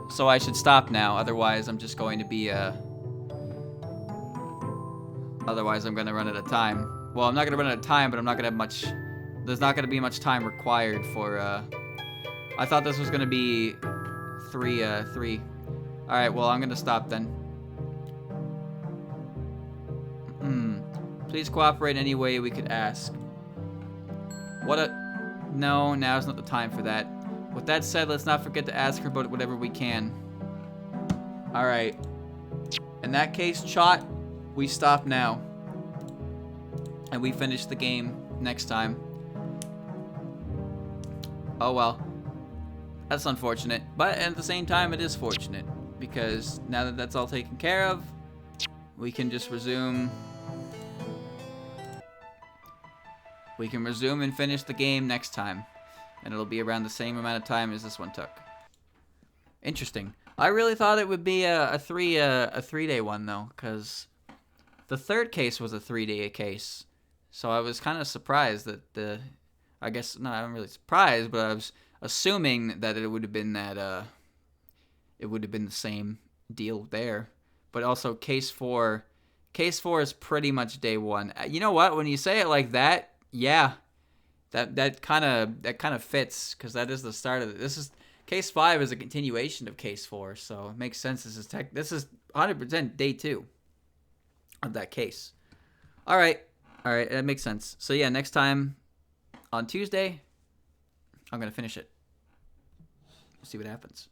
So I should stop now, otherwise I'm just going to be, otherwise I'm gonna run out of time. Well, I'm not gonna run out of time, but I'm not gonna have much, there's not gonna be much time required for, I thought this was gonna be 3. Alright, well, I'm gonna stop then. Please cooperate in any way we could ask. No, now's not the time for that. With that said, let's not forget to ask her about whatever we can. Alright. In that case, Chot, we stop now. And we finish the game next time. Oh well. That's unfortunate. But at the same time, it is fortunate. Because now that that's all taken care of, we can just resume. We can resume and finish the game next time. And it'll be around the same amount of time as this one took. Interesting. I really thought it would be a 3-day one, though. Because the third case was a 3-day case. So I was kind of surprised that I guess, no, I'm really surprised, but I was assuming that it would have been it would have been the same deal there. But also case 4 is pretty much day 1. You know what? When you say it like that, yeah. That kind of fits, cuz that is the start of it. This is case 5 is a continuation of case 4, so it makes sense. This is 100% day 2 of that case. All right, that makes sense. So yeah, next time on Tuesday, I'm gonna finish it. See what happens.